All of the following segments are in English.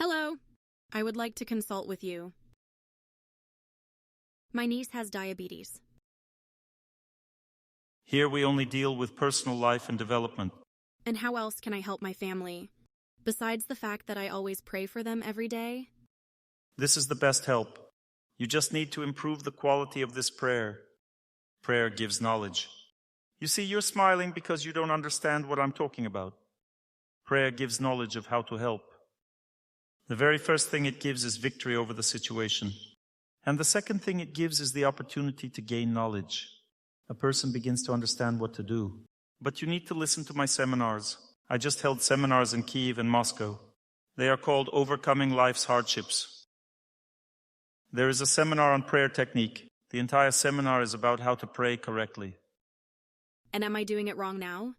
Hello. I would like to consult with you. My niece has diabetes. Here we only deal with personal life and development. And how else can I help my family? Besides the fact that I always pray for them every day? This is the best help. You just need to improve the quality of this prayer. Prayer gives knowledge. You see, you're smiling because you don't understand what I'm talking about. Prayer gives knowledge of how to help. The very first thing it gives is victory over the situation. And the second thing it gives is the opportunity to gain knowledge. A person begins to understand what to do. But you need to listen to my seminars. I just held seminars in Kyiv and Moscow. They are called Overcoming Life's Hardships. There is a seminar on prayer technique. The entire seminar is about how to pray correctly. And am I doing it wrong now?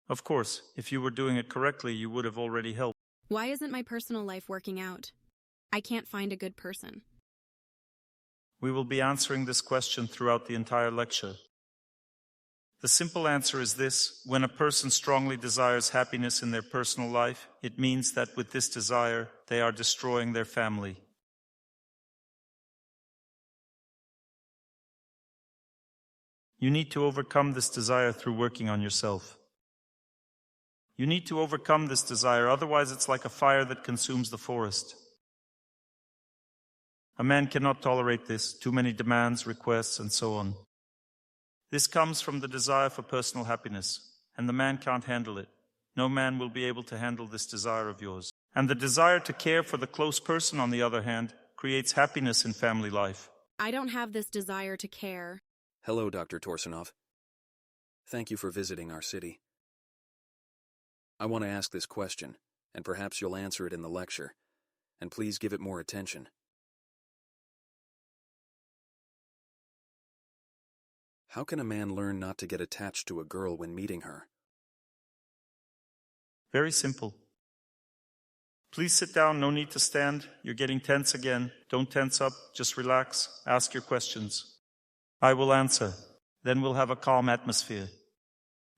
Of course, if you were doing it correctly, you would have already helped. Why isn't my personal life working out? I can't find a good person. We will be answering this question throughout the entire lecture. The simple answer is this: when a person strongly desires happiness in their personal life, it means that with this desire, they are destroying their family. You need to overcome this desire through working on yourself. You need to overcome this desire, otherwise it's like a fire that consumes the forest. A man cannot tolerate this, too many demands, requests, and so on. This comes from the desire for personal happiness, and the man can't handle it. No man will be able to handle this desire of yours. And the desire to care for the close person, on the other hand, creates happiness in family life. I don't have this desire to care. Hello, Dr. Torsunov. Thank you for visiting our city. I want to ask this question, and perhaps you'll answer it in the lecture, and please give it more attention. How can a man learn not to get attached to a girl when meeting her? Very simple. Please sit down, no need to stand. You're getting tense again. Don't tense up, just relax. Ask your questions. I will answer. Then we'll have a calm atmosphere.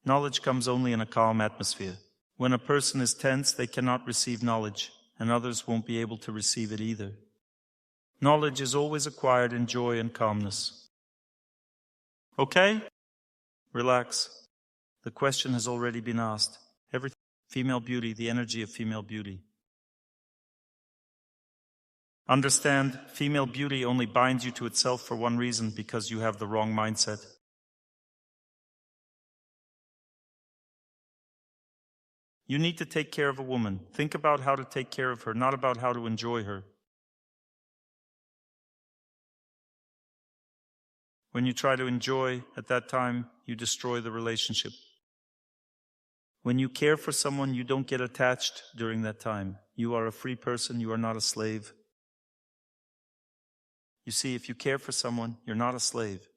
Knowledge comes only in a calm atmosphere. When a person is tense, they cannot receive knowledge, and others won't be able to receive it either. Knowledge is always acquired in joy and calmness. Okay? Relax. The question has already been asked. Everything. Female beauty, the energy of female beauty. Understand, female beauty only binds you to itself for one reason: because you have the wrong mindset. You need to take care of a woman. Think about how to take care of her, not about how to enjoy her. When you try to enjoy, at that time, you destroy the relationship. When you care for someone, you don't get attached during that time. You are a free person, you are not a slave. You see, if you care for someone, you're not a slave.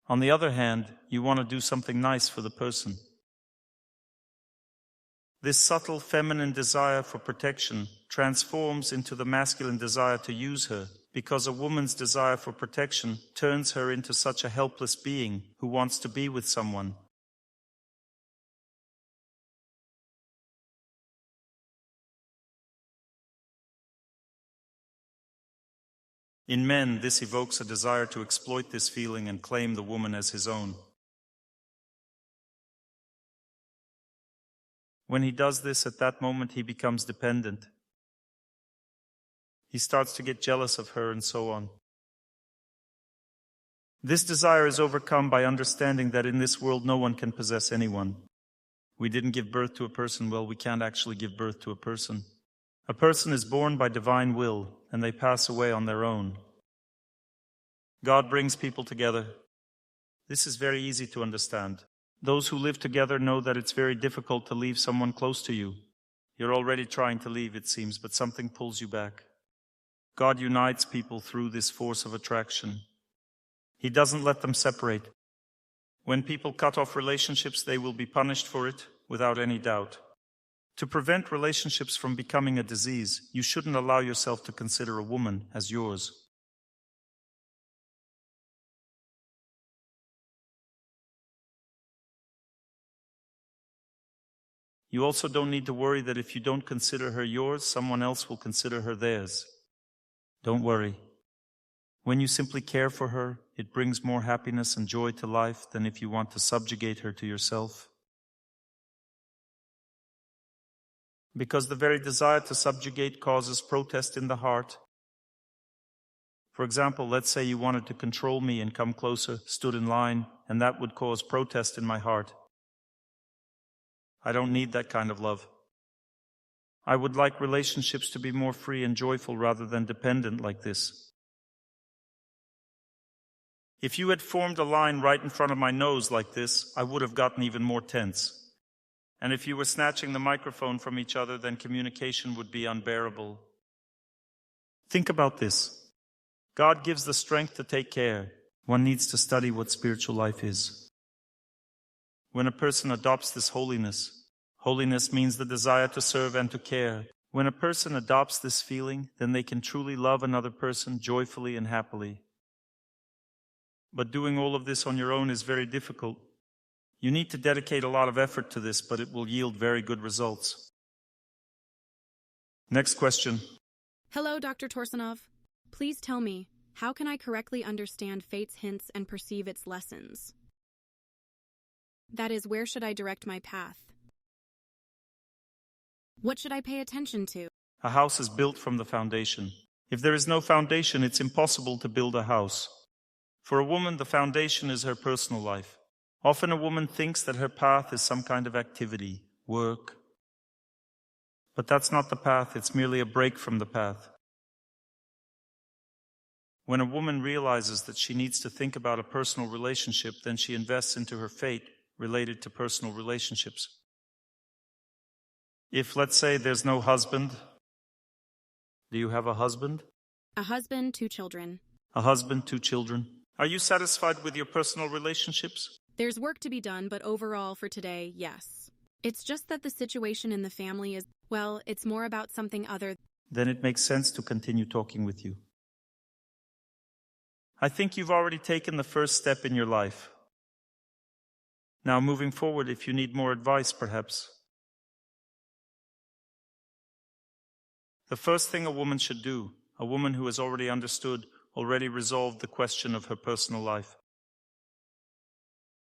On the other hand, you want to do something nice for the person. This subtle feminine desire for protection transforms into the masculine desire to use her, because a woman's desire for protection turns her into such a helpless being who wants to be with someone. In men, this evokes a desire to exploit this feeling and claim the woman as his own. When he does this, at that moment he becomes dependent. He starts to get jealous of her and so on. This desire is overcome by understanding that in this world no one can possess anyone. We didn't give birth to a person, well, we can't actually give birth to a person. A person is born by divine will, and they pass away on their own. God brings people together. This is very easy to understand. Those who live together know that it's very difficult to leave someone close to you. You're already trying to leave, it seems, but something pulls you back. God unites people through this force of attraction. He doesn't let them separate. When people cut off relationships, they will be punished for it, without any doubt. To prevent relationships from becoming a disease, you shouldn't allow yourself to consider a woman as yours. You also don't need to worry that if you don't consider her yours, someone else will consider her theirs. Don't worry. When you simply care for her, it brings more happiness and joy to life than if you want to subjugate her to yourself. Because the very desire to subjugate causes protest in the heart. For example, let's say you wanted to control me and come closer, stood in line, and that would cause protest in my heart. I don't need that kind of love. I would like relationships to be more free and joyful rather than dependent like this. If you had formed a line right in front of my nose like this, I would have gotten even more tense. And if you were snatching the microphone from each other, then communication would be unbearable. Think about this. God gives the strength to take care. One needs to study what spiritual life is. When a person adopts this holiness, holiness means the desire to serve and to care. When a person adopts this feeling, then they can truly love another person joyfully and happily. But doing all of this on your own is very difficult. You need to dedicate a lot of effort to this, but it will yield very good results. Next question. Hello, Dr. Torsunov. Please tell me, how can I correctly understand fate's hints and perceive its lessons? That is, where should I direct my path? What should I pay attention to? A house is built from the foundation. If there is no foundation, it's impossible to build a house. For a woman, the foundation is her personal life. Often a woman thinks that her path is some kind of activity, work. But that's not the path, it's merely a break from the path. When a woman realizes that she needs to think about a personal relationship, then she invests into her fate related to personal relationships. If, let's say, there's no husband, do you have a husband? A husband, 2 children. A husband, 2 children. Are you satisfied with your personal relationships? There's work to be done, but overall for today, yes. It's just that the situation in the family is, well, it's more about something other. Then it makes sense to continue talking with you. I think you've already taken the first step in your life. Now, moving forward, if you need more advice, perhaps. The first thing a woman should do, a woman who has already understood, already resolved the question of her personal life.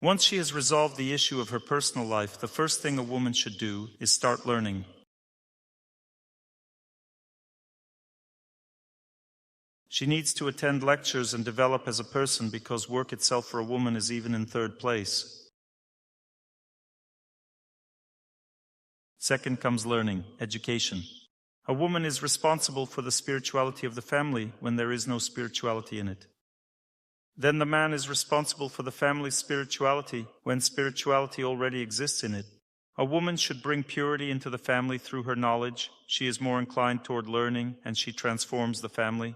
Once she has resolved the issue of her personal life, the first thing a woman should do is start learning. She needs to attend lectures and develop as a person because work itself for a woman is even in 3rd place. Second comes learning, education. A woman is responsible for the spirituality of the family when there is no spirituality in it. Then the man is responsible for the family's spirituality when spirituality already exists in it. A woman should bring purity into the family through her knowledge. She is more inclined toward learning and she transforms the family.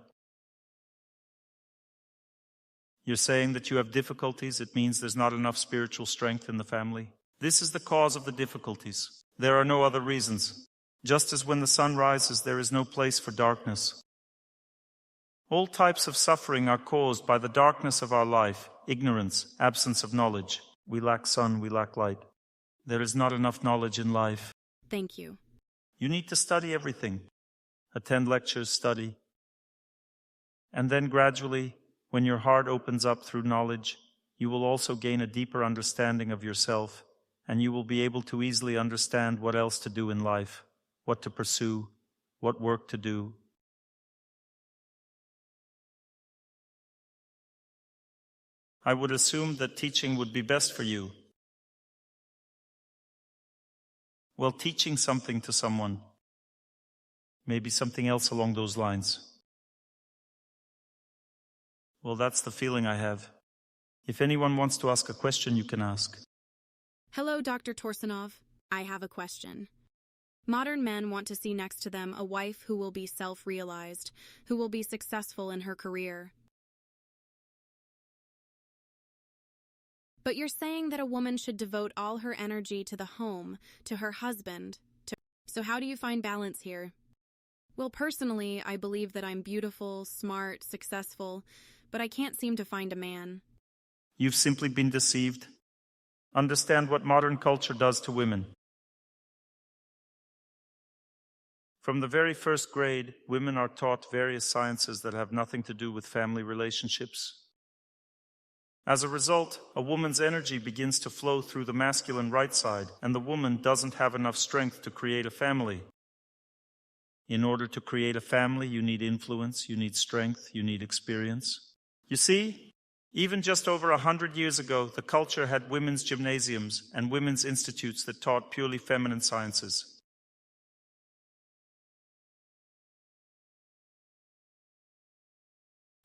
You're saying that you have difficulties, it means there's not enough spiritual strength in the family. This is the cause of the difficulties. There are no other reasons. Just as when the sun rises, there is no place for darkness. All types of suffering are caused by the darkness of our life, ignorance, absence of knowledge. We lack sun, we lack light. There is not enough knowledge in life. Thank you. You need to study everything. Attend lectures, study. And then gradually, when your heart opens up through knowledge, you will also gain a deeper understanding of yourself, and you will be able to easily understand what else to do in life, what to pursue, what work to do. I would assume that teaching would be best for you. Well, teaching something to someone, maybe something else along those lines. Well, that's the feeling I have. If anyone wants to ask a question, you can ask. Hello, Dr. Torsunov. I have a question. Modern men want to see next to them a wife who will be self-realized, who will be successful in her career. But you're saying that a woman should devote all her energy to the home, to her husband. So how do you find balance here? Well, personally, I believe that I'm beautiful, smart, successful, but I can't seem to find a man. You've simply been deceived. Understand what modern culture does to women. From the very first grade, women are taught various sciences that have nothing to do with family relationships. As a result, a woman's energy begins to flow through the masculine right side, and the woman doesn't have enough strength to create a family. In order to create a family, you need influence, you need strength, you need experience. You see, even just over 100 years ago, the culture had women's gymnasiums and women's institutes that taught purely feminine sciences.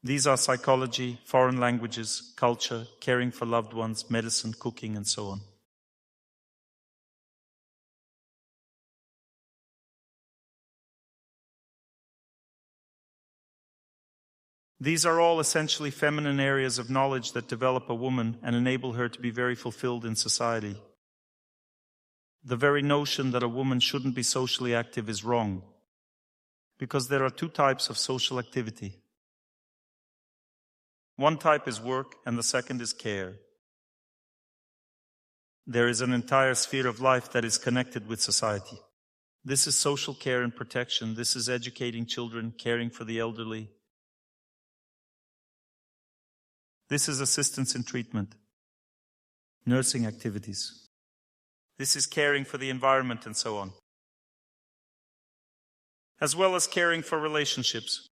These are psychology, foreign languages, culture, caring for loved ones, medicine, cooking, and so on. These are all essentially feminine areas of knowledge that develop a woman and enable her to be very fulfilled in society. The very notion that a woman shouldn't be socially active is wrong, because there are two types of social activity. One type is work, and the second is care. There is an entire sphere of life that is connected with society. This is social care and protection. This is educating children, caring for the elderly. This is assistance in treatment, nursing activities. This is caring for the environment and so on, as well as caring for relationships.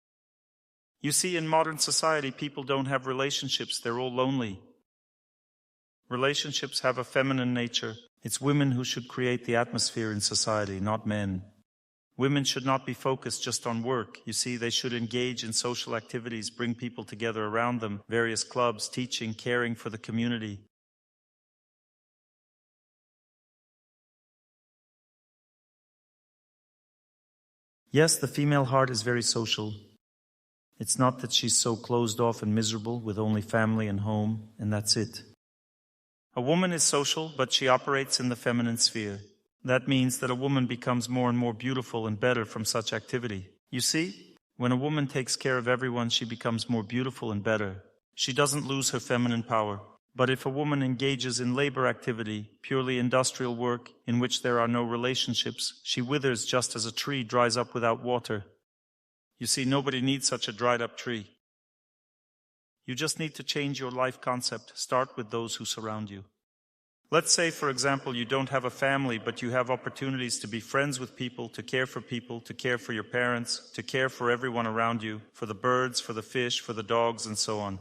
You see, in modern society, people don't have relationships. They're all lonely. Relationships have a feminine nature. It's women who should create the atmosphere in society, not men. Women should not be focused just on work. You see, they should engage in social activities, bring people together around them, various clubs, teaching, caring for the community. Yes, the female heart is very social. It's not that she's so closed off and miserable with only family and home, and that's it. A woman is social, but she operates in the feminine sphere. That means that a woman becomes more and more beautiful and better from such activity. You see, when a woman takes care of everyone, she becomes more beautiful and better. She doesn't lose her feminine power. But if a woman engages in labor activity, purely industrial work, in which there are no relationships, she withers just as a tree dries up without water. You see, nobody needs such a dried-up tree. You just need to change your life concept. Start with those who surround you. Let's say, for example, you don't have a family, but you have opportunities to be friends with people, to care for your parents, to care for everyone around you, for the birds, for the fish, for the dogs, and so on.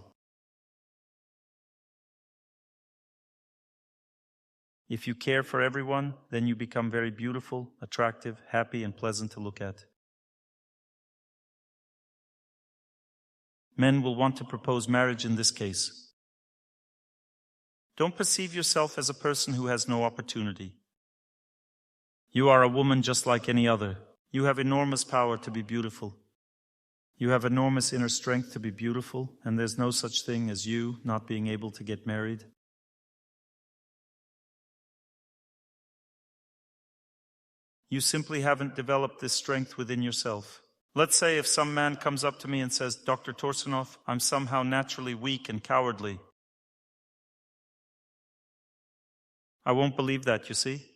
If you care for everyone, then you become very beautiful, attractive, happy, and pleasant to look at. Men will want to propose marriage in this case. Don't perceive yourself as a person who has no opportunity. You are a woman just like any other. You have enormous power to be beautiful. You have enormous inner strength to be beautiful, and there's no such thing as you not being able to get married. You simply haven't developed this strength within yourself. Let's say if some man comes up to me and says, "Dr. Torsunov, I'm somehow naturally weak and cowardly." I won't believe that, you see.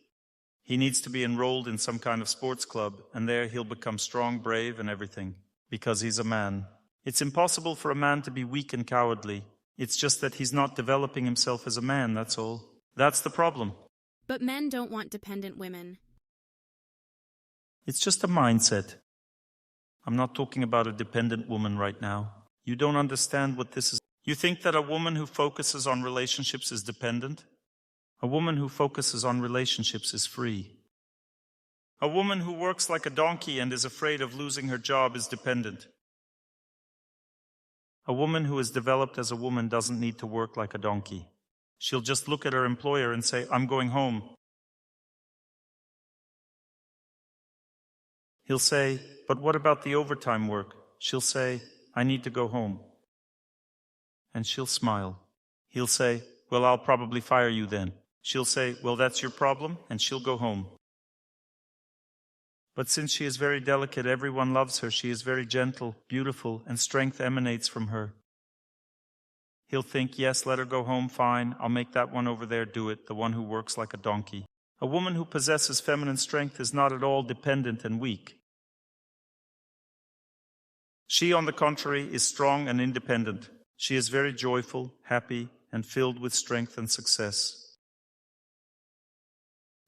He needs to be enrolled in some kind of sports club, and there he'll become strong, brave, and everything, because he's a man. It's impossible for a man to be weak and cowardly. It's just that he's not developing himself as a man, that's all. That's the problem. But men don't want dependent women. It's just a mindset. I'm not talking about a dependent woman right now. You don't understand what this is. You think that a woman who focuses on relationships is dependent? A woman who focuses on relationships is free. A woman who works like a donkey and is afraid of losing her job is dependent. A woman who is developed as a woman doesn't need to work like a donkey. She'll just look at her employer and say, "I'm going home." He'll say, "But what about the overtime work?" She'll say, "I need to go home." And she'll smile. He'll say, "Well, I'll probably fire you then." She'll say, "Well, that's your problem," and she'll go home. But since she is very delicate, everyone loves her. She is very gentle, beautiful, and strength emanates from her. He'll think, "Yes, let her go home, fine. I'll make that one over there do it, the one who works like a donkey." A woman who possesses feminine strength is not at all dependent and weak. She, on the contrary, is strong and independent. She is very joyful, happy, and filled with strength and success.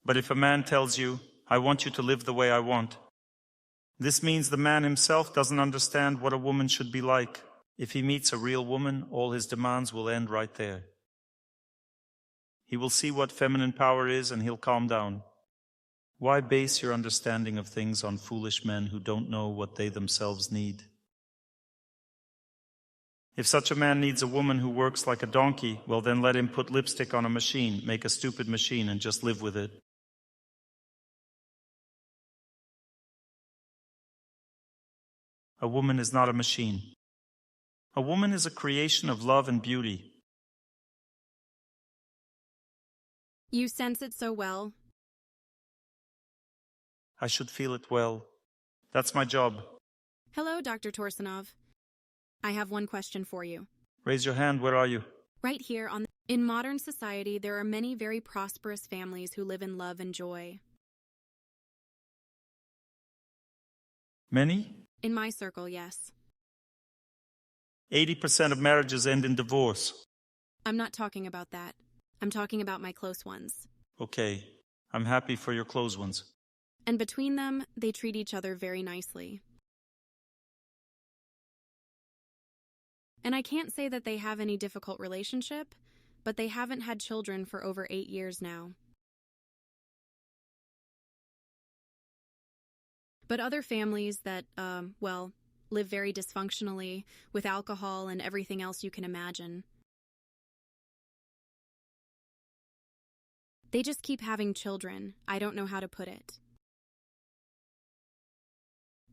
But if a man tells you, "I want you to live the way I want," this means the man himself doesn't understand what a woman should be like. If he meets a real woman, all his demands will end right there. He will see what feminine power is and he'll calm down. Why base your understanding of things on foolish men who don't know what they themselves need? If such a man needs a woman who works like a donkey, well then let him put lipstick on a machine, make a stupid machine, and just live with it. A woman is not a machine. A woman is a creation of love and beauty. You sense it so well. I should feel it well. That's my job. Hello, Dr. Torsunov. I have one question for you. Raise your hand, where are you? Right here in modern society, there are many very prosperous families who live in love and joy. Many? In my circle, yes. 80% of marriages end in divorce. I'm not talking about that. I'm talking about my close ones. Okay, I'm happy for your close ones. And between them, they treat each other very nicely. And I can't say that they have any difficult relationship, but they haven't had children for over 8 years now. But other families that, live very dysfunctionally with alcohol and everything else you can imagine. They just keep having children. I don't know how to put it.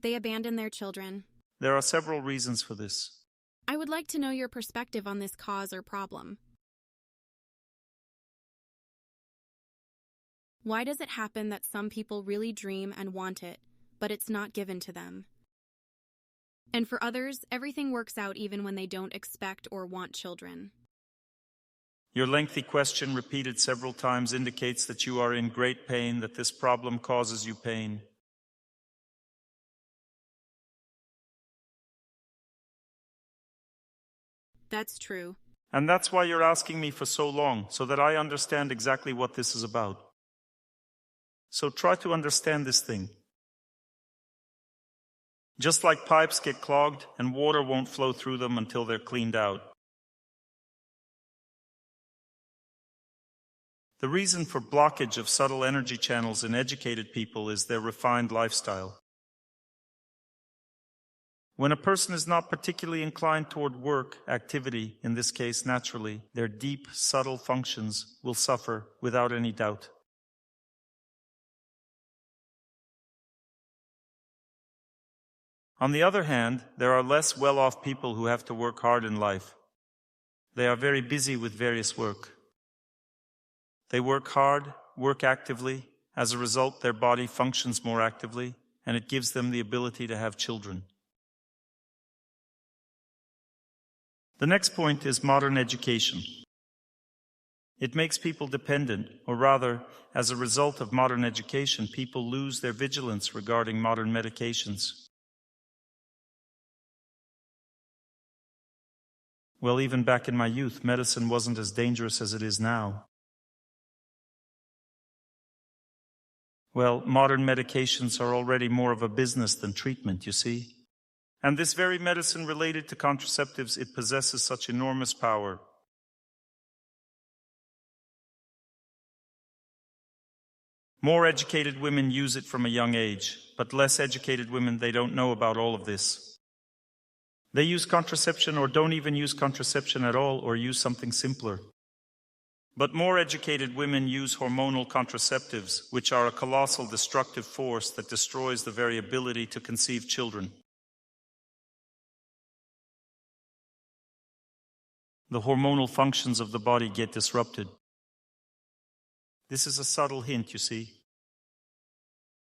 They abandon their children. There are several reasons for this. I would like to know your perspective on this cause or problem. Why does it happen that some people really dream and want it, but it's not given to them? And for others, everything works out even when they don't expect or want children. Your lengthy question, repeated several times, indicates that you are in great pain, that this problem causes you pain. That's true. And that's why you're asking me for so long, so that I understand exactly what this is about. So try to understand this thing. Just like pipes get clogged and water won't flow through them until they're cleaned out. The reason for blockage of subtle energy channels in educated people is their refined lifestyle. When a person is not particularly inclined toward work, activity, in this case naturally, their deep, subtle functions will suffer without any doubt. On the other hand, there are less well-off people who have to work hard in life. They are very busy with various work. They work hard, work actively. As a result, their body functions more actively, and it gives them the ability to have children. The next point is modern education. It makes people dependent, or rather, as a result of modern education, people lose their vigilance regarding modern medications. Well, even back in my youth, medicine wasn't as dangerous as it is now. Well, modern medications are already more of a business than treatment, you see. And this very medicine related to contraceptives, it possesses such enormous power. More educated women use it from a young age, but less educated women, they don't know about all of this. They use contraception or don't even use contraception at all, or use something simpler. But more educated women use hormonal contraceptives, which are a colossal destructive force that destroys the very ability to conceive children. The hormonal functions of the body get disrupted. This is a subtle hint, you see.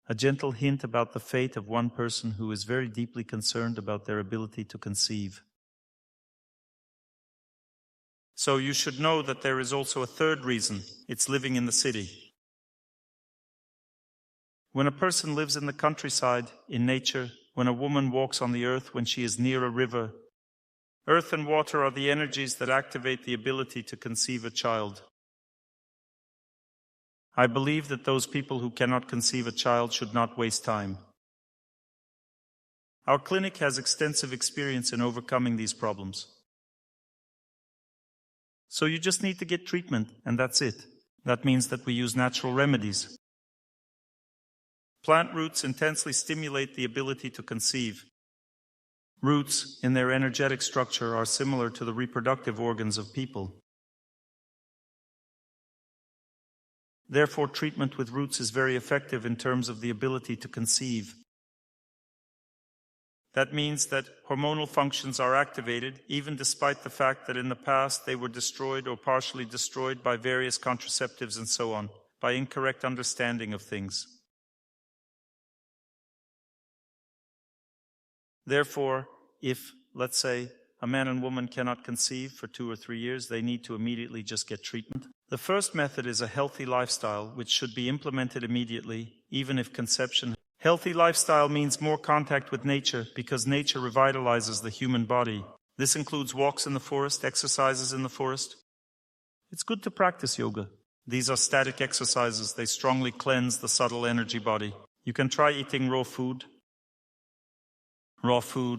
A gentle hint about the fate of one person who is very deeply concerned about their ability to conceive. So you should know that there is also a third reason. It's living in the city. When a person lives in the countryside, in nature, when a woman walks on the earth, when she is near a river. Earth and water are the energies that activate the ability to conceive a child. I believe that those people who cannot conceive a child should not waste time. Our clinic has extensive experience in overcoming these problems. So you just need to get treatment, and that's it. That means that we use natural remedies. Plant roots intensely stimulate the ability to conceive. Roots, in their energetic structure, are similar to the reproductive organs of people. Therefore, treatment with roots is very effective in terms of the ability to conceive. That means that hormonal functions are activated, even despite the fact that in the past they were destroyed or partially destroyed by various contraceptives and so on, by incorrect understanding of things. Therefore, if, let's say, a man and woman cannot conceive for 2 or 3 years, they need to immediately just get treatment. The first method is a healthy lifestyle, which should be implemented immediately, even if conception. Healthy lifestyle means more contact with nature, because nature revitalizes the human body. This includes walks in the forest, exercises in the forest. It's good to practice yoga. These are static exercises. They strongly cleanse the subtle energy body. You can try eating raw food,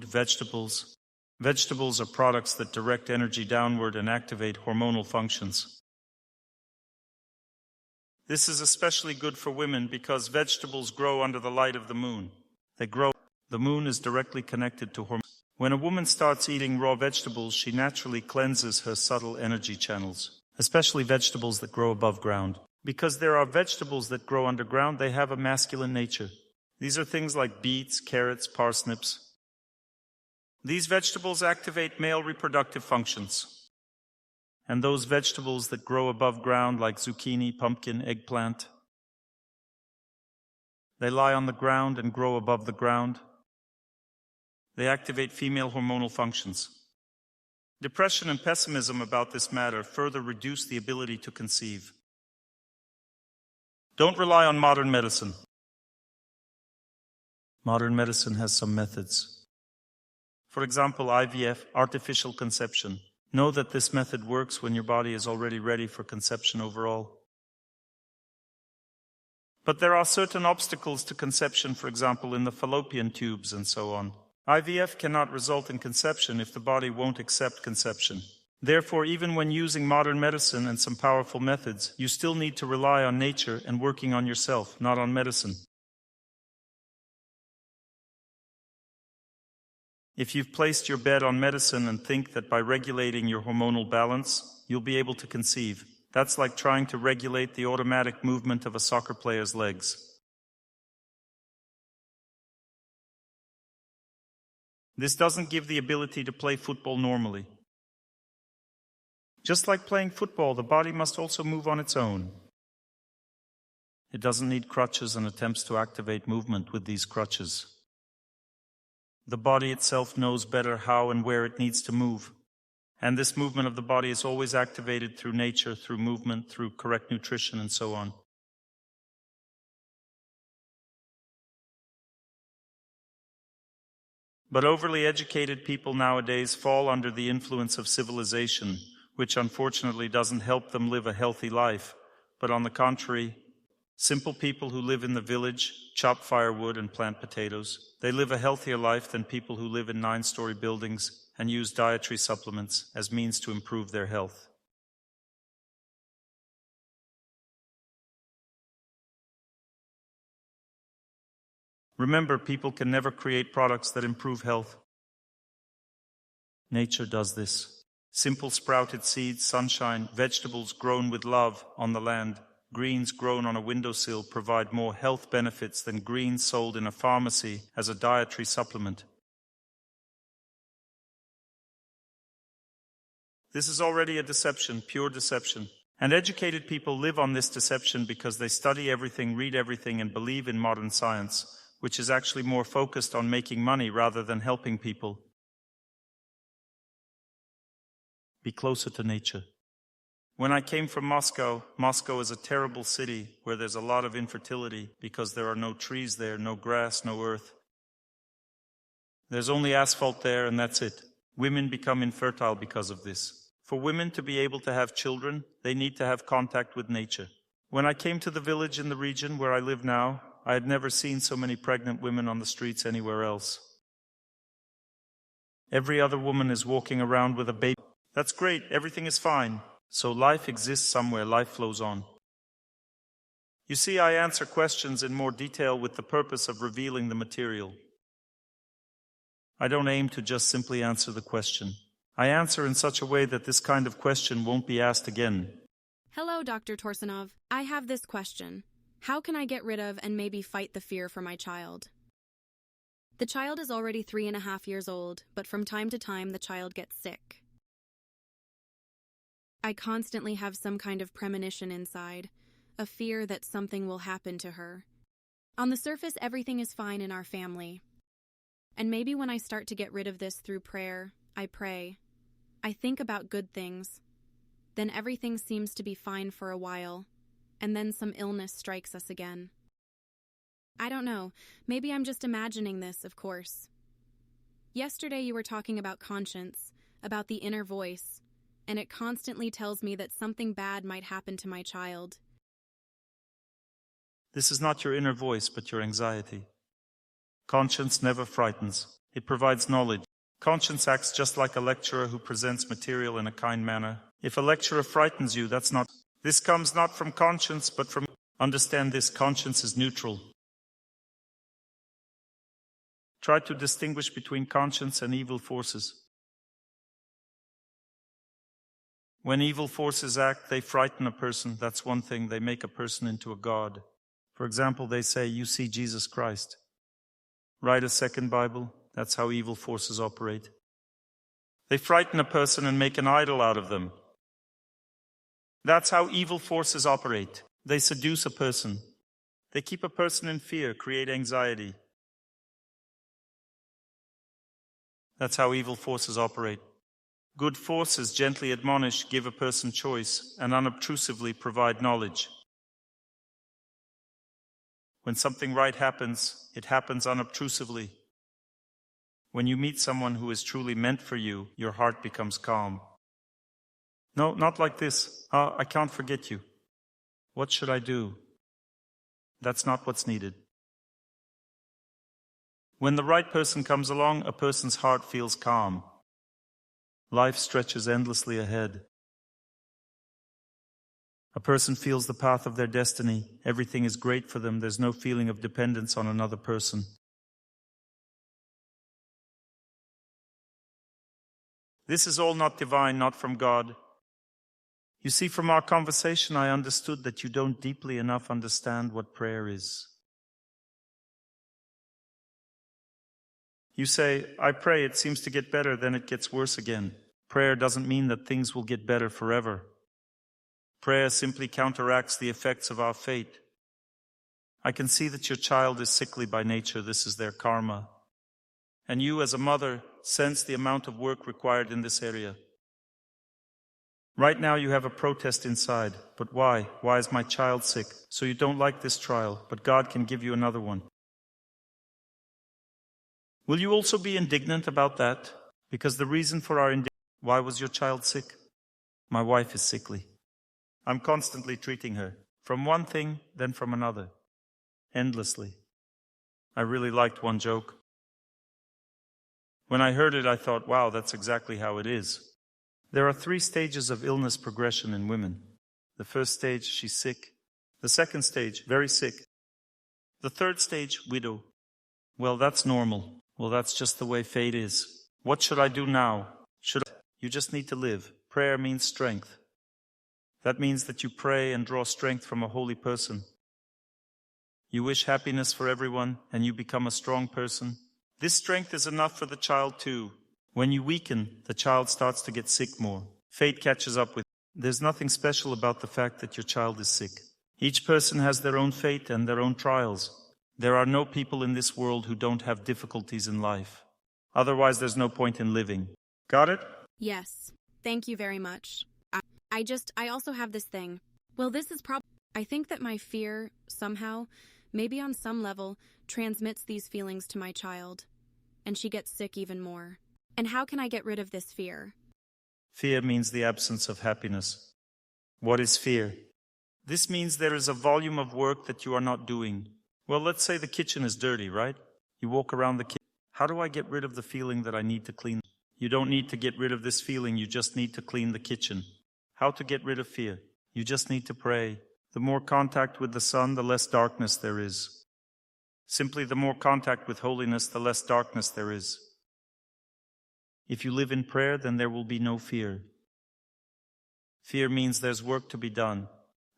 vegetables. Vegetables are products that direct energy downward and activate hormonal functions. This is especially good for women because vegetables grow under the light of the moon. The moon is directly connected to hormones. When a woman starts eating raw vegetables, she naturally cleanses her subtle energy channels, especially vegetables that grow above ground. Because there are vegetables that grow underground, they have a masculine nature. These are things like beets, carrots, parsnips. These vegetables activate male reproductive functions. And those vegetables that grow above ground, like zucchini, pumpkin, eggplant, they lie on the ground and grow above the ground. They activate female hormonal functions. Depression and pessimism about this matter further reduce the ability to conceive. Don't rely on modern medicine. Modern medicine has some methods. For example, IVF, artificial conception. Know that this method works when your body is already ready for conception overall. But there are certain obstacles to conception, for example, in the fallopian tubes and so on. IVF cannot result in conception if the body won't accept conception. Therefore, even when using modern medicine and some powerful methods, you still need to rely on nature and working on yourself, not on medicine. If you've placed your bet on medicine and think that by regulating your hormonal balance, you'll be able to conceive, that's like trying to regulate the automatic movement of a soccer player's legs. This doesn't give the ability to play football normally. Just like playing football, the body must also move on its own. It doesn't need crutches and attempts to activate movement with these crutches. The body itself knows better how and where it needs to move. And this movement of the body is always activated through nature, through movement, through correct nutrition, and so on. But overly educated people nowadays fall under the influence of civilization, which unfortunately doesn't help them live a healthy life, but on the contrary, simple people who live in the village, chop firewood and plant potatoes, they live a healthier life than people who live in 9-story buildings and use dietary supplements as means to improve their health. Remember, people can never create products that improve health. Nature does this. Simple sprouted seeds, sunshine, vegetables grown with love on the land, greens grown on a windowsill provide more health benefits than greens sold in a pharmacy as a dietary supplement. This is already a deception, pure deception. And educated people live on this deception because they study everything, read everything, and believe in modern science, which is actually more focused on making money rather than helping people. Be closer to nature. When I came from Moscow, Moscow is a terrible city where there's a lot of infertility because there are no trees there, no grass, no earth. There's only asphalt there, and that's it. Women become infertile because of this. For women to be able to have children, they need to have contact with nature. When I came to the village in the region where I live now, I had never seen so many pregnant women on the streets anywhere else. Every other woman is walking around with a baby. That's great, everything is fine. So life exists somewhere, life flows on. You see, I answer questions in more detail with the purpose of revealing the material. I don't aim to just simply answer the question. I answer in such a way that this kind of question won't be asked again. Hello, Dr. Torsunov. I have this question. How can I get rid of and maybe fight the fear for my child? The child is already 3.5 years old, but from time to time the child gets sick. I constantly have some kind of premonition inside, a fear that something will happen to her. On the surface, everything is fine in our family. And maybe when I start to get rid of this through prayer, I pray. I think about good things. Then everything seems to be fine for a while, and then some illness strikes us again. I don't know, maybe I'm just imagining this, of course. Yesterday you were talking about conscience, about the inner voice, and it constantly tells me that something bad might happen to my child. This is not your inner voice, but your anxiety. Conscience never frightens. It provides knowledge. Conscience acts just like a lecturer who presents material in a kind manner. If a lecturer frightens you, this comes not from conscience, but from... Understand this, conscience is neutral. Try to distinguish between conscience and evil forces. When evil forces act, they frighten a person. That's one thing. They make a person into a god. For example, they say, "You see Jesus Christ." Write a second Bible. That's how evil forces operate. They frighten a person and make an idol out of them. That's how evil forces operate. They seduce a person. They keep a person in fear, create anxiety. That's how evil forces operate. Good forces gently admonish, give a person choice, and unobtrusively provide knowledge. When something right happens, it happens unobtrusively. When you meet someone who is truly meant for you, your heart becomes calm. No, not like this. I can't forget you. What should I do? That's not what's needed. When the right person comes along, a person's heart feels calm. Life stretches endlessly ahead. A person feels the path of their destiny. Everything is great for them. There's no feeling of dependence on another person. This is all not divine, not from God. You see, from our conversation, I understood that you don't deeply enough understand what prayer is. You say, "I pray, it seems to get better, then it gets worse again." Prayer doesn't mean that things will get better forever. Prayer simply counteracts the effects of our fate. I can see that your child is sickly by nature. This is their karma. And you, as a mother, sense the amount of work required in this area. Right now you have a protest inside. But why? Why is my child sick? So you don't like this trial, but God can give you another one. Will you also be indignant about that? Because the reason for our indignation, why was your child sick? My wife is sickly. I'm constantly treating her. From one thing, then from another. Endlessly. I really liked one joke. When I heard it, I thought, wow, that's exactly how it is. There are 3 stages of illness progression in women. The first stage, she's sick. The second stage, very sick. The third stage, widow. Well, that's normal. Well, that's just the way fate is. What should I do now? You just need to live. Prayer means strength. That means that you pray and draw strength from a holy person. You wish happiness for everyone, and you become a strong person. This strength is enough for the child too. When you weaken, the child starts to get sick more. Fate catches up with you. There's nothing special about the fact that your child is sick. Each person has their own fate and their own trials. There are no people in this world who don't have difficulties in life. Otherwise, there's no point in living. Got it? Yes. Thank you very much. I also have this thing. Well, this is I think that my fear, somehow, maybe on some level, transmits these feelings to my child. and she gets sick even more. And how can I get rid of this fear? Fear means the absence of happiness. What is fear? This means there is a volume of work that you are not doing. Well, let's say the kitchen is dirty, right? You walk around the kitchen. How do I get rid of the feeling that I need to clean? You don't need to get rid of this feeling, you just need to clean the kitchen. How to get rid of fear? You just need to pray. The more contact with the sun, the less darkness there is. Simply the more contact with holiness, the less darkness there is. If you live in prayer, then there will be no fear. Fear means there's work to be done.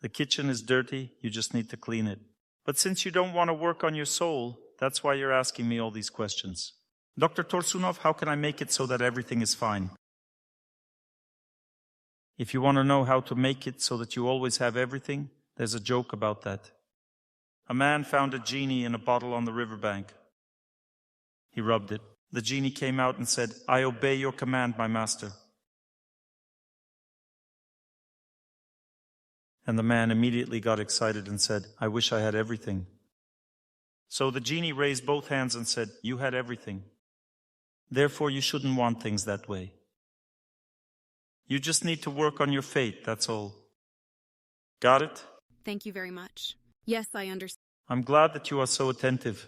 The kitchen is dirty, you just need to clean it. But since you don't want to work on your soul, that's why you're asking me all these questions. Dr. Torsunov, how can I make it so that everything is fine? If you want to know how to make it so that you always have everything, there's a joke about that. A man found a genie in a bottle on the riverbank. He rubbed it. The genie came out and said, "I obey your command, my master." And the man immediately got excited and said, "I wish I had everything." So the genie raised both hands and said, "You had everything. Therefore, you shouldn't want things that way. You just need to work on your fate, that's all." Got it? Thank you very much. Yes, I understand. I'm glad that you are so attentive.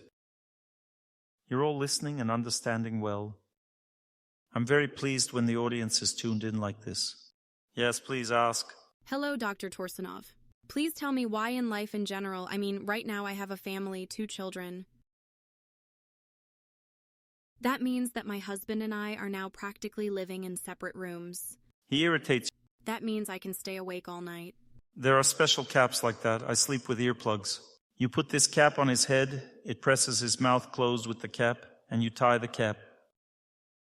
You're all listening and understanding well. I'm very pleased when the audience is tuned in like this. Yes, please ask. Hello, Dr. Torsunov. Please tell me why in life in general, right now I have a family, 2 children. That means that my husband and I are now practically living in separate rooms. He irritates you. That means I can stay awake all night. There are special caps like that. I sleep with earplugs. You put this cap on his head, it presses his mouth closed with the cap, and you tie the cap.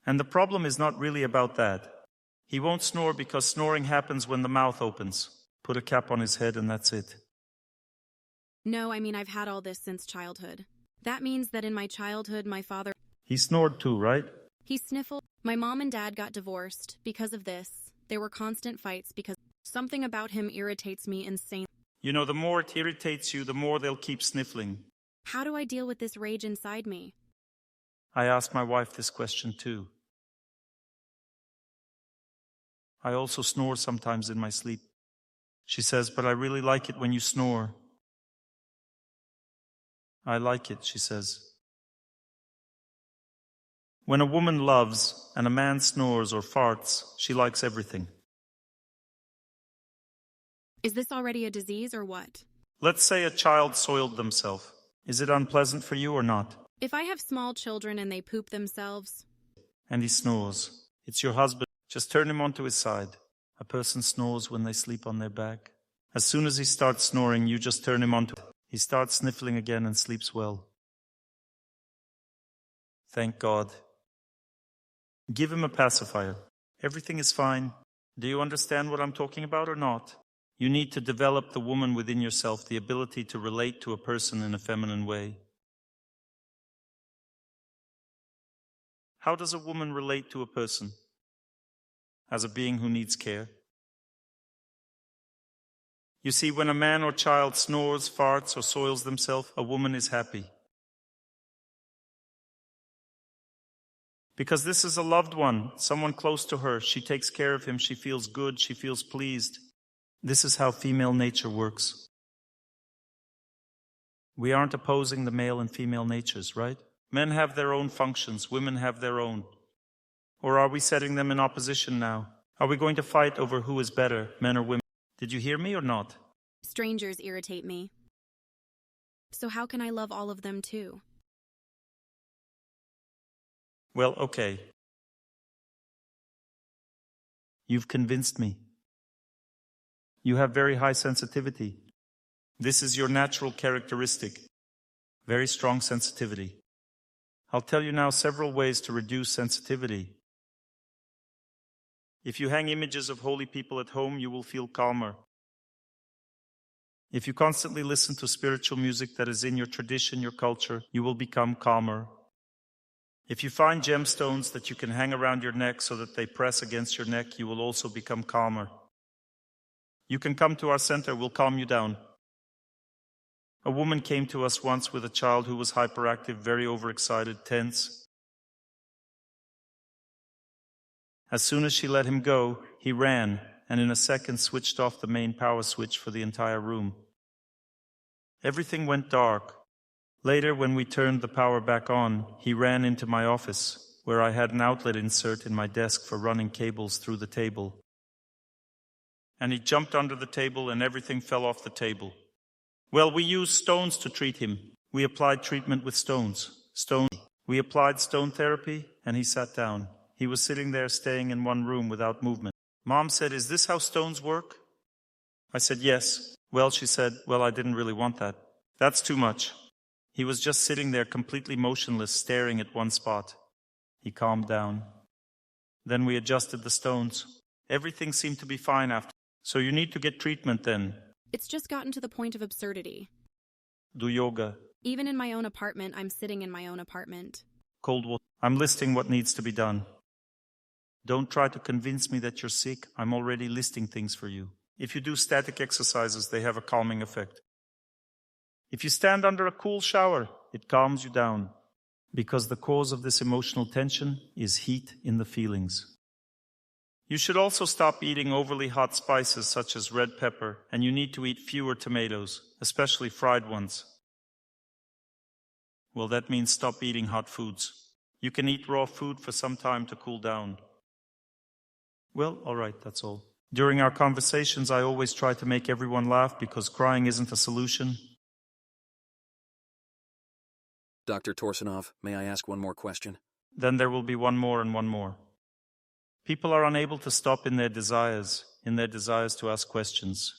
And the problem is not really about that. He won't snore because snoring happens when the mouth opens. Put a cap on his head and that's it. No, I've had all this since childhood. That means that in my childhood, my father... He snored too, right? He sniffled. My mom and dad got divorced because of this. There were constant fights because something about him irritates me insanely. You know, the more it irritates you, the more they'll keep sniffling. How do I deal with this rage inside me? I asked my wife this question too. I also snore sometimes in my sleep. She says, "But I really like it when you snore." I like it, she says. When a woman loves and a man snores or farts, she likes everything. Is this already a disease or what? Let's say a child soiled themselves. Is it unpleasant for you or not? If I have small children and they poop themselves... And he snores. It's your husband. Just turn him onto his side. A person snores when they sleep on their back. As soon as he starts snoring, you just turn him onto it. He starts sniffling again and sleeps well. Thank God. Give him a pacifier. Everything is fine. Do you understand what I'm talking about or not? You need to develop the woman within yourself, the ability to relate to a person in a feminine way. How does a woman relate to a person? As a being who needs care. You see, when a man or child snores, farts, or soils themselves, a woman is happy. Because this is a loved one, someone close to her. She takes care of him, she feels good, she feels pleased. This is how female nature works. We aren't opposing the male and female natures, right? Men have their own functions, women have their own. Or are we setting them in opposition now? Are we going to fight over who is better, men or women? Did you hear me or not? Strangers irritate me. So how can I love all of them too? Well, okay. You've convinced me. You have very high sensitivity. This is your natural characteristic. Very strong sensitivity. I'll tell you now several ways to reduce sensitivity. If you hang images of holy people at home, you will feel calmer. If you constantly listen to spiritual music that is in your tradition, your culture, you will become calmer. If you find gemstones that you can hang around your neck so that they press against your neck, you will also become calmer. You can come to our center, we'll calm you down. A woman came to us once with a child who was hyperactive, very overexcited, tense. As soon as she let him go, he ran, and in a second switched off the main power switch for the entire room. Everything went dark. Later, when we turned the power back on, he ran into my office, where I had an outlet insert in my desk for running cables through the table. And he jumped under the table and everything fell off the table. Well, we used stones to treat him. We applied treatment with stones. We applied stone therapy, and he sat down. He was sitting there staying in one room without movement. Mom said, "Is this how stones work?" I said, "Yes." Well, she said, "Well, I didn't really want that." That's too much. He was just sitting there completely motionless, staring at one spot. He calmed down. Then we adjusted the stones. Everything seemed to be fine after. So you need to get treatment then. It's just gotten to the point of absurdity. Do yoga. Even in my own apartment, I'm sitting in my own apartment. Cold water. I'm listing what needs to be done. Don't try to convince me that you're sick. I'm already listing things for you. If you do static exercises, they have a calming effect. If you stand under a cool shower, it calms you down, because the cause of this emotional tension is heat in the feelings. You should also stop eating overly hot spices such as red pepper, and you need to eat fewer tomatoes, especially fried ones. Well, that means stop eating hot foods. You can eat raw food for some time to cool down. Well, all right, that's all. During our conversations, I always try to make everyone laugh because crying isn't a solution. Dr. Torsunov, may I ask one more question? Then there will be one more and one more. People are unable to stop in their desires to ask questions.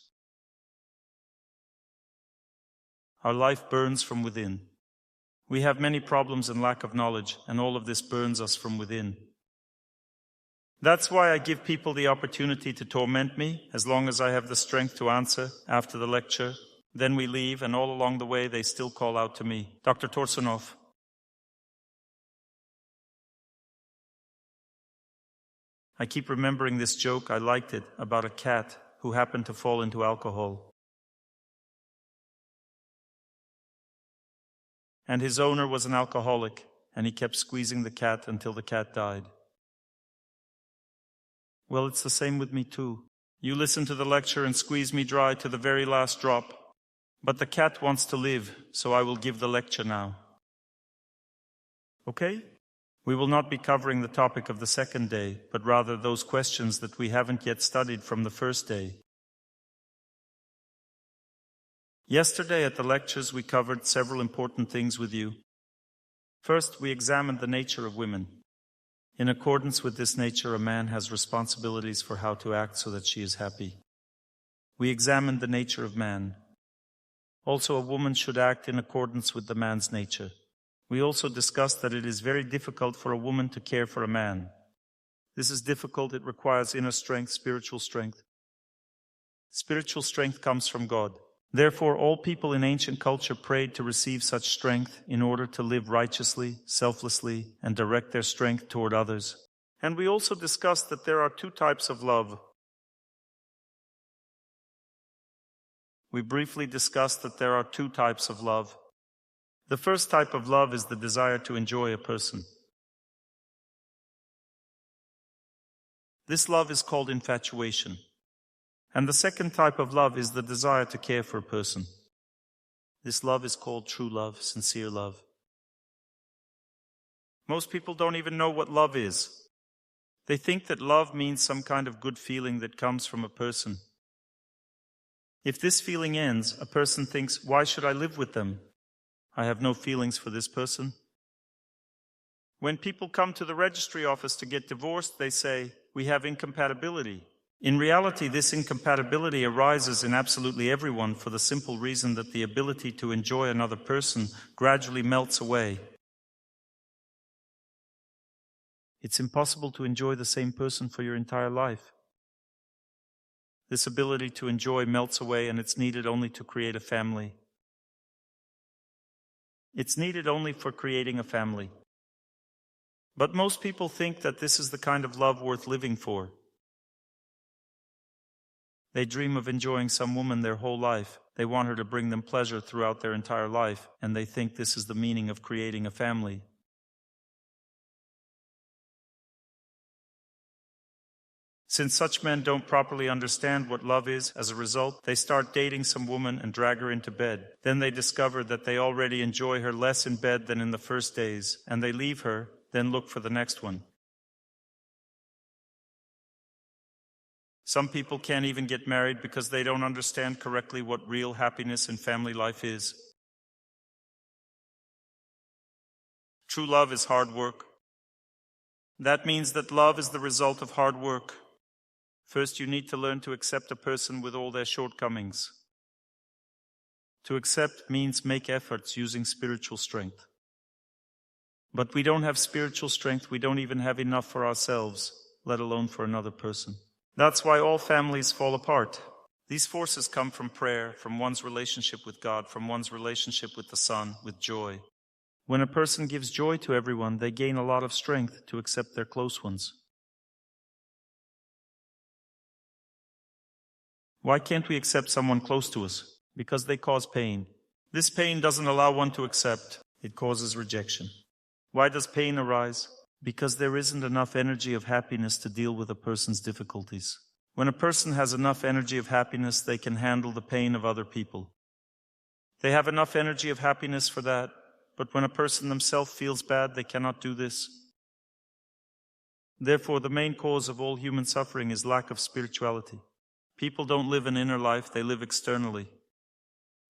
Our life burns from within. We have many problems and lack of knowledge, and all of this burns us from within. That's why I give people the opportunity to torment me, as long as I have the strength to answer after the lecture. Then we leave, and all along the way they still call out to me, "Dr. Torsunov." I keep remembering this joke, I liked it, about a cat who happened to fall into alcohol. And his owner was an alcoholic, and he kept squeezing the cat until the cat died. Well, it's the same with me too. You listen to the lecture and squeeze me dry to the very last drop. But the cat wants to live, so I will give the lecture now. Okay? We will not be covering the topic of the second day, but rather those questions that we haven't yet studied from the first day. Yesterday at the lectures we covered several important things with you. First, we examined the nature of women. In accordance with this nature, a man has responsibilities for how to act so that she is happy. We examined the nature of man. Also, a woman should act in accordance with the man's nature. We also discussed that it is very difficult for a woman to care for a man. This is difficult. It requires inner strength, spiritual strength. Spiritual strength comes from God. Therefore, all people in ancient culture prayed to receive such strength in order to live righteously, selflessly, and direct their strength toward others. And we also discussed that there are two types of love. We briefly discussed that there are two types of love. The first type of love is the desire to enjoy a person. This love is called infatuation. And the second type of love is the desire to care for a person. This love is called true love, sincere love. Most people don't even know what love is. They think that love means some kind of good feeling that comes from a person. If this feeling ends, a person thinks, "Why should I live with them? I have no feelings for this person." When people come to the registry office to get divorced, they say, "We have incompatibility." In reality, this incompatibility arises in absolutely everyone for the simple reason that the ability to enjoy another person gradually melts away. It's impossible to enjoy the same person for your entire life. This ability to enjoy melts away, and it's needed only to create a family. It's needed only for creating a family. But most people think that this is the kind of love worth living for. They dream of enjoying some woman their whole life. They want her to bring them pleasure throughout their entire life, and they think this is the meaning of creating a family. Since such men don't properly understand what love is, as a result, they start dating some woman and drag her into bed. Then they discover that they already enjoy her less in bed than in the first days, and they leave her, then look for the next one. Some people can't even get married because they don't understand correctly what real happiness in family life is. True love is hard work. That means that love is the result of hard work. First, you need to learn to accept a person with all their shortcomings. To accept means make efforts using spiritual strength. But we don't have spiritual strength, we don't even have enough for ourselves, let alone for another person. That's why all families fall apart. These forces come from prayer, from one's relationship with God, from one's relationship with the Son, with joy. When a person gives joy to everyone, they gain a lot of strength to accept their close ones. Why can't we accept someone close to us? Because they cause pain. This pain doesn't allow one to accept. It causes rejection. Why does pain arise? Because there isn't enough energy of happiness to deal with a person's difficulties. When a person has enough energy of happiness, they can handle the pain of other people. They have enough energy of happiness for that, but when a person themselves feels bad, they cannot do this. Therefore, the main cause of all human suffering is lack of spirituality. People don't live an inner life, they live externally.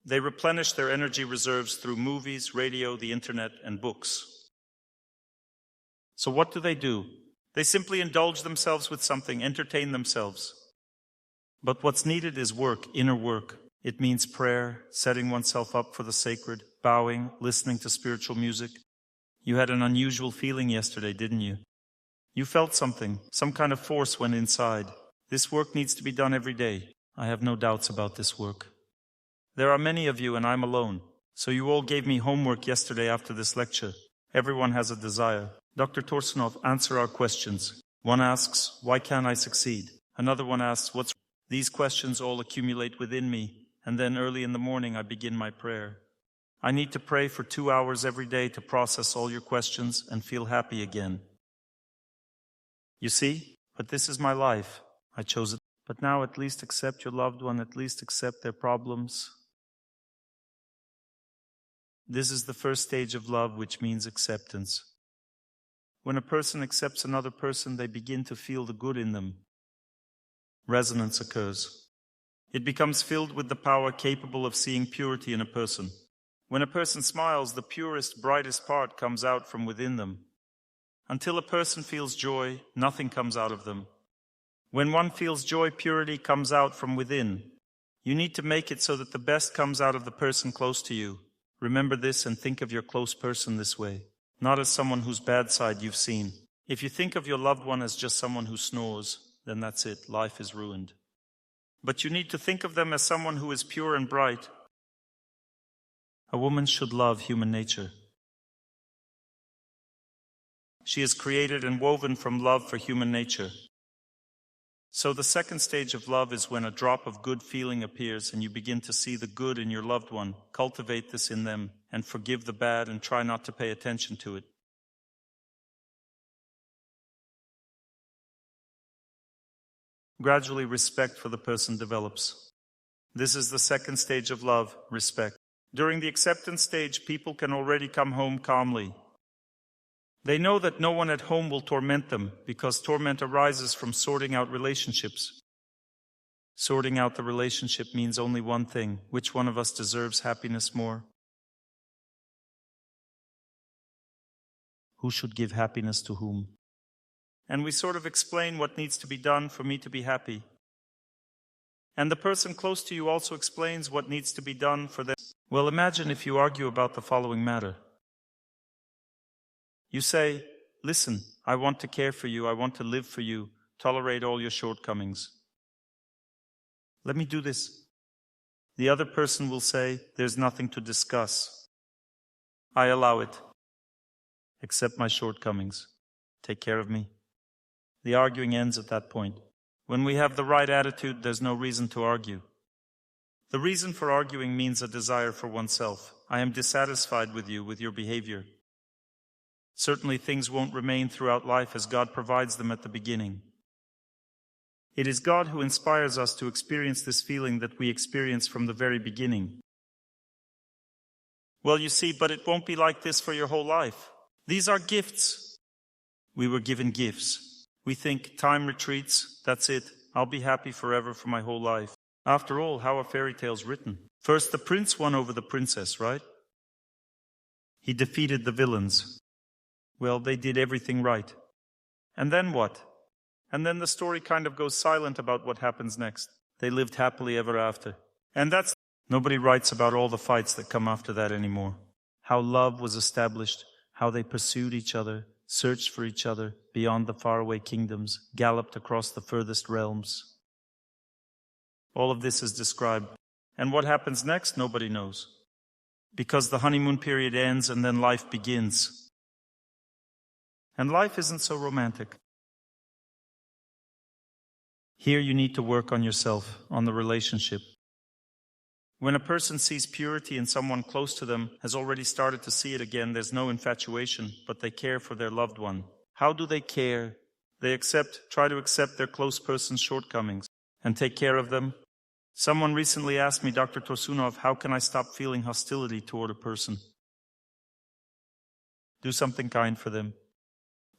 They replenish their energy reserves through movies, radio, the internet, and books. So what do? They simply indulge themselves with something, entertain themselves. But what's needed is work, inner work. It means prayer, setting oneself up for the sacred, bowing, listening to spiritual music. You had an unusual feeling yesterday, didn't you? You felt something, some kind of force went inside. This work needs to be done every day. I have no doubts about this work. There are many of you and I'm alone. So you all gave me homework yesterday after this lecture. Everyone has a desire. Dr. Torsunov, answer our questions. One asks, why can't I succeed? Another one asks, what's... These questions all accumulate within me, and then early in the morning I begin my prayer. I need to pray for 2 hours every day to process all your questions and feel happy again. You see? But this is my life. I chose it. But now at least accept your loved one, at least accept their problems. This is the first stage of love, which means acceptance. When a person accepts another person, they begin to feel the good in them. Resonance occurs. It becomes filled with the power capable of seeing purity in a person. When a person smiles, the purest, brightest part comes out from within them. Until a person feels joy, nothing comes out of them. When one feels joy, purity comes out from within. You need to make it so that the best comes out of the person close to you. Remember this and think of your close person this way, not as someone whose bad side you've seen. If you think of your loved one as just someone who snores, then that's it, life is ruined. But you need to think of them as someone who is pure and bright. A woman should love human nature. She is created and woven from love for human nature. So the second stage of love is when a drop of good feeling appears and you begin to see the good in your loved one. Cultivate this in them and forgive the bad and try not to pay attention to it. Gradually, respect for the person develops. This is the second stage of love, respect. During the acceptance stage, people can already come home calmly. They know that no one at home will torment them because torment arises from sorting out relationships. Sorting out the relationship means only one thing. Which one of us deserves happiness more? Who should give happiness to whom? And we sort of explain what needs to be done for me to be happy. And the person close to you also explains what needs to be done for them. Well, imagine if you argue about the following matter. You say, listen, I want to care for you, I want to live for you, tolerate all your shortcomings. Let me do this. The other person will say, there's nothing to discuss. I allow it. Accept my shortcomings. Take care of me. The arguing ends at that point. When we have the right attitude, there's no reason to argue. The reason for arguing means a desire for oneself. I am dissatisfied with you, with your behavior. Certainly things won't remain throughout life as God provides them at the beginning. It is God who inspires us to experience this feeling that we experience from the very beginning. Well, you see, but it won't be like this for your whole life. These are gifts. We were given gifts. We think time retreats, that's it. I'll be happy forever for my whole life. After all, how are fairy tales written? First, the prince won over the princess, right? He defeated the villains. Well, they did everything right. And then what? And then the story kind of goes silent about what happens next. They lived happily ever after. And nobody writes about all the fights that come after that anymore. How love was established, how they pursued each other, searched for each other beyond the faraway kingdoms, galloped across the furthest realms. All of this is described. And what happens next, nobody knows. Because the honeymoon period ends and then life begins. And life isn't so romantic. Here you need to work on yourself, on the relationship. When a person sees purity in someone close to them, has already started to see it again, there's no infatuation, but they care for their loved one. How do they care? They try to accept their close person's shortcomings and take care of them. Someone recently asked me, Dr. Torsunov, how can I stop feeling hostility toward a person? Do something kind for them.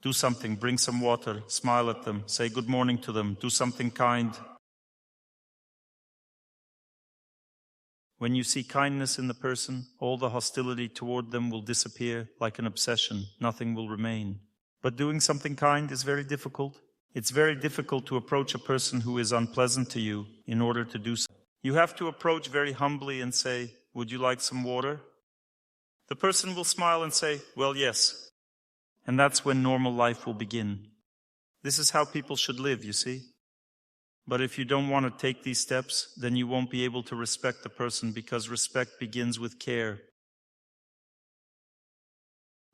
Do something, bring some water, smile at them, say good morning to them, do something kind. When you see kindness in the person, all the hostility toward them will disappear like an obsession. Nothing will remain. But doing something kind is very difficult. It's very difficult to approach a person who is unpleasant to you in order to do so. You have to approach very humbly and say, would you like some water? The person will smile and say, well, yes. And that's when normal life will begin. This is how people should live, you see. But if you don't want to take these steps, then you won't be able to respect the person, because respect begins with care.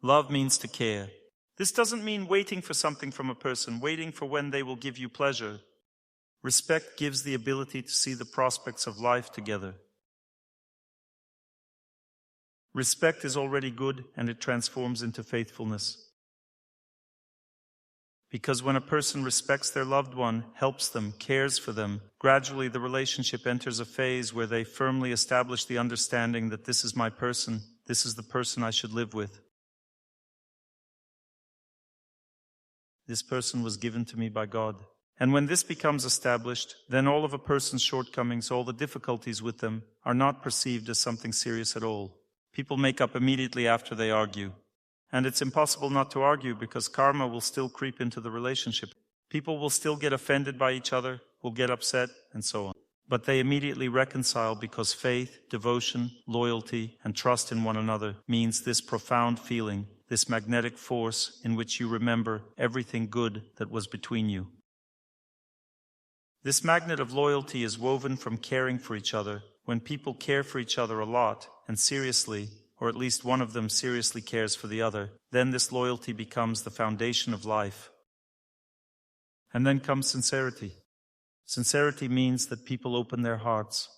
Love means to care. This doesn't mean waiting for something from a person, waiting for when they will give you pleasure. Respect gives the ability to see the prospects of life together. Respect is already good, and it transforms into faithfulness. Because when a person respects their loved one, helps them, cares for them, gradually the relationship enters a phase where they firmly establish the understanding that this is my person, this is the person I should live with. This person was given to me by God. And when this becomes established, then all of a person's shortcomings, all the difficulties with them, are not perceived as something serious at all. People make up immediately after they argue. And it's impossible not to argue, because karma will still creep into the relationship. People will still get offended by each other, will get upset, and so on. But they immediately reconcile, because faith, devotion, loyalty, and trust in one another means this profound feeling, this magnetic force in which you remember everything good that was between you. This magnet of loyalty is woven from caring for each other. When people care for each other a lot and seriously, or at least one of them seriously cares for the other, then this loyalty becomes the foundation of life. And then comes sincerity. Sincerity means that people open their hearts.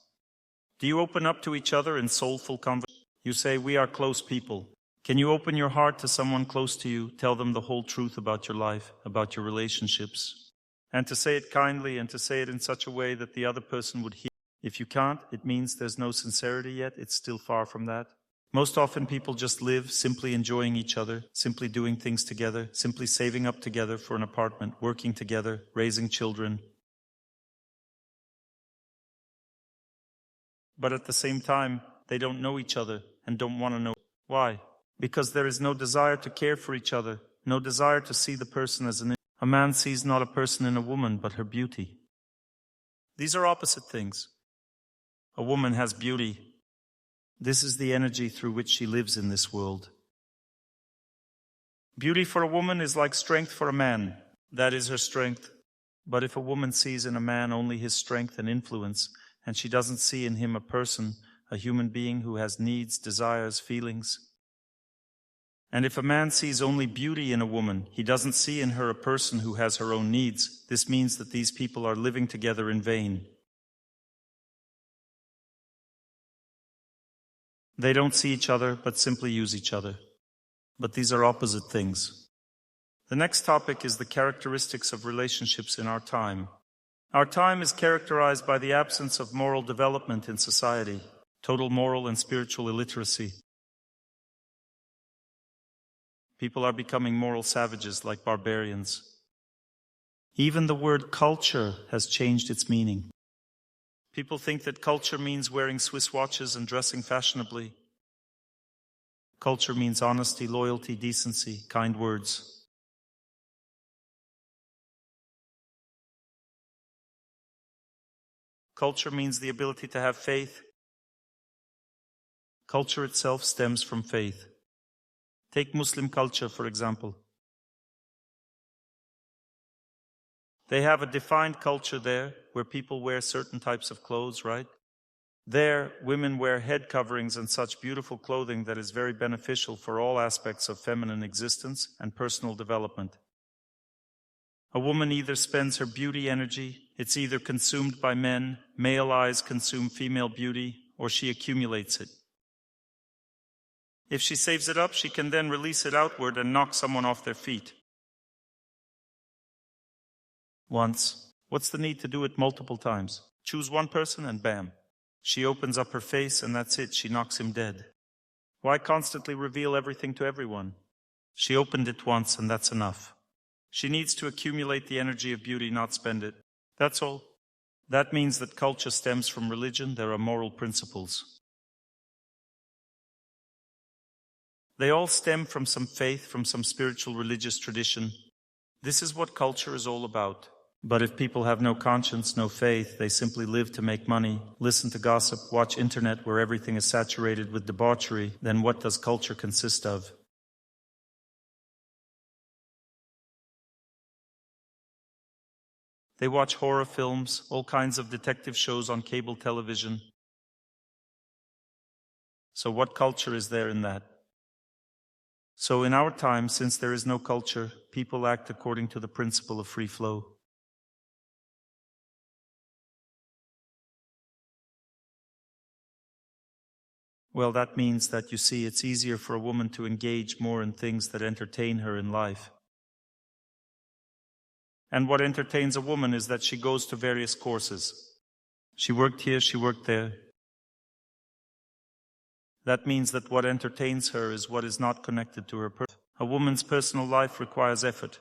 Do you open up to each other in soulful conversation? You say, we are close people. Can you open your heart to someone close to you, tell them the whole truth about your life, about your relationships? And to say it kindly, and to say it in such a way that the other person would hear. If you can't, it means there's no sincerity yet. It's still far from that. Most often people just live simply enjoying each other, simply doing things together, simply saving up together for an apartment, working together, raising children. But at the same time, they don't know each other and don't want to know. Why? Because there is no desire to care for each other, no desire to see the person as a man sees not a person in a woman, but her beauty. These are opposite things. A woman has beauty. This is the energy through which she lives in this world. Beauty for a woman is like strength for a man. That is her strength. But if a woman sees in a man only his strength and influence, and she doesn't see in him a person, a human being who has needs, desires, feelings. And if a man sees only beauty in a woman, he doesn't see in her a person who has her own needs. This means that these people are living together in vain. They don't see each other, but simply use each other. But these are opposite things. The next topic is the characteristics of relationships in our time. Our time is characterized by the absence of moral development in society, total moral and spiritual illiteracy. People are becoming moral savages like barbarians. Even the word culture has changed its meaning. People think that culture means wearing Swiss watches and dressing fashionably. Culture means honesty, loyalty, decency, kind words. Culture means the ability to have faith. Culture itself stems from faith. Take Muslim culture, for example. They have a defined culture there where people wear certain types of clothes, right? There, women wear head coverings and such beautiful clothing that is very beneficial for all aspects of feminine existence and personal development. A woman either spends her beauty energy, it's either consumed by men, male eyes consume female beauty, or she accumulates it. If she saves it up, she can then release it outward and knock someone off their feet. Once. What's the need to do it multiple times? Choose one person and bam. She opens up her face and that's it, she knocks him dead. Why constantly reveal everything to everyone? She opened it once and that's enough. She needs to accumulate the energy of beauty, not spend it. That's all. That means that culture stems from religion, there are moral principles. They all stem from some faith, from some spiritual religious tradition. This is what culture is all about. But if people have no conscience, no faith, they simply live to make money, listen to gossip, watch internet where everything is saturated with debauchery, then what does culture consist of? They watch horror films, all kinds of detective shows on cable television. So what culture is there in that? So in our time, since there is no culture, people act according to the principle of free flow. Well, that means that, you see, it's easier for a woman to engage more in things that entertain her in life. And what entertains a woman is that she goes to various courses. She worked here, she worked there. That means that what entertains her is what is not connected to her person. A woman's personal life requires effort.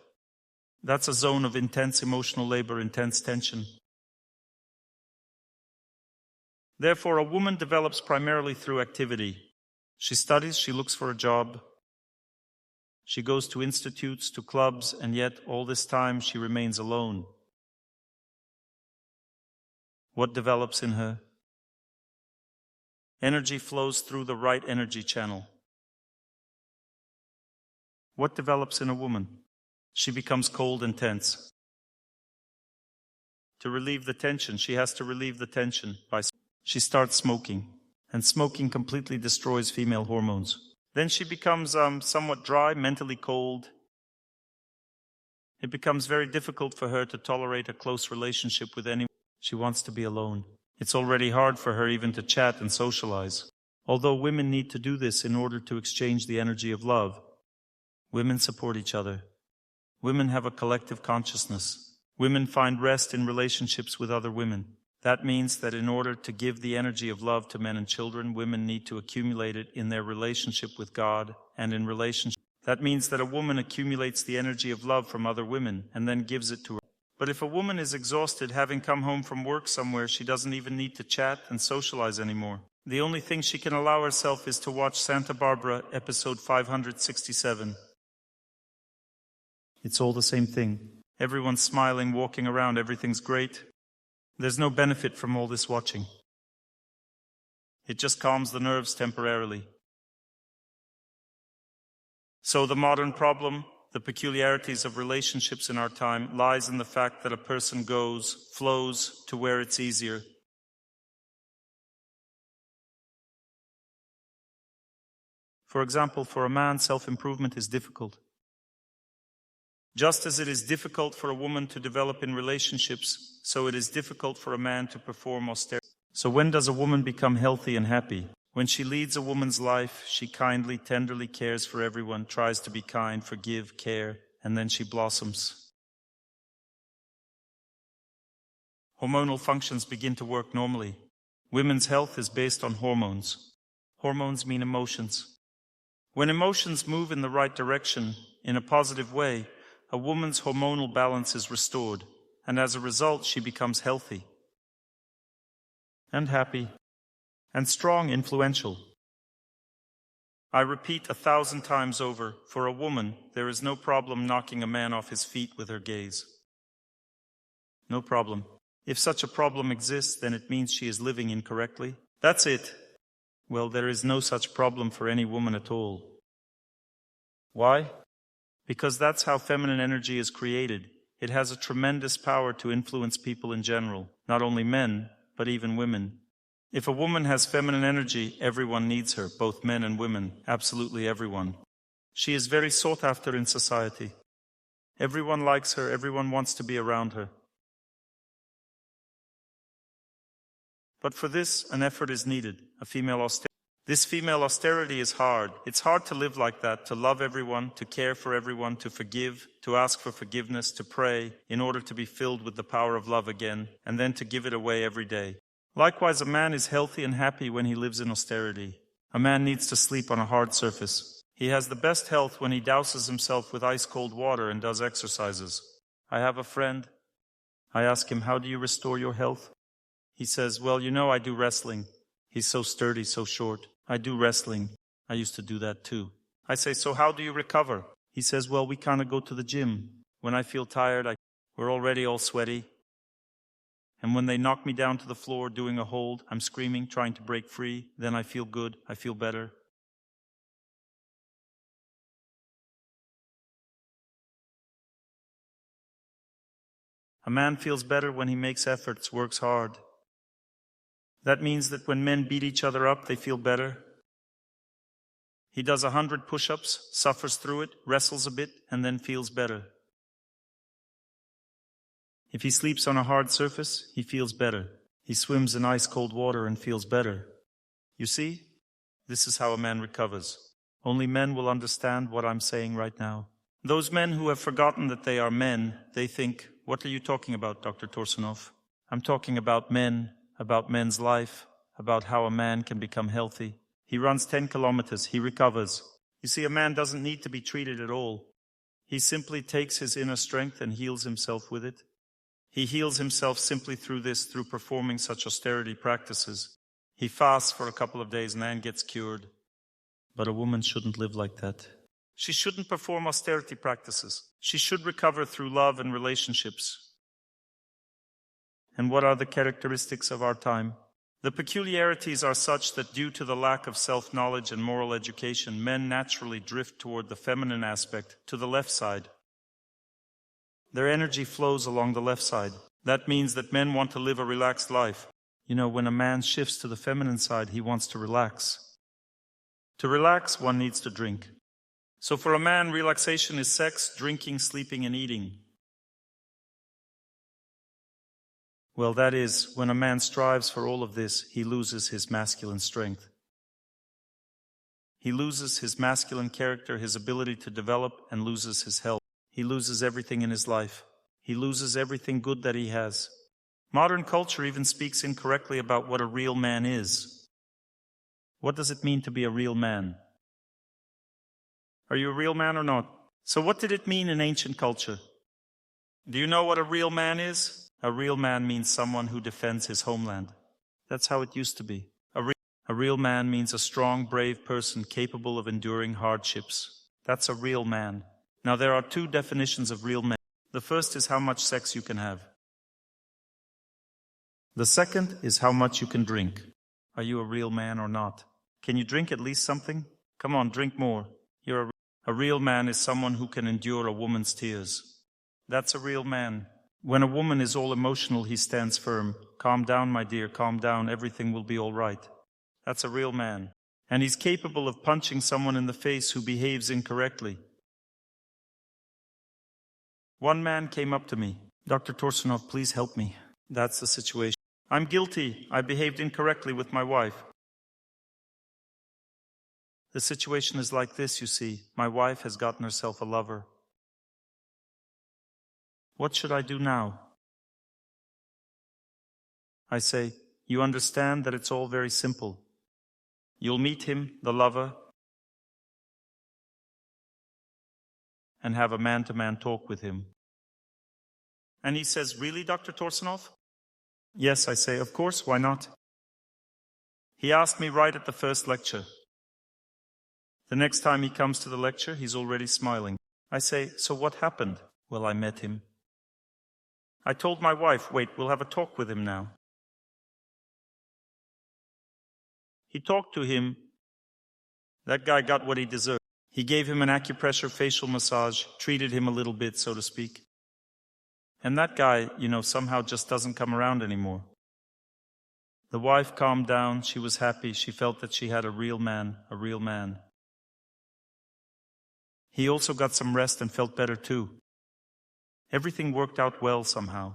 That's a zone of intense emotional labor, intense tension. Therefore, a woman develops primarily through activity. She studies, she looks for a job. She goes to institutes, to clubs, and yet all this time she remains alone. What develops in her? Energy flows through the right energy channel. What develops in a woman? She becomes cold and tense. To relieve the tension, she has to relieve the tension by she starts smoking, and smoking completely destroys female hormones. Then she becomes somewhat dry, mentally cold. It becomes very difficult for her to tolerate a close relationship with anyone. She wants to be alone. It's already hard for her even to chat and socialize. Although women need to do this in order to exchange the energy of love, women support each other. Women have a collective consciousness. Women find rest in relationships with other women. That means that in order to give the energy of love to men and children, women need to accumulate it in their relationship with God and in relationship. That means that a woman accumulates the energy of love from other women and then gives it to her. But if a woman is exhausted, having come home from work somewhere, she doesn't even need to chat and socialize anymore. The only thing she can allow herself is to watch Santa Barbara, episode 567. It's all the same thing. Everyone's smiling, walking around, everything's great. There's no benefit from all this watching. It just calms the nerves temporarily. So the modern problem, the peculiarities of relationships in our time, lies in the fact that a person flows to where it's easier. For example, for a man, self-improvement is difficult. Just as it is difficult for a woman to develop in relationships, so it is difficult for a man to perform austerity. So when does a woman become healthy and happy? When she leads a woman's life, she kindly, tenderly cares for everyone, tries to be kind, forgive, care, and then she blossoms. Hormonal functions begin to work normally. Women's health is based on hormones. Hormones mean emotions. When emotions move in the right direction, in a positive way, a woman's hormonal balance is restored, and as a result, she becomes healthy and happy and strong, influential. I repeat 1,000 times over, for a woman, there is no problem knocking a man off his feet with her gaze. No problem. If such a problem exists, then it means she is living incorrectly. That's it. Well, there is no such problem for any woman at all. Why? Because that's how feminine energy is created. It has a tremendous power to influence people in general, not only men, but even women. If a woman has feminine energy, everyone needs her, both men and women, absolutely everyone. She is very sought after in society. Everyone likes her, everyone wants to be around her. But for this, an effort is needed, a female austerity. This female austerity is hard. It's hard to live like that, to love everyone, to care for everyone, to forgive, to ask for forgiveness, to pray, in order to be filled with the power of love again, and then to give it away every day. Likewise, a man is healthy and happy when he lives in austerity. A man needs to sleep on a hard surface. He has the best health when he douses himself with ice-cold water and does exercises. I have a friend. I ask him, how do you restore your health? He says, well, I do wrestling. He's so sturdy, so short. I do wrestling. I used to do that too. I say, so how do you recover? He says, well, we kind of go to the gym. When I feel tired, we're already all sweaty. And when they knock me down to the floor doing a hold, I'm screaming, trying to break free. Then I feel good. I feel better. A man feels better when he makes efforts, works hard. That means that when men beat each other up, they feel better. He does 100 push-ups, suffers through it, wrestles a bit, and then feels better. If he sleeps on a hard surface, he feels better. He swims in ice-cold water and feels better. You see? This is how a man recovers. Only men will understand what I'm saying right now. Those men who have forgotten that they are men, they think, what are you talking about, Dr. Torsunov? I'm talking about men, about men's life, about how a man can become healthy. He runs 10 kilometers, he recovers. You see, a man doesn't need to be treated at all. He simply takes his inner strength and heals himself with it. He heals himself simply through performing such austerity practices. He fasts for a couple of days and then gets cured. But a woman shouldn't live like that. She shouldn't perform austerity practices. She should recover through love and relationships. And what are the characteristics of our time? The peculiarities are such that due to the lack of self-knowledge and moral education, men naturally drift toward the feminine aspect, to the left side. Their energy flows along the left side. That means that men want to live a relaxed life. When a man shifts to the feminine side, he wants to relax. To relax, one needs to drink. So for a man, relaxation is sex, drinking, sleeping, and eating. Well, that is, when a man strives for all of this, he loses his masculine strength. He loses his masculine character, his ability to develop, and loses his health. He loses everything in his life. He loses everything good that he has. Modern culture even speaks incorrectly about what a real man is. What does it mean to be a real man? Are you a real man or not? So what did it mean in ancient culture? Do you know what a real man is? A real man means someone who defends his homeland. That's how it used to be. A real man means a strong, brave person capable of enduring hardships. That's a real man. Now there are two definitions of real men. The first is how much sex you can have. The second is how much you can drink. Are you a real man or not? Can you drink at least something? Come on, drink more. A real man is someone who can endure a woman's tears. That's a real man. When a woman is all emotional, he stands firm. Calm down, my dear, calm down. Everything will be all right. That's a real man. And he's capable of punching someone in the face who behaves incorrectly. One man came up to me. Dr. Torsunov, please help me. That's the situation. I'm guilty. I behaved incorrectly with my wife. The situation is like this, you see. My wife has gotten herself a lover. What should I do now? I say, you understand that it's all very simple. You'll meet him, the lover, and have a man-to-man talk with him. And he says, really, Dr. Torsunov? Yes, I say, of course, why not? He asked me right at the first lecture. The next time he comes to the lecture, he's already smiling. I say, so what happened? Well, I met him. I told my wife, wait, we'll have a talk with him now. He talked to him. That guy got what he deserved. He gave him an acupressure facial massage, treated him a little bit, so to speak. And that guy, somehow just doesn't come around anymore. The wife calmed down. She was happy. She felt that she had a real man. He also got some rest and felt better too. Everything worked out well somehow.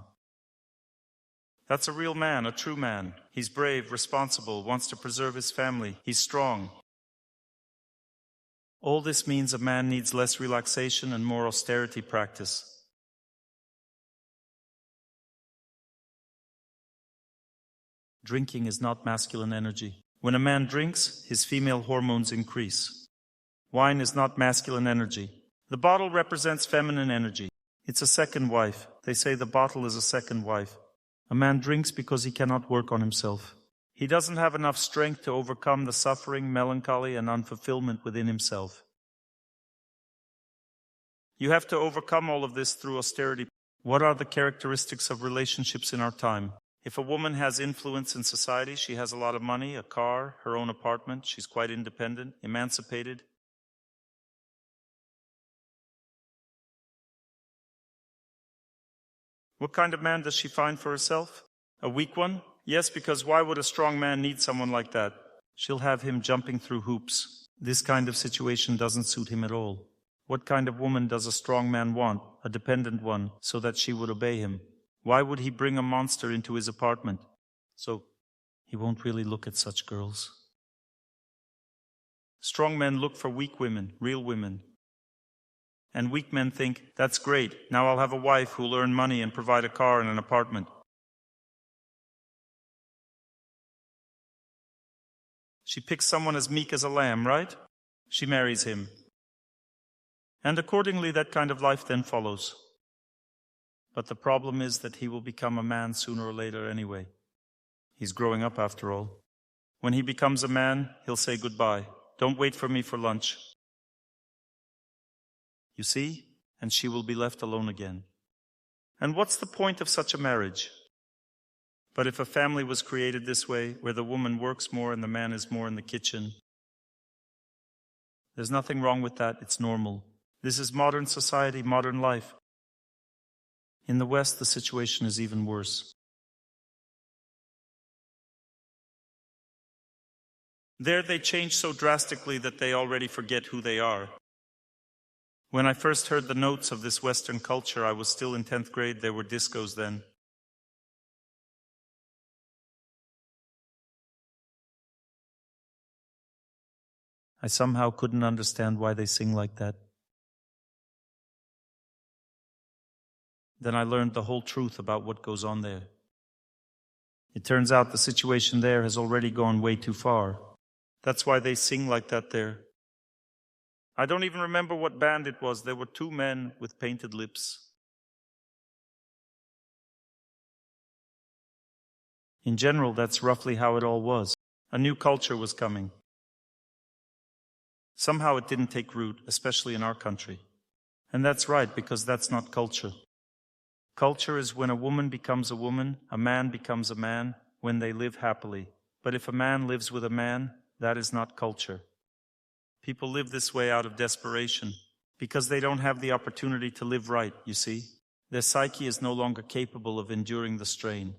That's a real man, a true man. He's brave, responsible, wants to preserve his family. He's strong. All this means a man needs less relaxation and more austerity practice. Drinking is not masculine energy. When a man drinks, his female hormones increase. Wine is not masculine energy. The bottle represents feminine energy. It's a second wife. They say the bottle is a second wife. A man drinks because he cannot work on himself. He doesn't have enough strength to overcome the suffering, melancholy, and unfulfillment within himself. You have to overcome all of this through austerity. What are the characteristics of relationships in our time? If a woman has influence in society, she has a lot of money, a car, her own apartment, she's quite independent, emancipated. What kind of man does she find for herself? A weak one? Yes, because why would a strong man need someone like that? She'll have him jumping through hoops. This kind of situation doesn't suit him at all. What kind of woman does a strong man want? A dependent one, so that she would obey him. Why would he bring a monster into his apartment? So he won't really look at such girls. Strong men look for weak women, real women. And weak men think, that's great, now I'll have a wife who'll earn money and provide a car and an apartment. She picks someone as meek as a lamb, right? She marries him. And accordingly, that kind of life then follows. But the problem is that he will become a man sooner or later anyway. He's growing up after all. When he becomes a man, he'll say goodbye. Don't wait for me for lunch. You see? And she will be left alone again. And what's the point of such a marriage? But if a family was created this way, where the woman works more and the man is more in the kitchen, there's nothing wrong with that. It's normal. This is modern society, modern life. In the West, the situation is even worse. There they change so drastically that they already forget who they are. When I first heard the notes of this Western culture, I was still in 10th grade. There were discos then. I somehow couldn't understand why they sing like that. Then I learned the whole truth about what goes on there. It turns out the situation there has already gone way too far. That's why they sing like that there. I don't even remember what band it was. There were two men with painted lips. In general, that's roughly how it all was. A new culture was coming. Somehow it didn't take root, especially in our country. And that's right, because that's not culture. Culture is when a woman becomes a woman, a man becomes a man, when they live happily. But if a man lives with a man, that is not culture. People live this way out of desperation, because they don't have the opportunity to live right, you see. Their psyche is no longer capable of enduring the strain.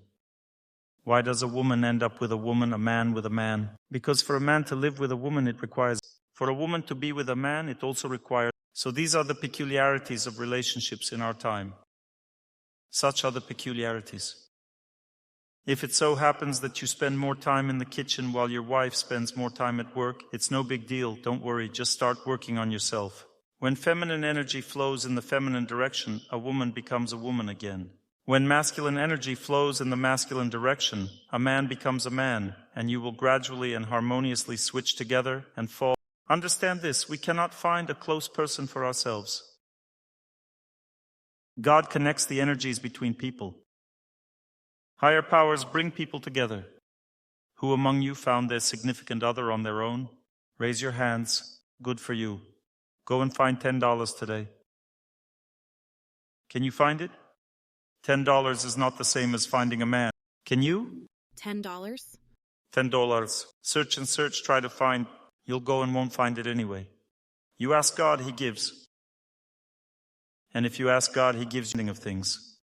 Why does a woman end up with a woman, a man with a man? Because for a man to live with a woman, it requires. For a woman to be with a man, it also requires. So these are the peculiarities of relationships in our time. Such are the peculiarities. If it so happens that you spend more time in the kitchen while your wife spends more time at work, it's no big deal. Don't worry, just start working on yourself. When feminine energy flows in the feminine direction, a woman becomes a woman again. When masculine energy flows in the masculine direction, a man becomes a man, and you will gradually and harmoniously switch together and fall. Understand this, we cannot find a close person for ourselves. God connects the energies between people. Higher powers bring people together. Who among you found their significant other on their own? Raise your hands. Good for you. Go and find $10 today. Can you find it? $10 is not the same as finding a man. Can you? $10? $10. Search and search, try to find. You'll go and won't find it anyway. You ask God, He gives. And if you ask God, He gives you of things.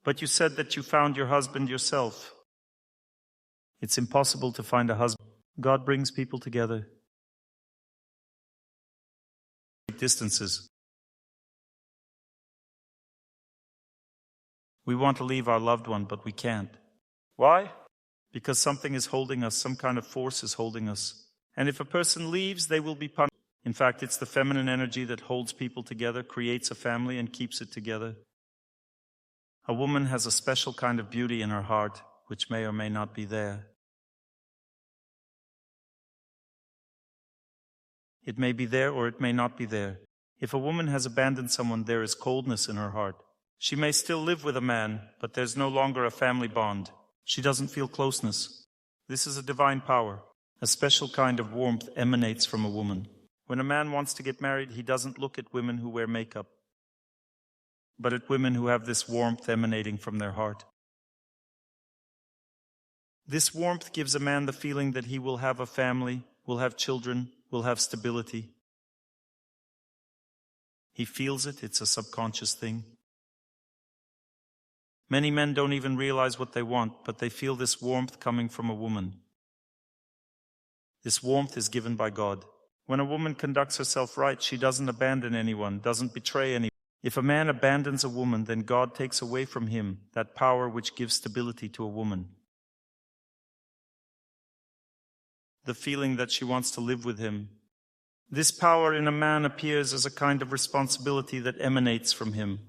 But you said that you found your husband yourself. It's impossible to find a husband. God brings people together. Distances. We want to leave our loved one, but we can't. Why? Because something is holding us, some kind of force is holding us. And if a person leaves, they will be punished. In fact, it's the feminine energy that holds people together, creates a family, and keeps it together. A woman has a special kind of beauty in her heart, which may or may not be there. It may be there or it may not be there. If a woman has abandoned someone, there is coldness in her heart. She may still live with a man, but there's no longer a family bond. She doesn't feel closeness. This is a divine power. A special kind of warmth emanates from a woman. When a man wants to get married, he doesn't look at women who wear makeup, but at women who have this warmth emanating from their heart. This warmth gives a man the feeling that he will have a family, will have children, will have stability. He feels it, it's a subconscious thing. Many men don't even realize what they want, but they feel this warmth coming from a woman. This warmth is given by God. When a woman conducts herself right, she doesn't abandon anyone, doesn't betray anyone. If a man abandons a woman, then God takes away from him that power which gives stability to a woman. The feeling that she wants to live with him. This power in a man appears as a kind of responsibility that emanates from him.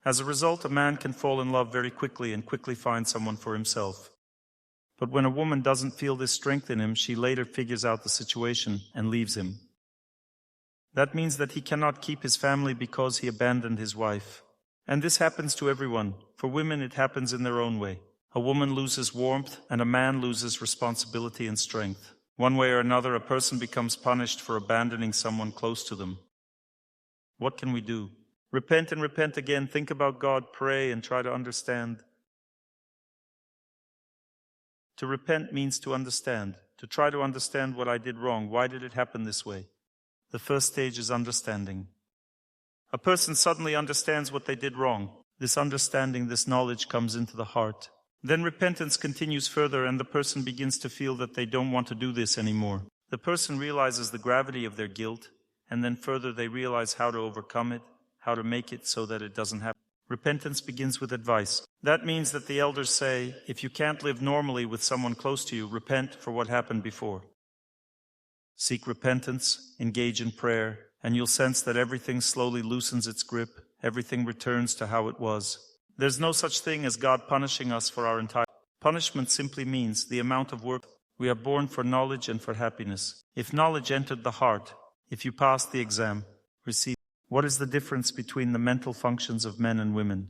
As a result, a man can fall in love very quickly and quickly find someone for himself. But when a woman doesn't feel this strength in him, she later figures out the situation and leaves him. That means that he cannot keep his family because he abandoned his wife. And this happens to everyone. For women, it happens in their own way. A woman loses warmth, and a man loses responsibility and strength. One way or another, a person becomes punished for abandoning someone close to them. What can we do? Repent and repent again. Think about God, pray, and try to understand. To repent means to understand. To try to understand what I did wrong. Why did it happen this way? The first stage is understanding. A person suddenly understands what they did wrong. This understanding, this knowledge comes into the heart. Then repentance continues further, and the person begins to feel that they don't want to do this anymore. The person realizes the gravity of their guilt, and then further they realize how to overcome it, how to make it so that it doesn't happen. Repentance begins with advice. That means that the elders say, if you can't live normally with someone close to you, repent for what happened before. Seek repentance, engage in prayer, and you'll sense that everything slowly loosens its grip, everything returns to how it was. There's no such thing as God punishing us for our entire. Punishment simply means the amount of work. We are born for knowledge and for happiness. If knowledge entered the heart, if you passed the exam, receive. What is the difference between the mental functions of men and women?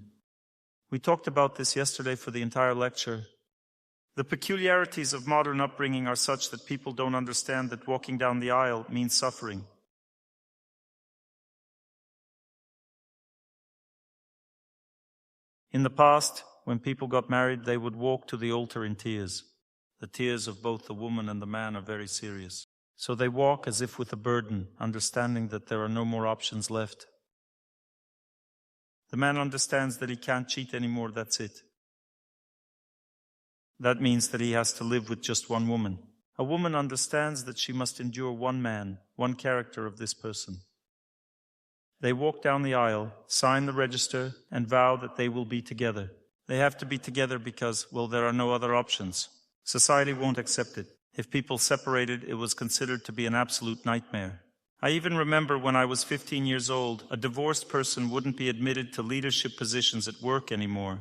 We talked about this yesterday for the entire lecture. The peculiarities of modern upbringing are such that people don't understand that walking down the aisle means suffering. In the past, when people got married, they would walk to the altar in tears. The tears of both the woman and the man are very serious. So they walk as if with a burden, understanding that there are no more options left. The man understands that he can't cheat anymore, that's it. That means that he has to live with just one woman. A woman understands that she must endure one man, one character of this person. They walk down the aisle, sign the register, and vow that they will be together. They have to be together because, well, there are no other options. Society won't accept it. If people separated, it was considered to be an absolute nightmare. I even remember when I was 15 years old, a divorced person wouldn't be admitted to leadership positions at work anymore.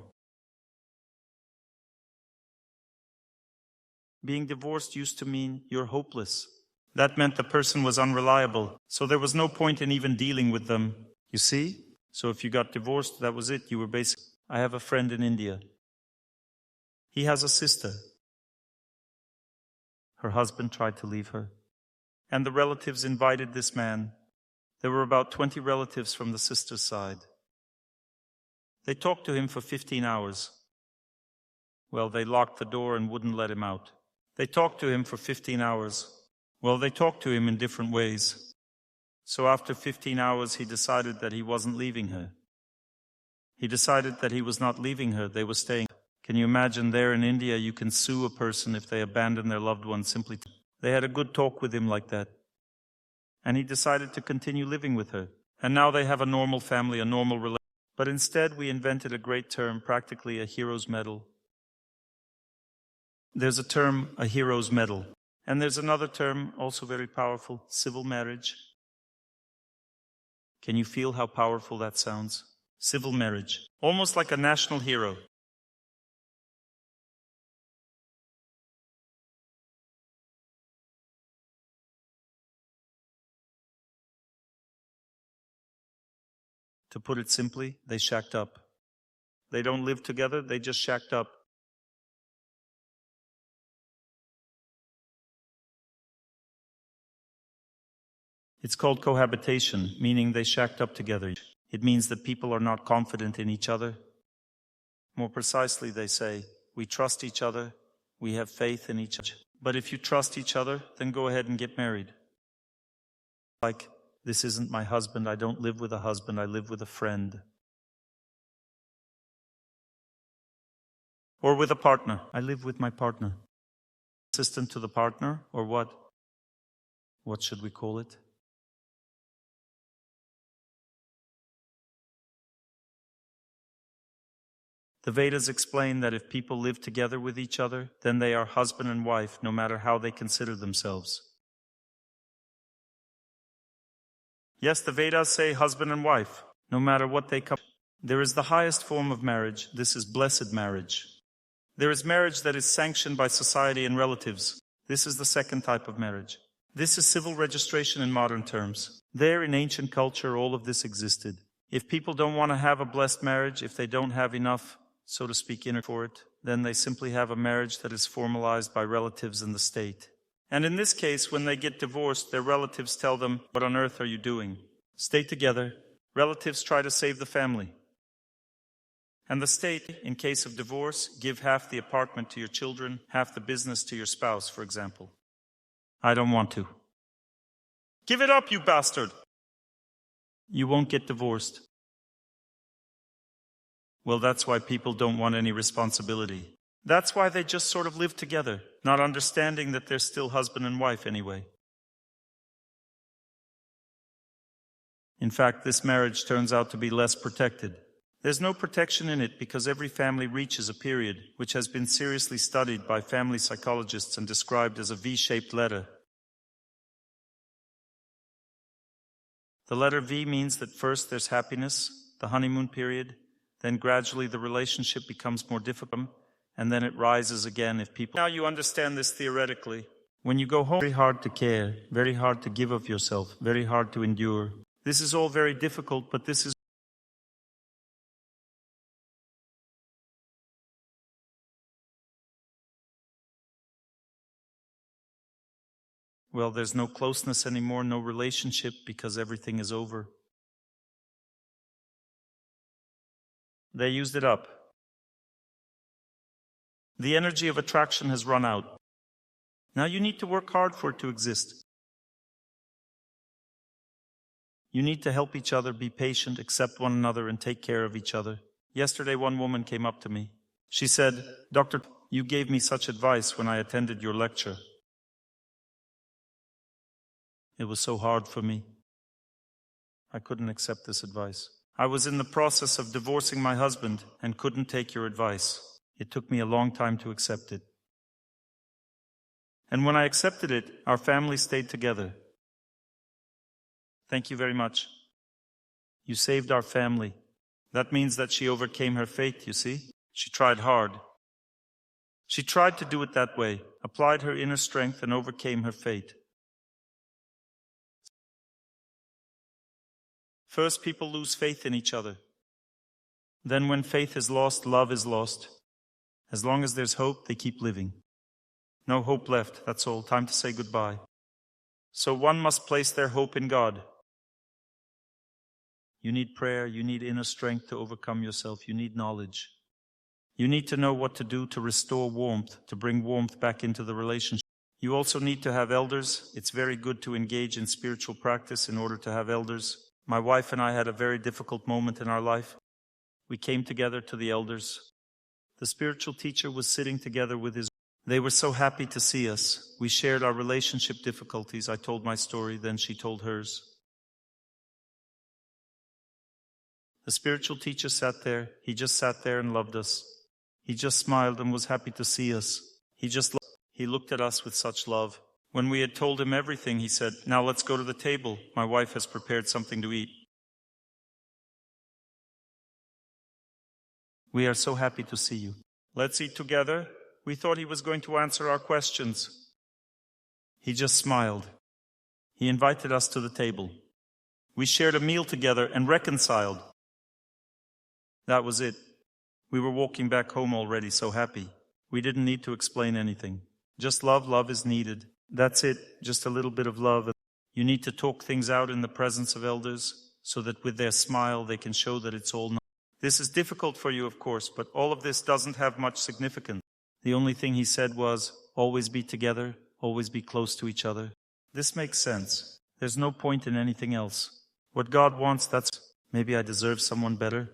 Being divorced used to mean you're hopeless. That meant the person was unreliable, so there was no point in even dealing with them. You see? So if you got divorced, that was it. You were basically... I have a friend in India. He has a sister. Her husband tried to leave her. And the relatives invited this man. There were about 20 relatives from the sister's side. They talked to him for 15 hours. Well, they locked the door and wouldn't let him out. They talked to him for 15 hours. Well, they talked to him in different ways. So after 15 hours, he decided that he wasn't leaving her. He decided that he was not leaving her, they were staying. Can you imagine there in India, you can sue a person if they abandon their loved one simply. They had a good talk with him like that. And he decided to continue living with her. And now they have a normal family, a normal relationship. But instead, we invented a great term, practically a hero's medal. There's a term, a hero's medal. And there's another term, also very powerful, civil marriage. Can you feel how powerful that sounds? Civil marriage. Almost like a national hero. To put it simply, they shacked up. They don't live together, they just shacked up. It's called cohabitation, meaning they shacked up together. It means that people are not confident in each other. More precisely, they say, we trust each other, we have faith in each other. But if you trust each other, then go ahead and get married. Like, this isn't my husband, I don't live with a husband, I live with a friend. Or with a partner. I live with my partner. Assistant to the partner, or what? What should we call it? The Vedas explain that if people live together with each other, then they are husband and wife, no matter how they consider themselves. Yes, the Vedas say husband and wife, no matter what they come. There is the highest form of marriage. This is blessed marriage. There is marriage that is sanctioned by society and relatives. This is the second type of marriage. This is civil registration in modern terms. There, in ancient culture, all of this existed. If people don't want to have a blessed marriage, if they don't have enough, so to speak, inner for it, then they simply have a marriage that is formalized by relatives and the state. And in this case, when they get divorced, their relatives tell them, what on earth are you doing? Stay together. Relatives try to save the family. And the state, in case of divorce, give half the apartment to your children, half the business to your spouse, for example. I don't want to. Give it up, you bastard! You won't get divorced. Well, that's why people don't want any responsibility. That's why they just sort of live together, not understanding that they're still husband and wife anyway. In fact, this marriage turns out to be less protected. There's no protection in it because every family reaches a period which has been seriously studied by family psychologists and described as a V-shaped letter. The letter V means that first there's happiness, the honeymoon period, then gradually the relationship becomes more difficult, and then it rises again if people... Now you understand this theoretically. When you go home, very hard to care, very hard to give of yourself, very hard to endure. This is all very difficult, but this is... Well, there's no closeness anymore, no relationship, because everything is over. They used it up. The energy of attraction has run out. Now you need to work hard for it to exist. You need to help each other, be patient, accept one another, and take care of each other. Yesterday, one woman came up to me. She said, "Doctor, you gave me such advice when I attended your lecture. It was so hard for me. I couldn't accept this advice. I was in the process of divorcing my husband and couldn't take your advice. It took me a long time to accept it. And when I accepted it, our family stayed together. Thank you very much. You saved our family. That means that she overcame her fate, you see? She tried hard. She tried to do it that way, applied her inner strength and overcame her fate. First, people lose faith in each other. Then when faith is lost, love is lost. As long as there's hope, they keep living. No hope left, that's all. Time to say goodbye. So one must place their hope in God. You need prayer, you need inner strength to overcome yourself, you need knowledge. You need to know what to do to restore warmth, to bring warmth back into the relationship. You also need to have elders. It's very good to engage in spiritual practice in order to have elders. My wife and I had a very difficult moment in our life. We came together to the elders. The spiritual teacher was sitting together with his. They were so happy to see us. We shared our relationship difficulties. I told my story, then she told hers. The spiritual teacher sat there. He just sat there and loved us. He just smiled and was happy to see us. He looked at us with such love. When we had told him everything, he said, "Now let's go to the table. My wife has prepared something to eat." "We are so happy to see you. Let's eat together." We thought he was going to answer our questions. He just smiled. He invited us to the table. We shared a meal together and reconciled. That was it. We were walking back home already, so happy. We didn't need to explain anything. Just love. Love is needed. That's it. Just a little bit of love. You need to talk things out in the presence of elders so that with their smile they can show that it's all nice. This is difficult for you, of course, but all of this doesn't have much significance. The only thing he said was, always be together, always be close to each other. This makes sense. There's no point in anything else. What God wants, that's maybe I deserve someone better.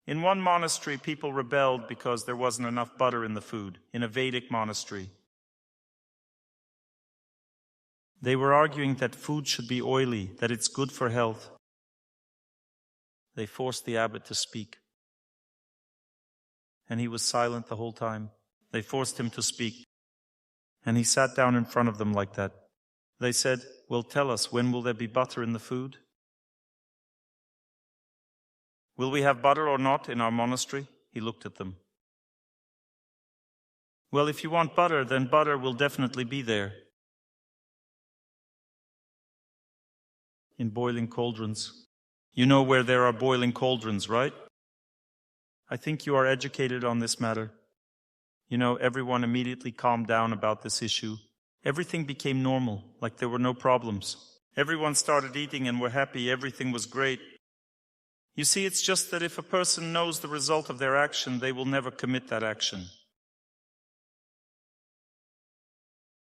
In one monastery, people rebelled because there wasn't enough butter in the food, in a Vedic monastery. They were arguing that food should be oily, that it's good for health. They forced the abbot to speak. And he was silent the whole time. They forced him to speak. And he sat down in front of them like that. They said, "Well, tell us, when will there be butter in the food? Will we have butter or not in our monastery?" He looked at them. "Well, if you want butter, then butter will definitely be there. In boiling cauldrons. You know where there are boiling cauldrons, right? I think you are educated on this matter. You know, everyone immediately calmed down about this issue. Everything became normal, like there were no problems. Everyone started eating and were happy. Everything was great. You see, it's just that if a person knows the result of their action, they will never commit that action.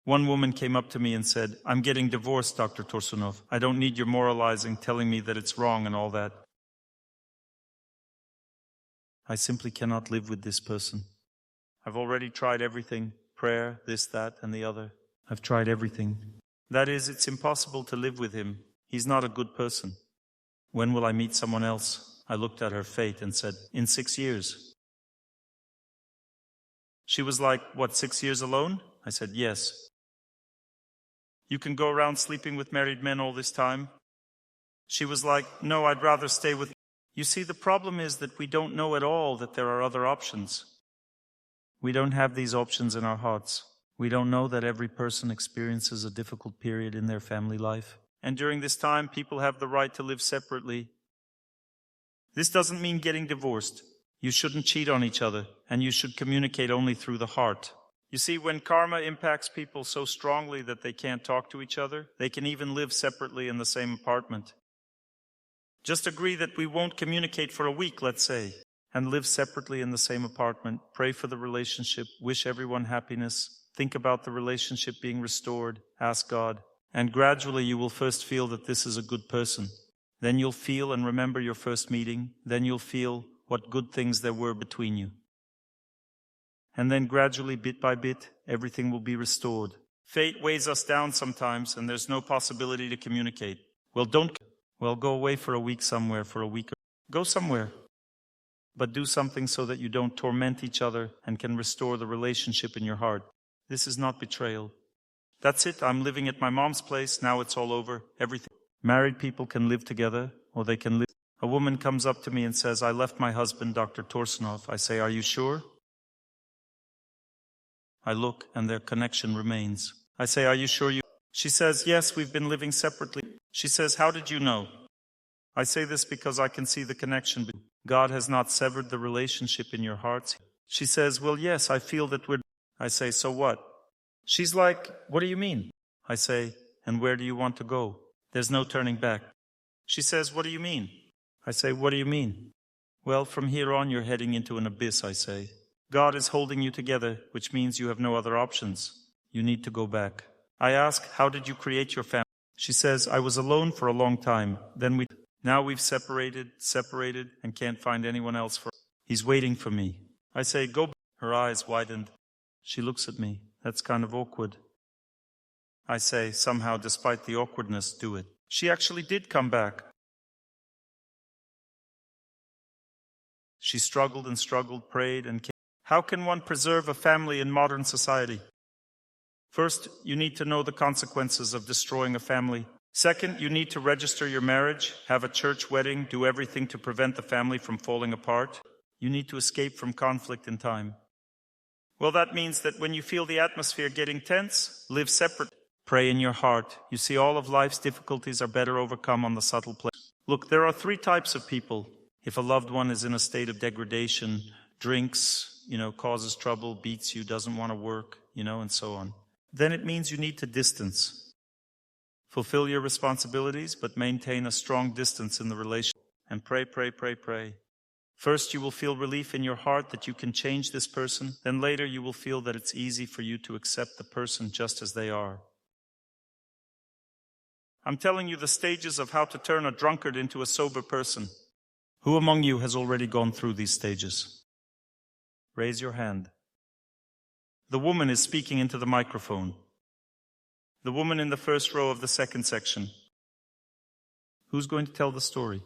One woman came up to me and said, "I'm getting divorced, Dr. Torsunov. I don't need your moralizing, telling me that it's wrong and all that. I simply cannot live with this person. I've already tried everything, prayer, this, that, and the other. I've tried everything. That is, it's impossible to live with him. He's not a good person. When will I meet someone else?" I looked at her fate and said, "In 6 years." She was like, "What, 6 years alone?" I said, "Yes." "You can go around sleeping with married men all this time?" She was like, "No, I'd rather stay with..." You see, the problem is that we don't know at all that there are other options. We don't have these options in our hearts. We don't know that every person experiences a difficult period in their family life. And during this time, people have the right to live separately. This doesn't mean getting divorced. You shouldn't cheat on each other, and you should communicate only through the heart. You see, when karma impacts people so strongly that they can't talk to each other, they can even live separately in the same apartment. Just agree that we won't communicate for a week, let's say, and live separately in the same apartment. Pray for the relationship, wish everyone happiness, think about the relationship being restored, ask God, and gradually you will first feel that this is a good person. Then you'll feel and remember your first meeting. Then you'll feel what good things there were between you. And then gradually, bit by bit, everything will be restored. Fate weighs us down sometimes, and there's no possibility to communicate. Well, go away for a week somewhere, for a week. Go somewhere. But do something so that you don't torment each other and can restore the relationship in your heart. This is not betrayal. That's it, I'm living at my mom's place, now it's all over, everything. Married people can live together, or they can live. A woman comes up to me and says, I left my husband, Dr. Torsunov. I say, are you sure? I look, and their connection remains. I say, are you sure you? She says, yes, we've been living separately. She says, how did you know? I say this because I can see the connection. God has not severed the relationship in your hearts. She says, well, yes, I feel that we're... I say, so what? She's like, what do you mean? I say, and where do you want to go? There's no turning back. She says, what do you mean? I say, what do you mean? Well, from here on, you're heading into an abyss, I say. God is holding you together, which means you have no other options. You need to go back. I ask, how did you create your family? She says, I was alone for a long time. Now we've separated, and can't find anyone else for... He's waiting for me. I say, go back. Her eyes widened. She looks at me. That's kind of awkward. I say, somehow, despite the awkwardness, do it. She actually did come back. She struggled and struggled, prayed and came. How can one preserve a family in modern society? First, you need to know the consequences of destroying a family. Second, you need to register your marriage, have a church wedding, do everything to prevent the family from falling apart. You need to escape from conflict in time. Well, that means that when you feel the atmosphere getting tense, live separate. Pray in your heart. You see, all of life's difficulties are better overcome on the subtle plane. Look, there are 3 types of people. If a loved one is in a state of degradation, drinks, causes trouble, beats you, doesn't want to work, and so on, then it means you need to distance. Fulfill your responsibilities, but maintain a strong distance in the relationship. And pray, pray, pray, pray. First, you will feel relief in your heart that you can change this person. Then later, you will feel that it's easy for you to accept the person just as they are. I'm telling you the stages of how to turn a drunkard into a sober person. Who among you has already gone through these stages? Raise your hand. The woman is speaking into the microphone. The woman in the first row of the second section. Who's going to tell the story?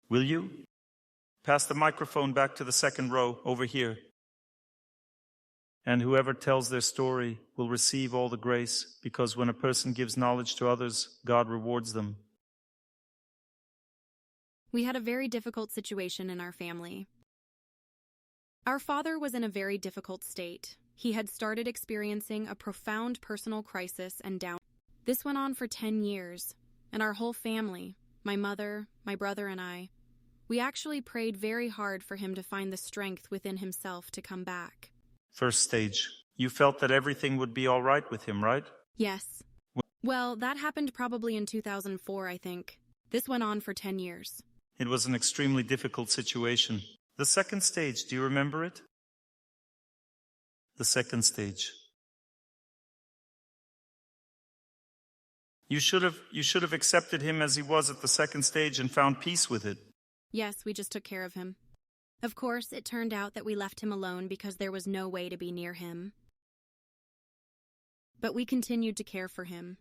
Will you? Pass the microphone back to the second row over here. And whoever tells their story will receive all the grace, because when a person gives knowledge to others, God rewards them. We had a very difficult situation in our family. Our father was in a very difficult state. He had started experiencing a profound personal crisis and down. This went on for 10 years, and our whole family, my mother, my brother, and I, we actually prayed very hard for him to find the strength within himself to come back. First stage. You felt that everything would be all right with him, right? Yes. Well, that happened probably in 2004, I think. This went on for 10 years. It was an extremely difficult situation. The second stage, do you remember it? The second stage. You should have accepted him as he was at the second stage and found peace with it. Yes, we just took care of him. Of course, it turned out that we left him alone because there was no way to be near him. But we continued to care for him.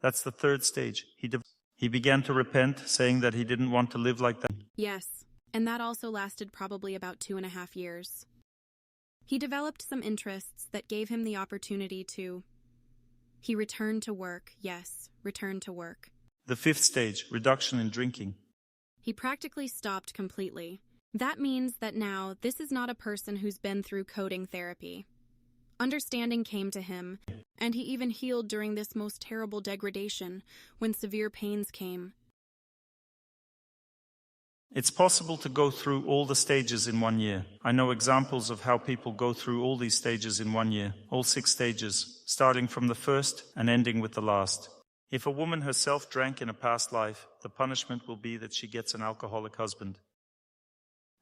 That's the third stage. He began to repent, saying that he didn't want to live like that. Yes, and that also lasted probably about 2.5 years. He developed some interests that gave him the opportunity to... He returned to work, yes, returned to work. The fifth stage, reduction in drinking. He practically stopped completely. That means that now this is not a person who's been through coding therapy. Understanding came to him, and he even healed during this most terrible degradation when severe pains came. It's possible to go through all the stages in 1 year. I know examples of how people go through all these stages in 1 year, all 6 stages, starting from the first and ending with the last. If a woman herself drank in a past life, the punishment will be that she gets an alcoholic husband.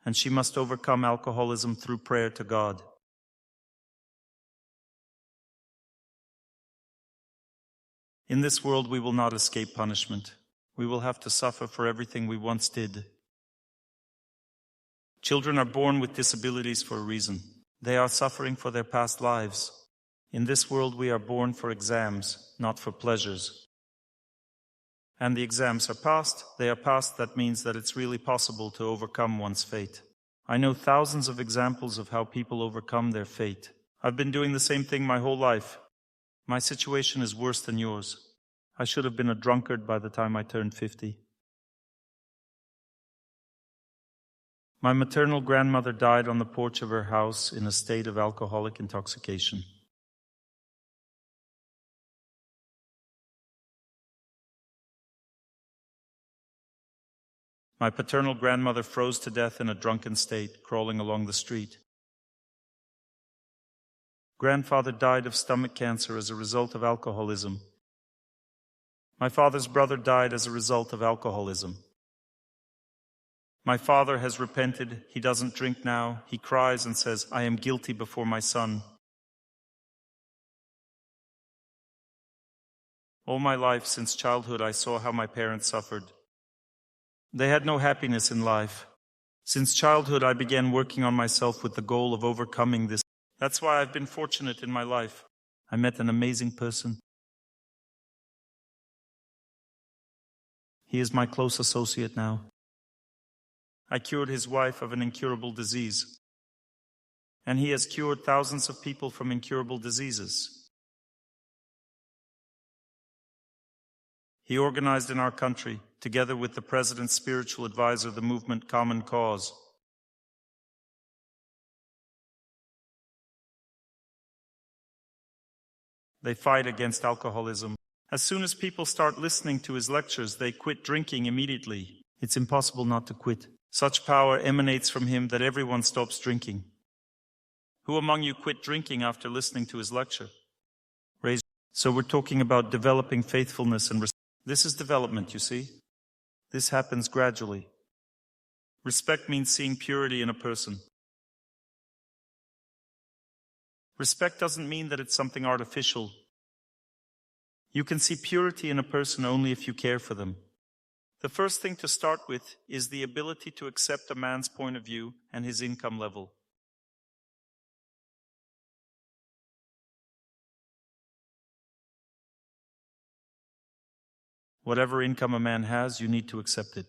And she must overcome alcoholism through prayer to God. In this world, we will not escape punishment. We will have to suffer for everything we once did. Children are born with disabilities for a reason. They are suffering for their past lives. In this world, we are born for exams, not for pleasures. And the exams are passed. They are passed. That means that it's really possible to overcome one's fate. I know thousands of examples of how people overcome their fate. I've been doing the same thing my whole life. My situation is worse than yours. I should have been a drunkard by the time I turned 50. My maternal grandmother died on the porch of her house in a state of alcoholic intoxication. My paternal grandmother froze to death in a drunken state, crawling along the street. Grandfather died of stomach cancer as a result of alcoholism. My father's brother died as a result of alcoholism. My father has repented. He doesn't drink now. He cries and says, "I am guilty before my son." All my life, since childhood, I saw how my parents suffered. They had no happiness in life. Since childhood, I began working on myself with the goal of overcoming this. That's why I've been fortunate in my life. I met an amazing person. He is my close associate now. I cured his wife of an incurable disease. And he has cured thousands of people from incurable diseases. He organized in our country, together with the President's spiritual advisor, the movement Common Cause. They fight against alcoholism. As soon as people start listening to his lectures, they quit drinking immediately. It's impossible not to quit. Such power emanates from him that everyone stops drinking. Who among you quit drinking after listening to his lecture? So we're talking about developing faithfulness and respect. This is development, you see. This happens gradually. Respect means seeing purity in a person. Respect doesn't mean that it's something artificial. You can see purity in a person only if you care for them. The first thing to start with is the ability to accept a man's point of view and his income level. Whatever income a man has, you need to accept it.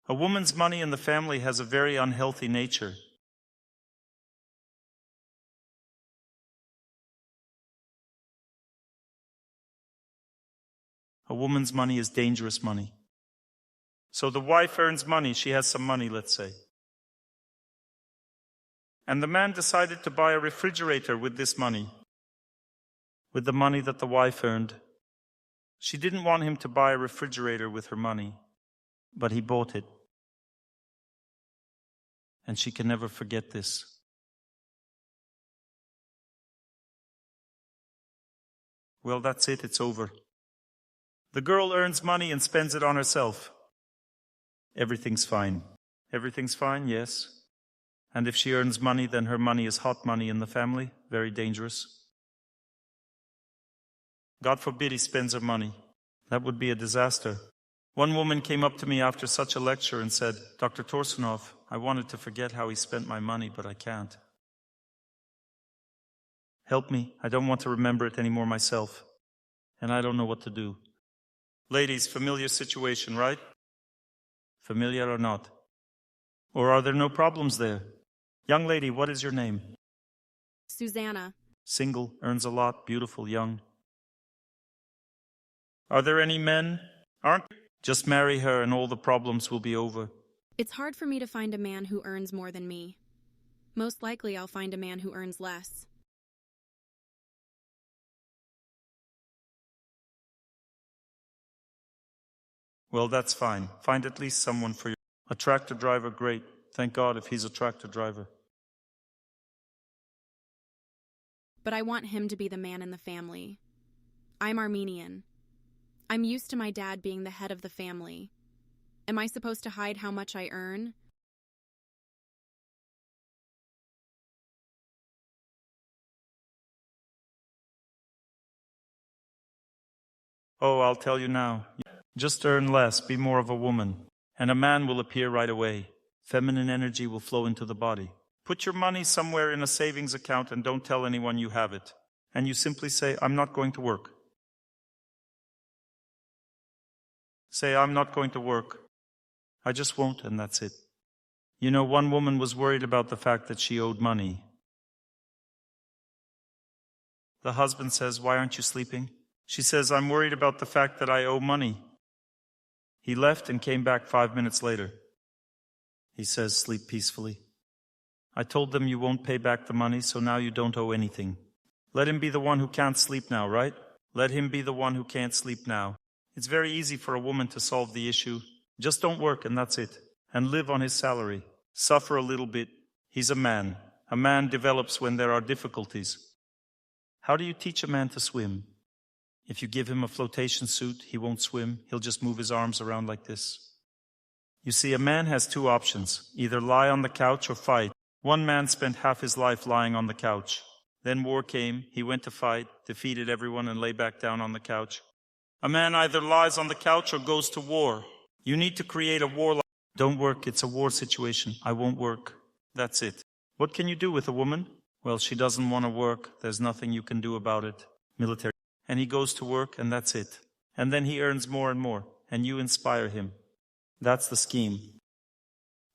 A woman's money in the family has a very unhealthy nature. A woman's money is dangerous money. So the wife earns money, she has some money, let's say. And the man decided to buy a refrigerator with this money, with the money that the wife earned. She didn't want him to buy a refrigerator with her money, but he bought it. And she can never forget this. Well, that's it, it's over. The girl earns money and spends it on herself. Everything's fine. Everything's fine, yes. And if she earns money, then her money is hot money in the family. Very dangerous. God forbid he spends her money. That would be a disaster. One woman came up to me after such a lecture and said, "Dr. Torsunov, I wanted to forget how he spent my money, but I can't. Help me. I don't want to remember it anymore myself. And I don't know what to do." Ladies, familiar situation, right? Familiar or not? Or are there no problems there? Young lady, what is your name? Susanna. Single, earns a lot, beautiful, young. Are there any men? Aren't? Just marry her and all the problems will be over. It's hard for me to find a man who earns more than me. Most likely I'll find a man who earns less. Well, that's fine. Find at least someone for you. A tractor driver, great. Thank God if he's a tractor driver. But I want him to be the man in the family. I'm Armenian. I'm used to my dad being the head of the family. Am I supposed to hide how much I earn? Oh, I'll tell you now. Just earn less, be more of a woman, and a man will appear right away. Feminine energy will flow into the body. Put your money somewhere in a savings account and don't tell anyone you have it. And you simply say, "I'm not going to work." Say, "I'm not going to work. I just won't," and that's it. You know, one woman was worried about the fact that she owed money. The husband says, "Why aren't you sleeping?" She says, I'm worried about the fact that I owe money. He left and came back 5 minutes later. He says, sleep peacefully. I told them you won't pay back the money, so now you don't owe anything. Let him be the one who can't sleep now, right? Let him be the one who can't sleep now. It's very easy for a woman to solve the issue. Just don't work and that's it. And live on his salary. Suffer a little bit. He's a man. A man develops when there are difficulties. How do you teach a man to swim? If you give him a flotation suit, he won't swim. He'll just move his arms around like this. You see, a man has two options. Either lie on the couch or fight. One man spent half his life lying on the couch. Then war came. He went to fight, defeated everyone, and lay back down on the couch. A man either lies on the couch or goes to war. You need to create a war. Don't work. It's a war situation. I won't work. That's it. What can you do with a woman? Well, she doesn't want to work. There's nothing you can do about it. Military. And he goes to work, and that's it. And then he earns more and more, and you inspire him. That's the scheme.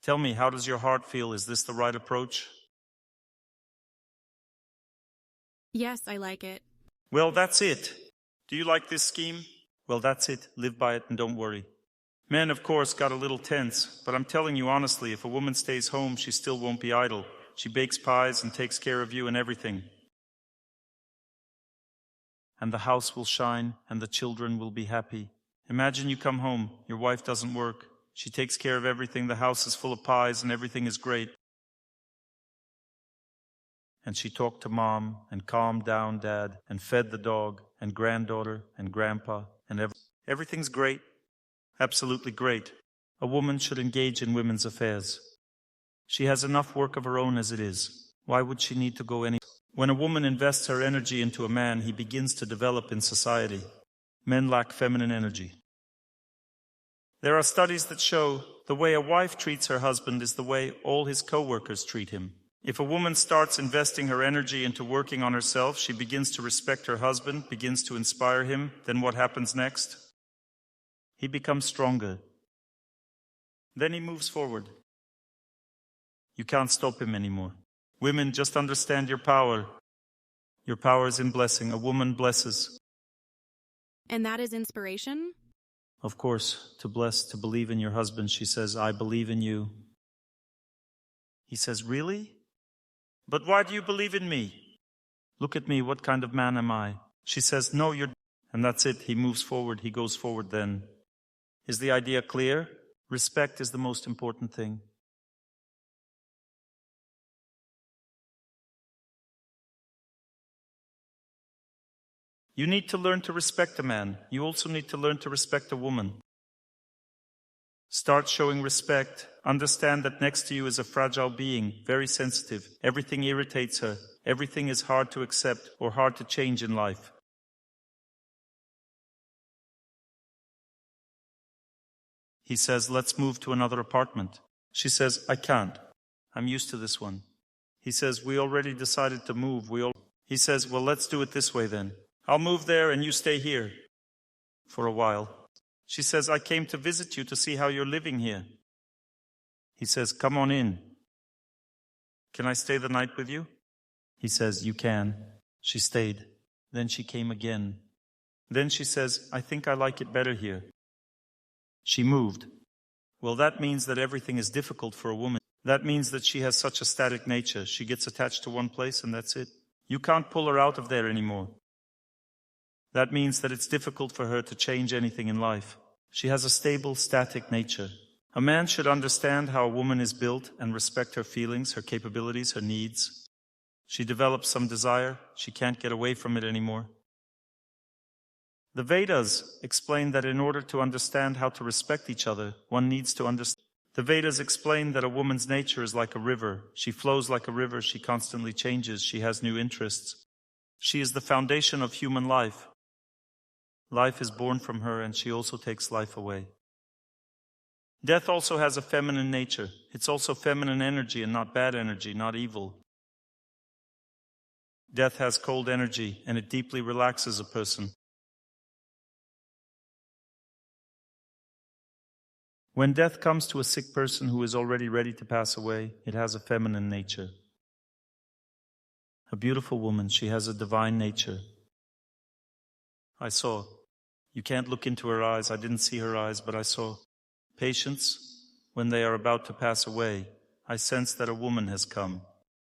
Tell me, how does your heart feel? Is this the right approach? Yes, I like it. Well, that's it. Do you like this scheme? Well, that's it. Live by it and don't worry. Men, of course, got a little tense, but I'm telling you honestly, if a woman stays home, she still won't be idle. She bakes pies and takes care of you and everything. And the house will shine, and the children will be happy. Imagine you come home, your wife doesn't work. She takes care of everything, the house is full of pies, and everything is great. And she talked to mom, and calmed down dad, and fed the dog, and granddaughter, and grandpa, and everything's great. Absolutely great. A woman should engage in women's affairs. She has enough work of her own as it is. Why would she need to go any? When a woman invests her energy into a man, he begins to develop in society. Men lack feminine energy. There are studies that show the way a wife treats her husband is the way all his co-workers treat him. If a woman starts investing her energy into working on herself, she begins to respect her husband, begins to inspire him, then what happens next? He becomes stronger. Then he moves forward. You can't stop him anymore. Women, just understand your power. Your power is in blessing. A woman blesses. And that is inspiration? Of course, to bless, to believe in your husband. She says, I believe in you. He says, really? But why do you believe in me? Look at me, what kind of man am I? She says, no, you're... And that's it, he moves forward, he goes forward then. Is the idea clear? Respect is the most important thing. You need to learn to respect a man. You also need to learn to respect a woman. Start showing respect. Understand that next to you is a fragile being, very sensitive. Everything irritates her. Everything is hard to accept or hard to change in life. He says, let's move to another apartment. She says, I can't. I'm used to this one. He says, we already decided to move. He says, well, let's do it this way then. I'll move there and you stay here for a while. She says, I came to visit you to see how you're living here. He says, come on in. Can I stay the night with you? He says, you can. She stayed. Then she came again. Then she says, I think I like it better here. She moved. Well, that means that everything is difficult for a woman. That means that she has such a static nature. She gets attached to one place and that's it. You can't pull her out of there anymore. That means that it's difficult for her to change anything in life. She has a stable, static nature. A man should understand how a woman is built and respect her feelings, her capabilities, her needs. She develops some desire. She can't get away from it anymore. The Vedas explain that in order to understand how to respect each other, one needs to understand. The Vedas explain that a woman's nature is like a river. She flows like a river. She constantly changes. She has new interests. She is the foundation of human life. Life is born from her, and she also takes life away. Death also has a feminine nature. It's also feminine energy and not bad energy, not evil. Death has cold energy, and it deeply relaxes a person. When death comes to a sick person who is already ready to pass away, it has a feminine nature. A beautiful woman, she has a divine nature. I saw. You can't look into her eyes. I didn't see her eyes, but I saw. Patience, when they are about to pass away, I sense that a woman has come.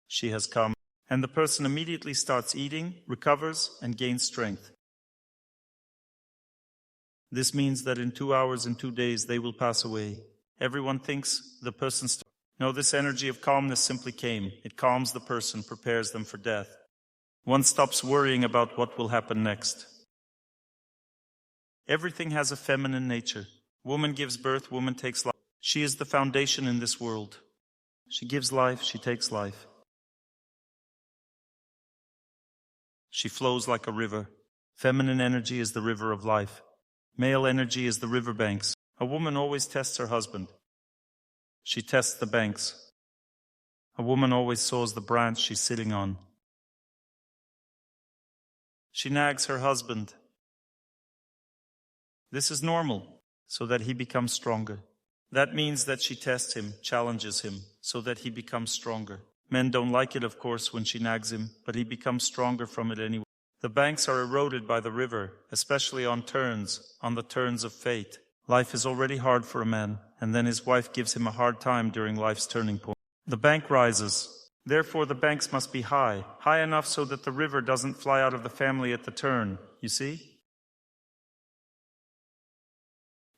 She has come. And the person immediately starts eating, recovers, and gains strength. This means that in 2 hours and 2 days they will pass away. Everyone thinks the person's... No, this energy of calmness simply came. It calms the person, prepares them for death. One stops worrying about what will happen next. Everything has a feminine nature. Woman gives birth, woman takes life. She is the foundation in this world. She gives life, she takes life. She flows like a river. Feminine energy is the river of life. Male energy is the riverbanks. A woman always tests her husband. She tests the banks. A woman always saws the branch she's sitting on. She nags her husband. This is normal, so that he becomes stronger. That means that she tests him, challenges him, so that he becomes stronger. Men don't like it, of course, when she nags him, but he becomes stronger from it anyway. The banks are eroded by the river, especially on the turns of fate. Life is already hard for a man, and then his wife gives him a hard time during life's turning point. The bank rises. Therefore, the banks must be high enough so that the river doesn't fly out of the family at the turn, you see?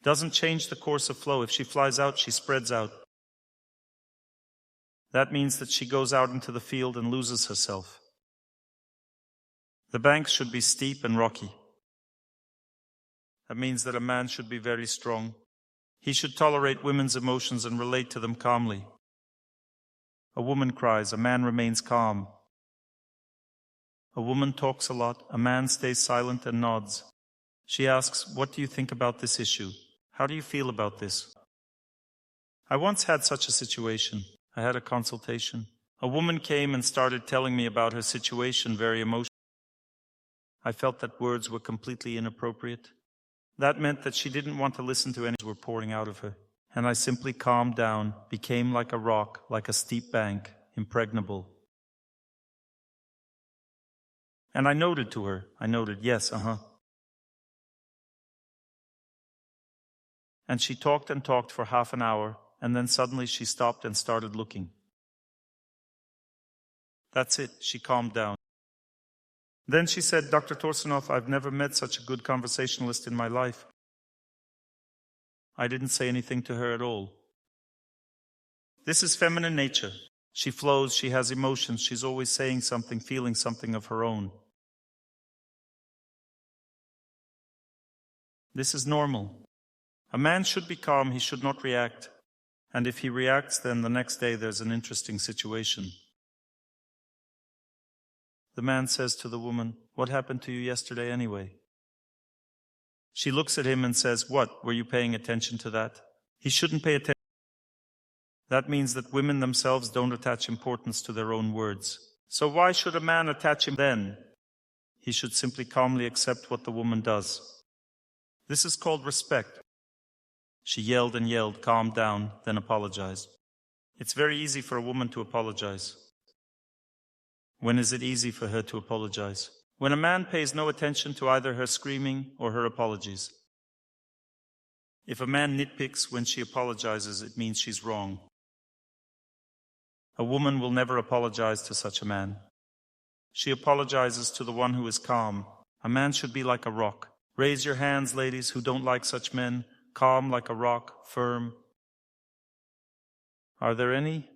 Doesn't change the course of flow. If she flies out, she spreads out. That means that she goes out into the field and loses herself. The banks should be steep and rocky. That means that a man should be very strong. He should tolerate women's emotions and relate to them calmly. A woman cries, a man remains calm. A woman talks a lot, a man stays silent and nods. She asks, "What do you think about this issue? How do you feel about this?" I once had such a situation. I had a consultation. A woman came and started telling me about her situation, very emotional. I felt that words were completely inappropriate. That meant that she didn't want to listen to any words were pouring out of her. And I simply calmed down, became like a rock, like a steep bank, impregnable. And I nodded to her. I nodded, yes, And she talked and talked for half an hour, and then suddenly she stopped and started looking. That's it, she calmed down. Then she said, "Dr. Torsunov, I've never met such a good conversationalist in my life." I didn't say anything to her at all. This is feminine nature. She flows, she has emotions, she's always saying something, feeling something of her own. This is normal. A man should be calm, he should not react. And if he reacts, then the next day there's an interesting situation. The man says to the woman, "What happened to you yesterday anyway?" She looks at him and says, "What? Were you paying attention to that?" He shouldn't pay attention. That means that women themselves don't attach importance to their own words. So why should a man attach him then? He should simply calmly accept what the woman does. This is called respect. She yelled and yelled, calmed down, then apologized. It's very easy for a woman to apologize. When is it easy for her to apologize? When a man pays no attention to either her screaming or her apologies. If a man nitpicks when she apologizes, it means she's wrong. A woman will never apologize to such a man. She apologizes to the one who is calm. A man should be like a rock. Raise your hands, ladies, who don't like such men. Calm like a rock, firm. Are there any?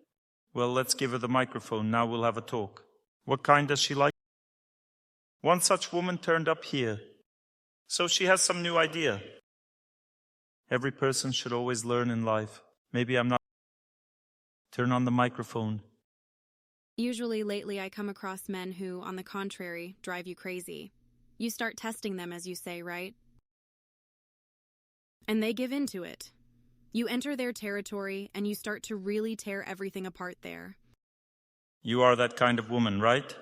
Well, let's give her the microphone. Now we'll have a talk. What kind does she like? One such woman turned up here. So she has some new idea. Every person should always learn in life. Maybe I'm not. Turn on the microphone. Usually lately I come across men who, on the contrary, drive you crazy. You start testing them, as you say, right? And they give in to it. You enter their territory and you start to really tear everything apart there. You are that kind of woman, right?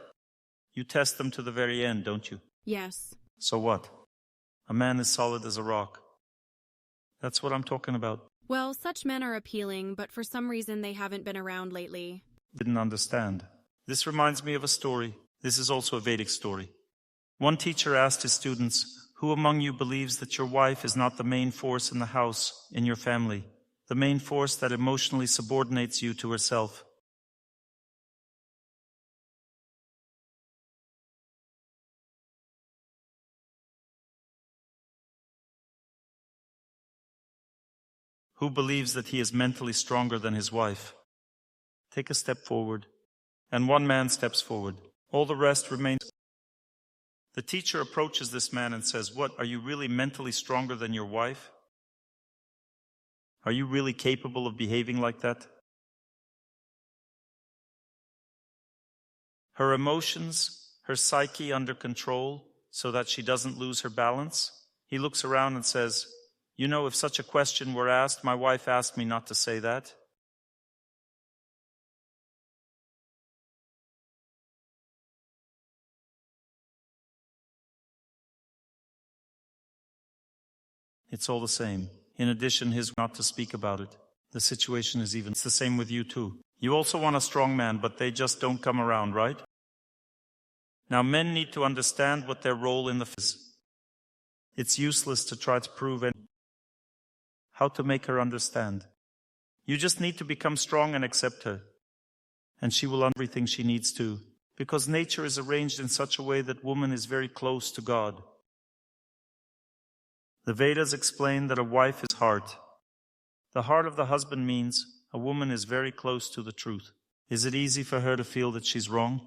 You test them to the very end, don't you? Yes. So what? A man is solid as a rock. That's what I'm talking about. Well, such men are appealing, but for some reason they haven't been around lately. Didn't understand. This reminds me of a story. This is also a Vedic story. One teacher asked his students, Who among you believes that your wife is not the main force in the house, in your family, the main force that emotionally subordinates you to herself? Who believes that he is mentally stronger than his wife? Take a step forward, and one man steps forward. All the rest remain. The teacher approaches this man and says, "What, are you really mentally stronger than your wife? Are you really capable of behaving like that?" Her emotions, her psyche under control, so that she doesn't lose her balance? He looks around and says, "You know, if such a question were asked, my wife asked me not to say that." It's all the same. In addition, his not to speak about it. The situation is even. It's the same with you too. You also want a strong man, but they just don't come around, right? Now, men need to understand what their role in the is. It's useless to try to prove how to make her understand. You just need to become strong and accept her. And she will understand everything she needs to, because nature is arranged in such a way that woman is very close to God. The Vedas explain that a wife is heart. The heart of the husband means a woman is very close to the truth. Is it easy for her to feel that she's wrong?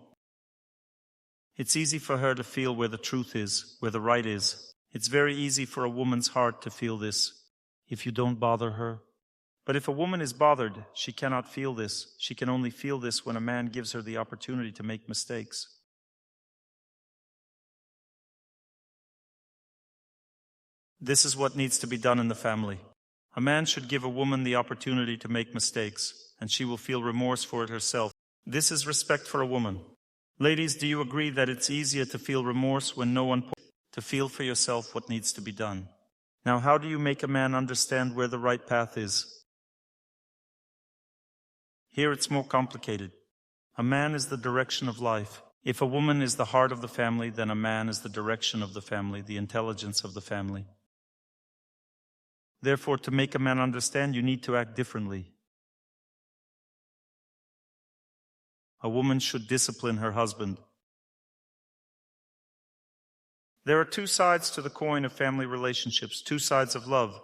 It's easy for her to feel where the truth is, where the right is. It's very easy for a woman's heart to feel this, if you don't bother her. But if a woman is bothered, she cannot feel this. She can only feel this when a man gives her the opportunity to make mistakes. This is what needs to be done in the family. A man should give a woman the opportunity to make mistakes, and she will feel remorse for it herself. This is respect for a woman. Ladies, do you agree that it's easier to feel remorse when no one to feel for yourself what needs to be done? Now, how do you make a man understand where the right path is? Here it's more complicated. A man is the direction of life. If a woman is the heart of the family, then a man is the direction of the family, the intelligence of the family. Therefore, to make a man understand, you need to act differently. A woman should discipline her husband. There are two sides to the coin of family relationships, two sides of love.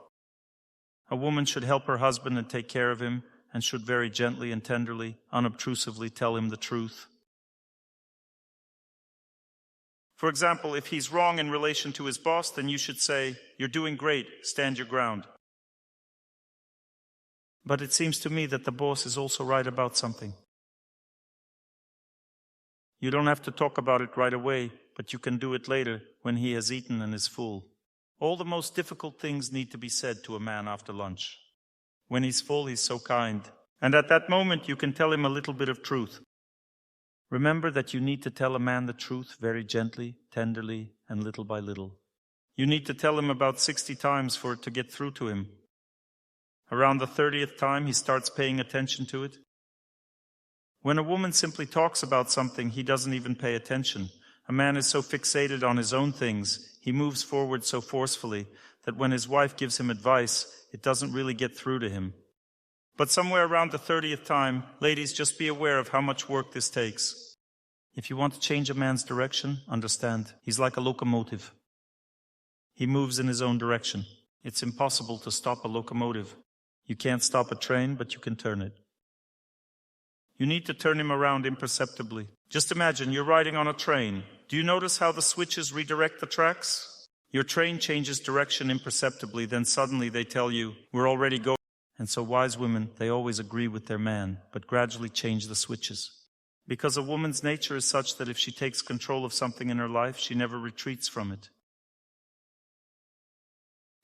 A woman should help her husband and take care of him, and should very gently and tenderly, unobtrusively tell him the truth. For example, if he's wrong in relation to his boss, then you should say, "You're doing great, stand your ground." But it seems to me that the boss is also right about something. You don't have to talk about it right away, but you can do it later when he has eaten and is full. All the most difficult things need to be said to a man after lunch. When he's full, he's so kind. And at that moment, you can tell him a little bit of truth. Remember that you need to tell a man the truth very gently, tenderly, and little by little. You need to tell him about 60 times for it to get through to him. Around the 30th time, he starts paying attention to it. When a woman simply talks about something, he doesn't even pay attention. A man is so fixated on his own things, he moves forward so forcefully, that when his wife gives him advice, it doesn't really get through to him. But somewhere around the 30th time, ladies, just be aware of how much work this takes. If you want to change a man's direction, understand, he's like a locomotive. He moves in his own direction. It's impossible to stop a locomotive. You can't stop a train, but you can turn it. You need to turn him around imperceptibly. Just imagine you're riding on a train. Do you notice how the switches redirect the tracks? Your train changes direction imperceptibly, then suddenly they tell you, "We're already going." And so wise women, they always agree with their man, but gradually change the switches. Because a woman's nature is such that if she takes control of something in her life, she never retreats from it.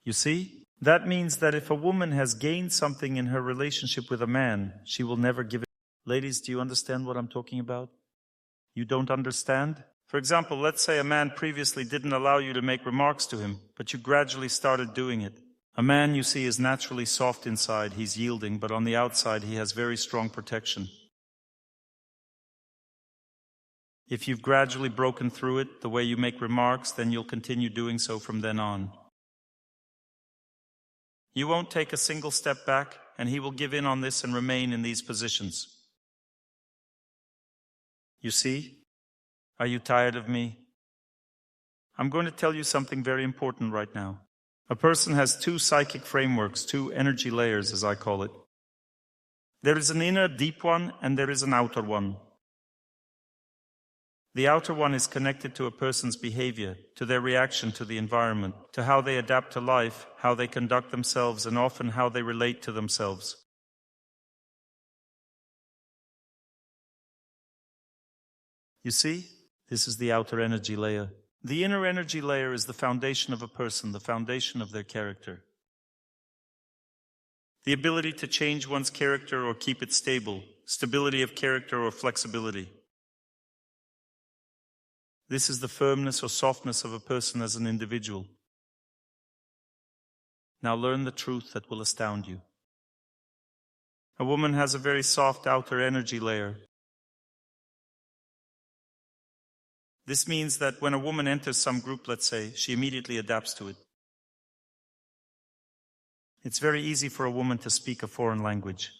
You see? That means that if a woman has gained something in her relationship with a man, she will never give it. Ladies, do you understand what I'm talking about? You don't understand? For example, let's say a man previously didn't allow you to make remarks to him, but you gradually started doing it. A man, you see, is naturally soft inside, he's yielding, but on the outside he has very strong protection. If you've gradually broken through it, the way you make remarks, then you'll continue doing so from then on. You won't take a single step back, and he will give in on this and remain in these positions. You see? Are you tired of me? I'm going to tell you something very important right now. A person has two psychic frameworks, two energy layers, as I call it. There is an inner, deep one, and there is an outer one. The outer one is connected to a person's behavior, to their reaction to the environment, to how they adapt to life, how they conduct themselves, and often how they relate to themselves. You see? This is the outer energy layer. The inner energy layer is the foundation of a person, the foundation of their character. The ability to change one's character or keep it stable, stability of character or flexibility. This is the firmness or softness of a person as an individual. Now learn the truth that will astound you. A woman has a very soft outer energy layer. This means that when a woman enters some group, let's say, she immediately adapts to it. It's very easy for a woman to speak a foreign language.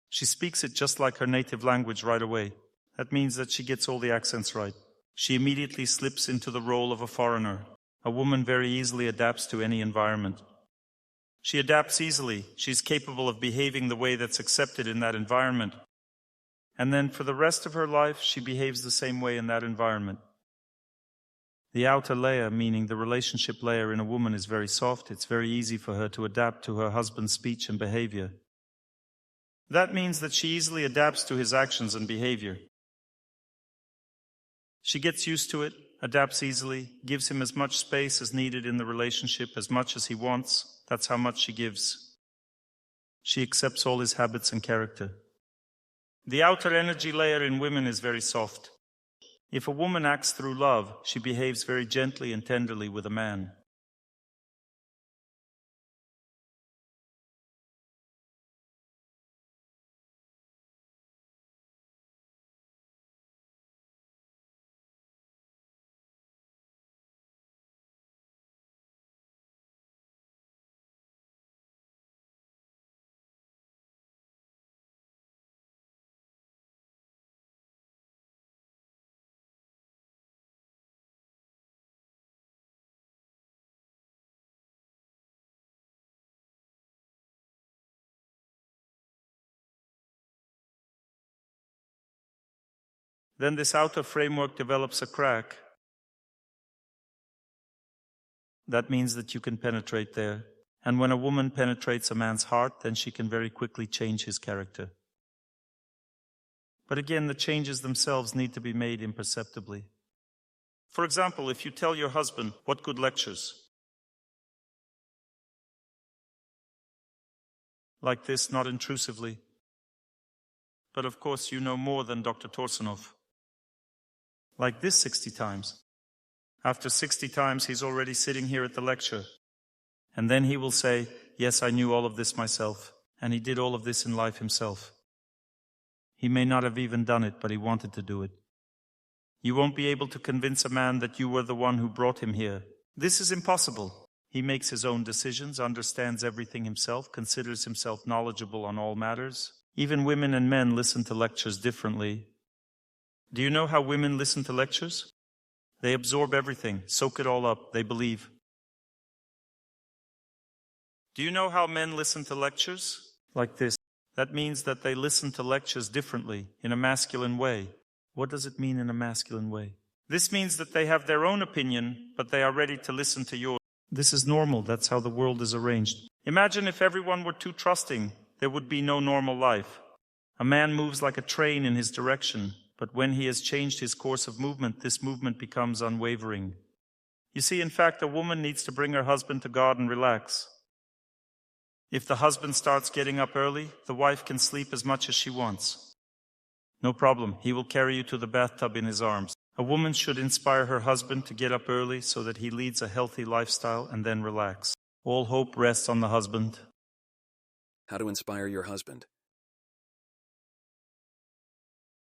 She speaks it just like her native language right away. That means that she gets all the accents right. She immediately slips into the role of a foreigner. A woman very easily adapts to any environment. She adapts easily. She's capable of behaving the way that's accepted in that environment. And then for the rest of her life, she behaves the same way in that environment. The outer layer, meaning the relationship layer in a woman, is very soft. It's very easy for her to adapt to her husband's speech and behavior. That means that she easily adapts to his actions and behavior. She gets used to it, adapts easily, gives him as much space as needed in the relationship, as much as he wants. That's how much she gives. She accepts all his habits and character. The outer energy layer in women is very soft. If a woman acts through love, she behaves very gently and tenderly with a man. Then this outer framework develops a crack. That means that you can penetrate there. And when a woman penetrates a man's heart, then she can very quickly change his character. But again, the changes themselves need to be made imperceptibly. For example, if you tell your husband, "What good lectures?" Like this, not intrusively. But of course, you know more than Dr. Torsunov. Like this 60 times. After 60 times, he's already sitting here at the lecture. And then he will say, "Yes, I knew all of this myself. And he did all of this in life himself." He may not have even done it, but he wanted to do it. You won't be able to convince a man that you were the one who brought him here. This is impossible. He makes his own decisions, understands everything himself, considers himself knowledgeable on all matters. Even women and men listen to lectures differently. Do you know how women listen to lectures? They absorb everything, soak it all up, they believe. Do you know how men listen to lectures? Like this. That means that they listen to lectures differently, in a masculine way. What does it mean in a masculine way? This means that they have their own opinion, but they are ready to listen to yours. This is normal. That's how the world is arranged. Imagine if everyone were too trusting, there would be no normal life. A man moves like a train in his direction, but when he has changed his course of movement, this movement becomes unwavering. You see, in fact, a woman needs to bring her husband to God and relax. If the husband starts getting up early, the wife can sleep as much as she wants. No problem, he will carry you to the bathtub in his arms. A woman should inspire her husband to get up early so that he leads a healthy lifestyle and then relax. All hope rests on the husband. How to inspire your husband.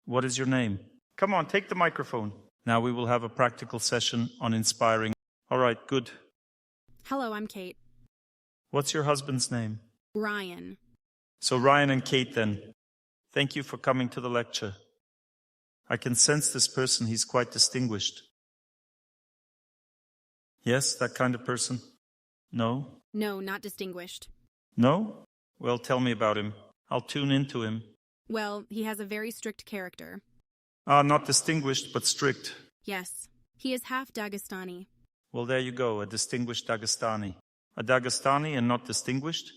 What is your name? Come on, take the microphone. Now we will have a practical session on inspiring. All right, good. Hello, I'm Kate. What's your husband's name? Ryan. So Ryan and Kate then. Thank you for coming to the lecture. I can sense this person, he's quite distinguished. Yes, that kind of person? No? No, not distinguished. No? Well, tell me about him. I'll tune into him. Well, he has a very strict character. Not distinguished, but strict. Yes, he is half Dagestani. Well, there you go, a distinguished Dagestani. A Dagestani and not distinguished?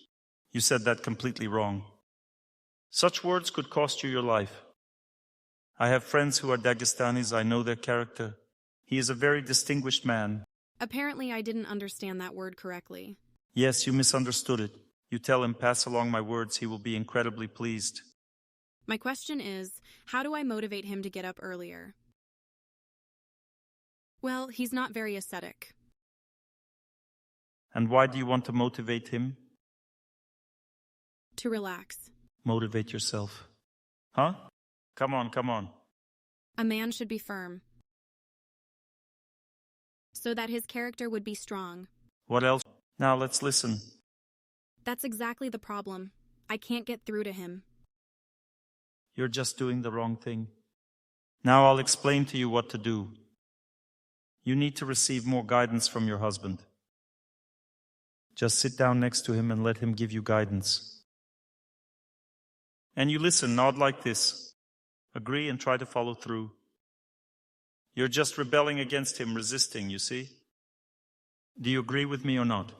You said that completely wrong. Such words could cost you your life. I have friends who are Dagestanis, I know their character. He is a very distinguished man. Apparently, I didn't understand that word correctly. Yes, you misunderstood it. You tell him, pass along my words, he will be incredibly pleased. My question is, how do I motivate him to get up earlier? Well, he's not very ascetic. And why do you want to motivate him? To relax. Motivate yourself. Huh? Come on. A man should be firm, so that his character would be strong. What else? Now let's listen. That's exactly the problem. I can't get through to him. You're just doing the wrong thing. Now I'll explain to you what to do. You need to receive more guidance from your husband. Just sit down next to him and let him give you guidance. And you listen, nod like this. Agree and try to follow through. You're just rebelling against him, resisting, you see? Do you agree with me or not?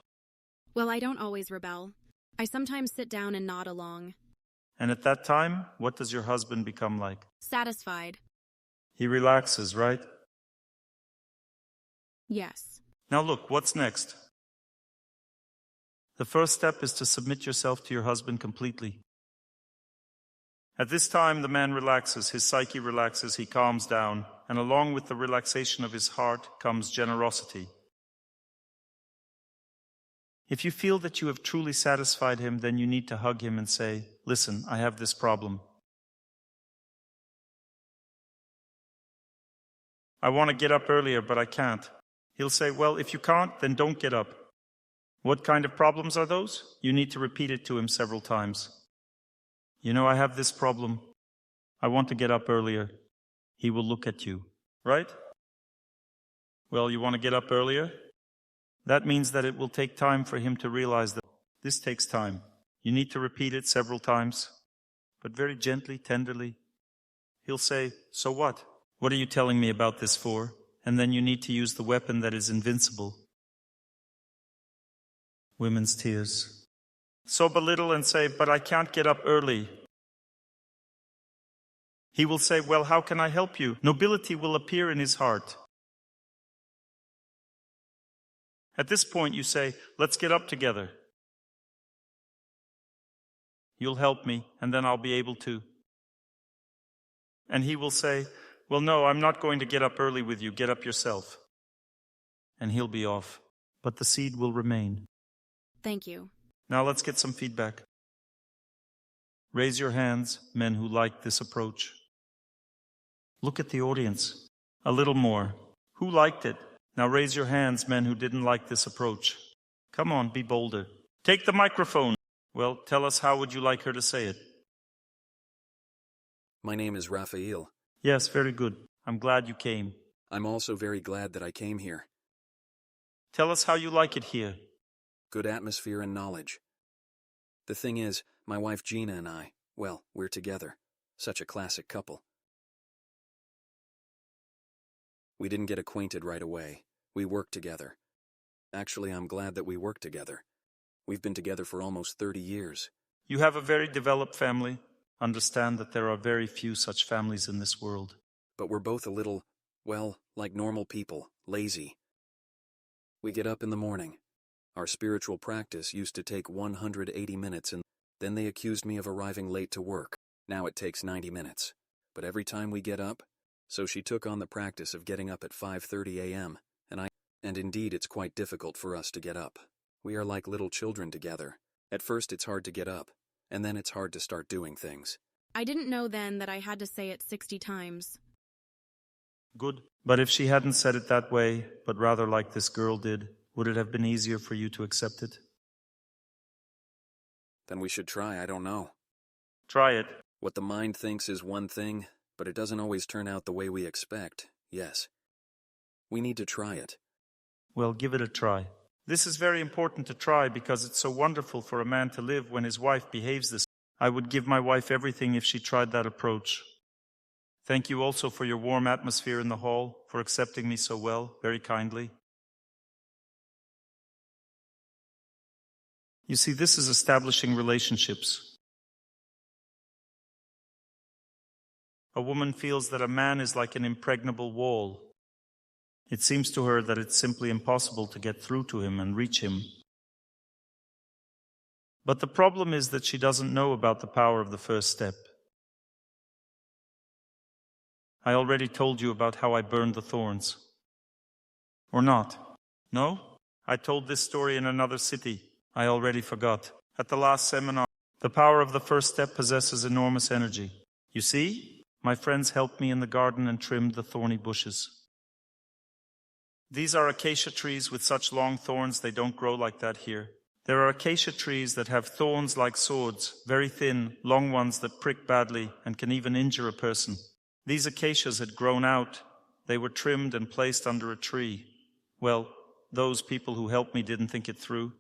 Well, I don't always rebel. I sometimes sit down and nod along. And at that time, what does your husband become like? Satisfied. He relaxes, right? Yes. Now look, what's next? The first step is to submit yourself to your husband completely. At this time, the man relaxes, his psyche relaxes, he calms down, and along with the relaxation of his heart comes generosity. If you feel that you have truly satisfied him, then you need to hug him and say, listen, I have this problem. I want to get up earlier, but I can't. He'll say, well, if you can't, then don't get up. What kind of problems are those? You need to repeat it to him several times. You know, I have this problem. I want to get up earlier. He will look at you, right? Well, you want to get up earlier? That means that it will take time for him to realize that this takes time. You need to repeat it several times, but very gently, tenderly. He'll say, so what? What are you telling me about this for? And then you need to use the weapon that is invincible. Women's tears. So belittle and say, but I can't get up early. He will say, well, how can I help you? Nobility will appear in his heart. At this point, you say, let's get up together. You'll help me, and then I'll be able to. And he will say, well, no, I'm not going to get up early with you. Get up yourself. And he'll be off. But the seed will remain. Thank you. Now let's get some feedback. Raise your hands, men who like this approach. Look at the audience. A little more. Who liked it? Now raise your hands, men who didn't like this approach. Come on, be bolder. Take the microphone. Well, tell us, how would you like her to say it? My name is Raphael. Yes, very good. I'm glad you came. I'm also very glad that I came here. Tell us how you like it here. Good atmosphere and knowledge. The thing is, my wife Gina and I, well, we're together. Such a classic couple. We didn't get acquainted right away. We worked together. Actually, I'm glad that we worked together. We've been together for almost 30 years. You have a very developed family. Understand that there are very few such families in this world. But we're both a little, well, like normal people, lazy. We get up in the morning. Our spiritual practice used to take 180 minutes, and then they accused me of arriving late to work. Now it takes 90 minutes. But every time we get up, so she took on the practice of getting up at 5:30 a.m., and indeed it's quite difficult for us to get up. We are like little children together. At first it's hard to get up, and then it's hard to start doing things. I didn't know then that I had to say it 60 times. Good. But if she hadn't said it that way, but rather like this girl did, would it have been easier for you to accept it? Then we should try, I don't know. Try it. What the mind thinks is one thing, but it doesn't always turn out the way we expect. Yes. We need to try it. Well, give it a try. This is very important to try because it's so wonderful for a man to live when his wife behaves this. I would give my wife everything if she tried that approach. Thank you also for your warm atmosphere in the hall, for accepting me so well, very kindly. You see, this is establishing relationships. A woman feels that a man is like an impregnable wall. It seems to her that it's simply impossible to get through to him and reach him. But the problem is that she doesn't know about the power of the first step. I already told you about how I burned the thorns. Or not? No? I told this story in another city. I already forgot. At the last seminar, the power of the first step possesses enormous energy. You see? My friends helped me in the garden and trimmed the thorny bushes. These are acacia trees with such long thorns they don't grow like that here. There are acacia trees that have thorns like swords, very thin, long ones that prick badly and can even injure a person. These acacias had grown out. They were trimmed and placed under a tree. Well, those people who helped me didn't think it through.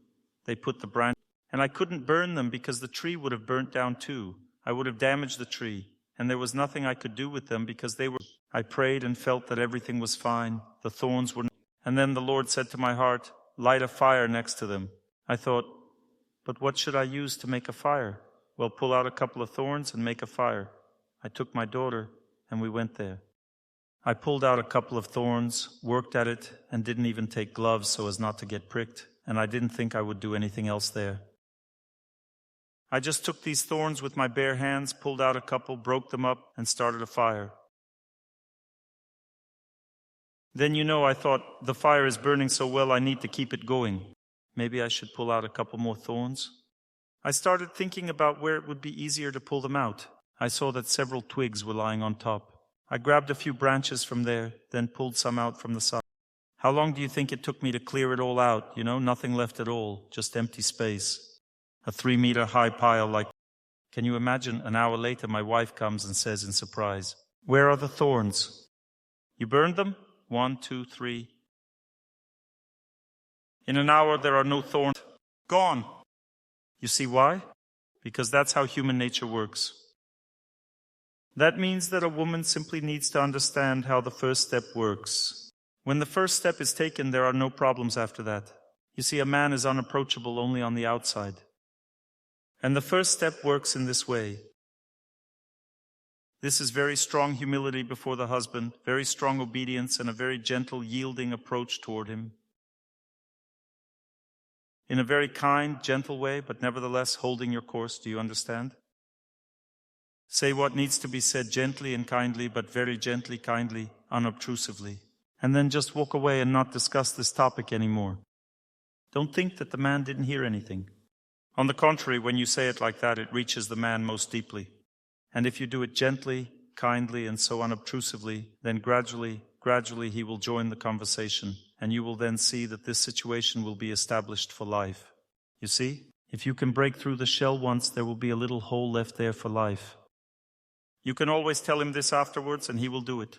They put the branch, and I couldn't burn them because the tree would have burnt down too. I would have damaged the tree, and there was nothing I could do with them because they were... I prayed and felt that everything was fine. The thorns were... And then the Lord said to my heart, light a fire next to them. I thought, but what should I use to make a fire? Well, pull out a couple of thorns and make a fire. I took my daughter, and we went there. I pulled out a couple of thorns, worked at it, and didn't even take gloves so as not to get pricked, and I didn't think I would do anything else there. I just took these thorns with my bare hands, pulled out a couple, broke them up, and started a fire. Then, I thought, the fire is burning so well I need to keep it going. Maybe I should pull out a couple more thorns. I started thinking about where it would be easier to pull them out. I saw that several twigs were lying on top. I grabbed a few branches from there, then pulled some out from the side. How long do you think it took me to clear it all out? Nothing left at all, just empty space. A 3-meter high pile like... Can you imagine? An hour later my wife comes and says in surprise, "Where are the thorns? You burned them? 1, 2, 3. In an hour there are no thorns. Gone." You see why? Because that's how human nature works. That means that a woman simply needs to understand how the first step works. When the first step is taken, there are no problems after that. You see, a man is unapproachable only on the outside. And the first step works in this way. This is very strong humility before the husband, very strong obedience, and a very gentle, yielding approach toward him. In a very kind, gentle way, but nevertheless holding your course. Do you understand? Say what needs to be said gently and kindly, but very gently, kindly, unobtrusively. And then just walk away and not discuss this topic anymore. Don't think that the man didn't hear anything. On the contrary, when you say it like that, it reaches the man most deeply. And if you do it gently, kindly, and so unobtrusively, then gradually he will join the conversation, and you will then see that this situation will be established for life. You see, if you can break through the shell once, there will be a little hole left there for life. You can always tell him this afterwards, and he will do it.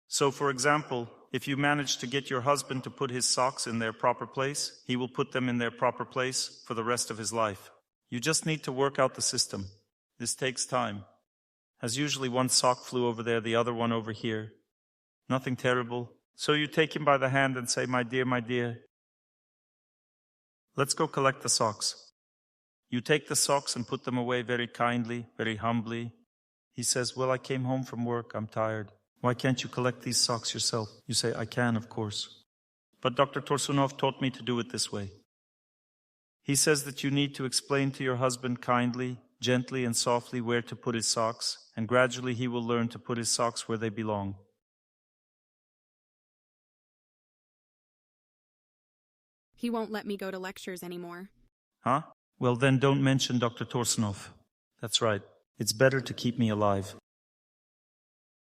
So, for example, if you manage to get your husband to put his socks in their proper place, he will put them in their proper place for the rest of his life. You just need to work out the system. This takes time. As usually one sock flew over there, the other one over here. Nothing terrible. So you take him by the hand and say, my dear, let's go collect the socks. You take the socks and put them away very kindly, very humbly. He says, well, I came home from work, I'm tired. Why can't you collect these socks yourself? You say, I can, of course. But Dr. Torsunov taught me to do it this way. He says that you need to explain to your husband kindly, gently and softly where to put his socks, and gradually he will learn to put his socks where they belong. He won't let me go to lectures anymore. Huh? Well, then don't mention Dr. Torsunov. That's right. It's better to keep me alive.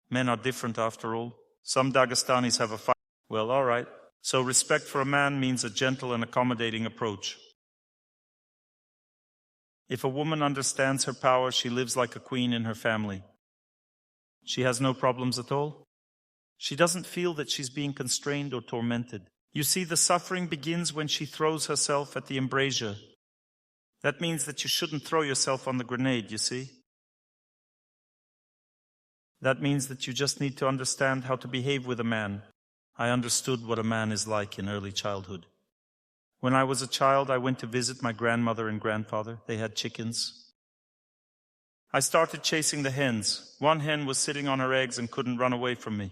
Men are different after all. Some Dagestanis have a fight. Well, all right. So respect for a man means a gentle and accommodating approach. If a woman understands her power, she lives like a queen in her family. She has no problems at all. She doesn't feel that she's being constrained or tormented. You see, the suffering begins when she throws herself at the embrasure. That means that you shouldn't throw yourself on the grenade, you see? That means that you just need to understand how to behave with a man. I understood what a man is like in early childhood. When I was a child, I went to visit my grandmother and grandfather. They had chickens. I started chasing the hens. One hen was sitting on her eggs and couldn't run away from me.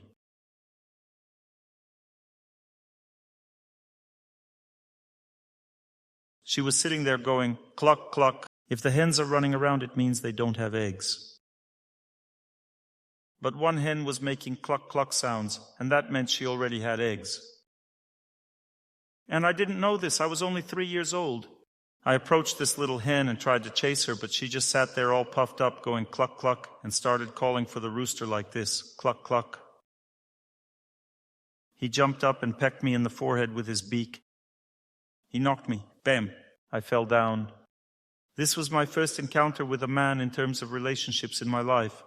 She was sitting there going, cluck, cluck. If the hens are running around, it means they don't have eggs. But one hen was making cluck, cluck sounds, and that meant she already had eggs. And I didn't know this. I was only 3 years old. I approached this little hen and tried to chase her, but she just sat there all puffed up, going cluck, cluck, and started calling for the rooster like this, cluck, cluck. He jumped up and pecked me in the forehead with his beak. He knocked me. Bam! I fell down. This was my first encounter with a man in terms of relationships in my life.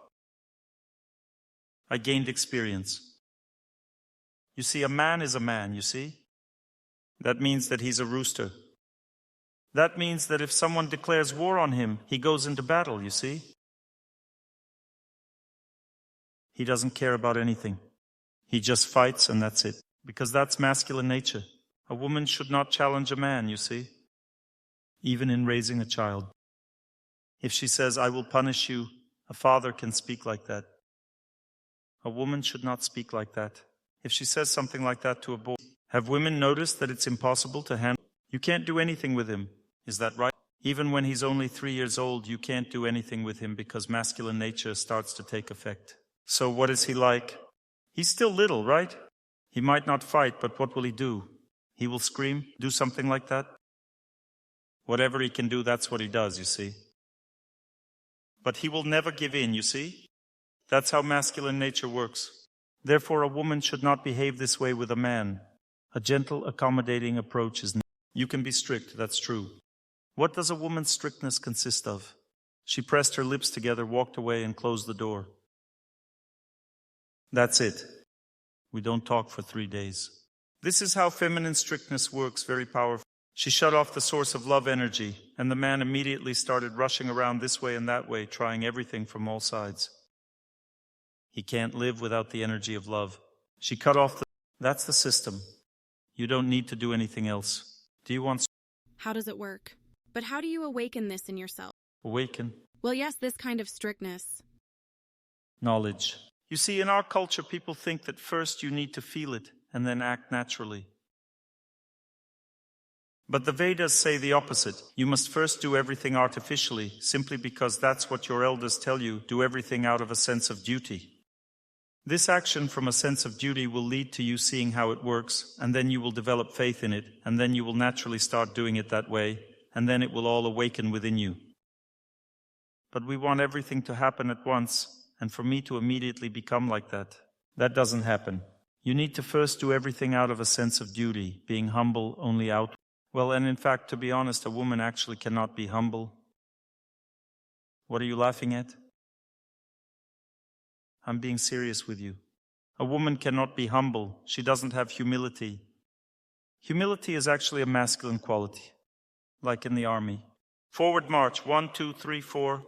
I gained experience. You see, a man is a man, you see? That means that he's a rooster. That means that if someone declares war on him, he goes into battle, you see? He doesn't care about anything. He just fights and that's it. Because that's masculine nature. A woman should not challenge a man, you see? Even in raising a child. If she says, I will punish you, a father can speak like that. A woman should not speak like that. If she says something like that to a boy, have women noticed that it's impossible to handle? You can't do anything with him. Is that right? Even when he's only 3 years old, you can't do anything with him because masculine nature starts to take effect. So what is he like? He's still little, right? He might not fight, but what will he do? He will scream, do something like that? Whatever he can do, that's what he does, you see. But he will never give in, you see? That's how masculine nature works. Therefore, a woman should not behave this way with a man. A gentle, accommodating approach is needed. You can be strict, that's true. What does a woman's strictness consist of? She pressed her lips together, walked away, and closed the door. That's it. We don't talk for 3 days. This is how feminine strictness works, very powerful. She shut off the source of love energy, and the man immediately started rushing around this way and that way, trying everything from all sides. He can't live without the energy of love. She cut off the... That's the system. You don't need to do anything else. Do you want... How does it work? But how do you awaken this in yourself? Awaken? Well, yes, this kind of strictness. Knowledge. You see, in our culture, people think that first you need to feel it and then act naturally. But the Vedas say the opposite. You must first do everything artificially, simply because that's what your elders tell you. Do everything out of a sense of duty. This action from a sense of duty will lead to you seeing how it works, and then you will develop faith in it, and then you will naturally start doing it that way, and then it will all awaken within you. But we want everything to happen at once, and for me to immediately become like that. That doesn't happen. You need to first do everything out of a sense of duty, being humble only out. Well, and in fact, to be honest, a woman actually cannot be humble. What are you laughing at? I'm being serious with you. A woman cannot be humble. She doesn't have humility. Humility is actually a masculine quality, like in the army. Forward march, 1, 2, 3, 4.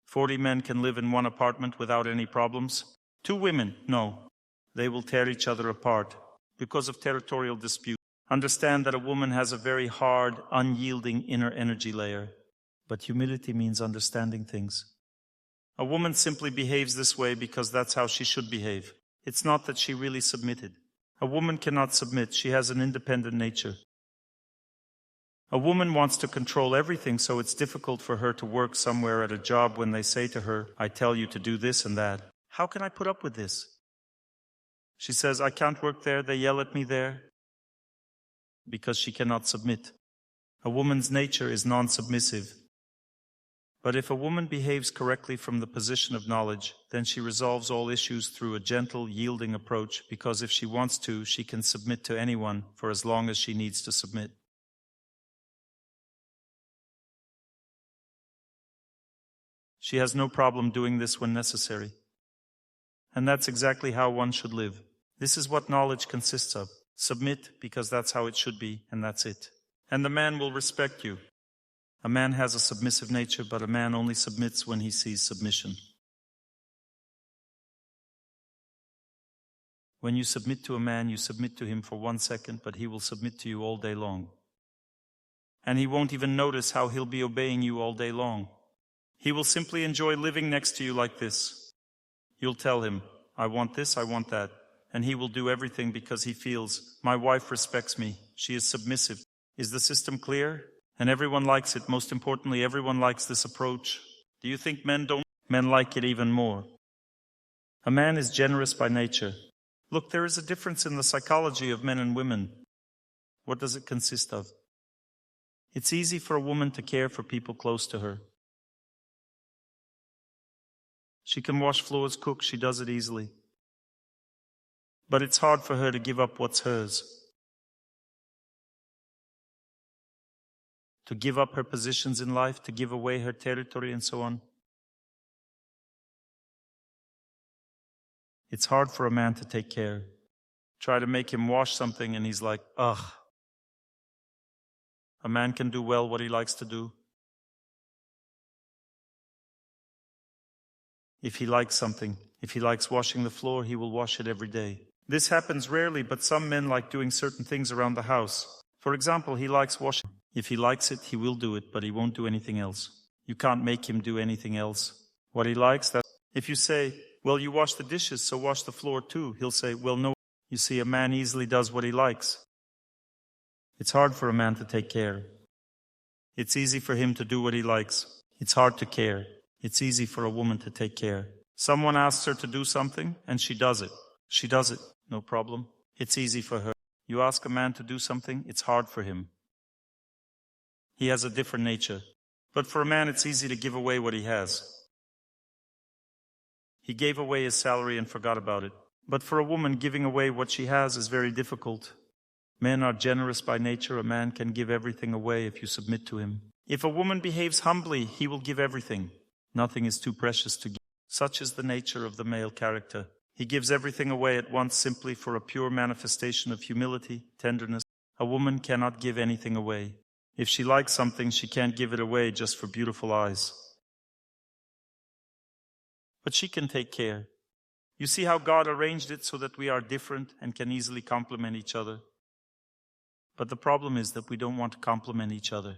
40 men can live in one apartment without any problems. 2 women, no. They will tear each other apart because of territorial dispute. Understand that a woman has a very hard, unyielding inner energy layer. But humility means understanding things. A woman simply behaves this way because that's how she should behave. It's not that she really submitted. A woman cannot submit. She has an independent nature. A woman wants to control everything, so it's difficult for her to work somewhere at a job when they say to her, I tell you to do this and that. How can I put up with this? She says, I can't work there. They yell at me there. Because she cannot submit. A woman's nature is non-submissive. But if a woman behaves correctly from the position of knowledge, then she resolves all issues through a gentle, yielding approach, because if she wants to, she can submit to anyone for as long as she needs to submit. She has no problem doing this when necessary. And that's exactly how one should live. This is what knowledge consists of. Submit because that's how it should be, and that's it. And the man will respect you. A man has a submissive nature, but a man only submits when he sees submission. When you submit to a man, you submit to him for 1 second, but he will submit to you all day long. And he won't even notice how he'll be obeying you all day long. He will simply enjoy living next to you like this. You'll tell him, I want this, I want that. And he will do everything because he feels, my wife respects me. She is submissive. Is the system clear? And everyone likes it. Most importantly, everyone likes this approach. Do you think men don't? Men like it even more. A man is generous by nature. Look, there is a difference in the psychology of men and women. What does it consist of? It's easy for a woman to care for people close to her. She can wash floors, cook, she does it easily. But it's hard for her to give up what's hers. To give up her positions in life, to give away her territory and so on. It's hard for a man to take care. Try to make him wash something and he's like, ugh. A man can do well what he likes to do. If he likes something, if he likes washing the floor, he will wash it every day. This happens rarely, but some men like doing certain things around the house. For example, he likes washing. If he likes it, he will do it, but he won't do anything else. You can't make him do anything else. What he likes, that if you say, well, you wash the dishes, so wash the floor too, he'll say, well, no. You see, a man easily does what he likes. It's hard for a man to take care. It's easy for him to do what he likes. It's hard to care. It's easy for a woman to take care. Someone asks her to do something, and she does it. She does it, no problem. It's easy for her. You ask a man to do something, it's hard for him. He has a different nature. But for a man, it's easy to give away what he has. He gave away his salary and forgot about it. But for a woman, giving away what she has is very difficult. Men are generous by nature. A man can give everything away if you submit to him. If a woman behaves humbly, he will give everything. Nothing is too precious to give. Such is the nature of the male character. He gives everything away at once simply for a pure manifestation of humility, tenderness. A woman cannot give anything away. If she likes something, she can't give it away just for beautiful eyes. But she can take care. You see how God arranged it so that we are different and can easily complement each other. But the problem is that we don't want to complement each other.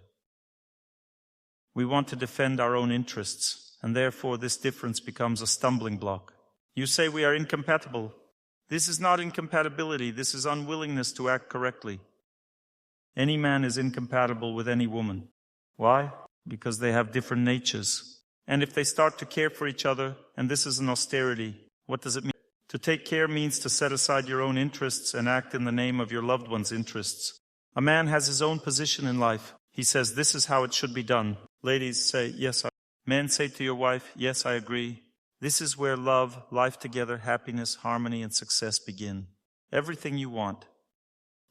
We want to defend our own interests, and therefore this difference becomes a stumbling block. You say we are incompatible. This is not incompatibility, this is unwillingness to act correctly. Any man is incompatible with any woman. Why? Because they have different natures. And if they start to care for each other, and this is an austerity, what does it mean? To take care means to set aside your own interests and act in the name of your loved one's interests. A man has his own position in life. He says, this is how it should be done. Ladies say, yes, men say to your wife, yes, I agree. This is where love, life together, happiness, harmony, and success begin. Everything you want.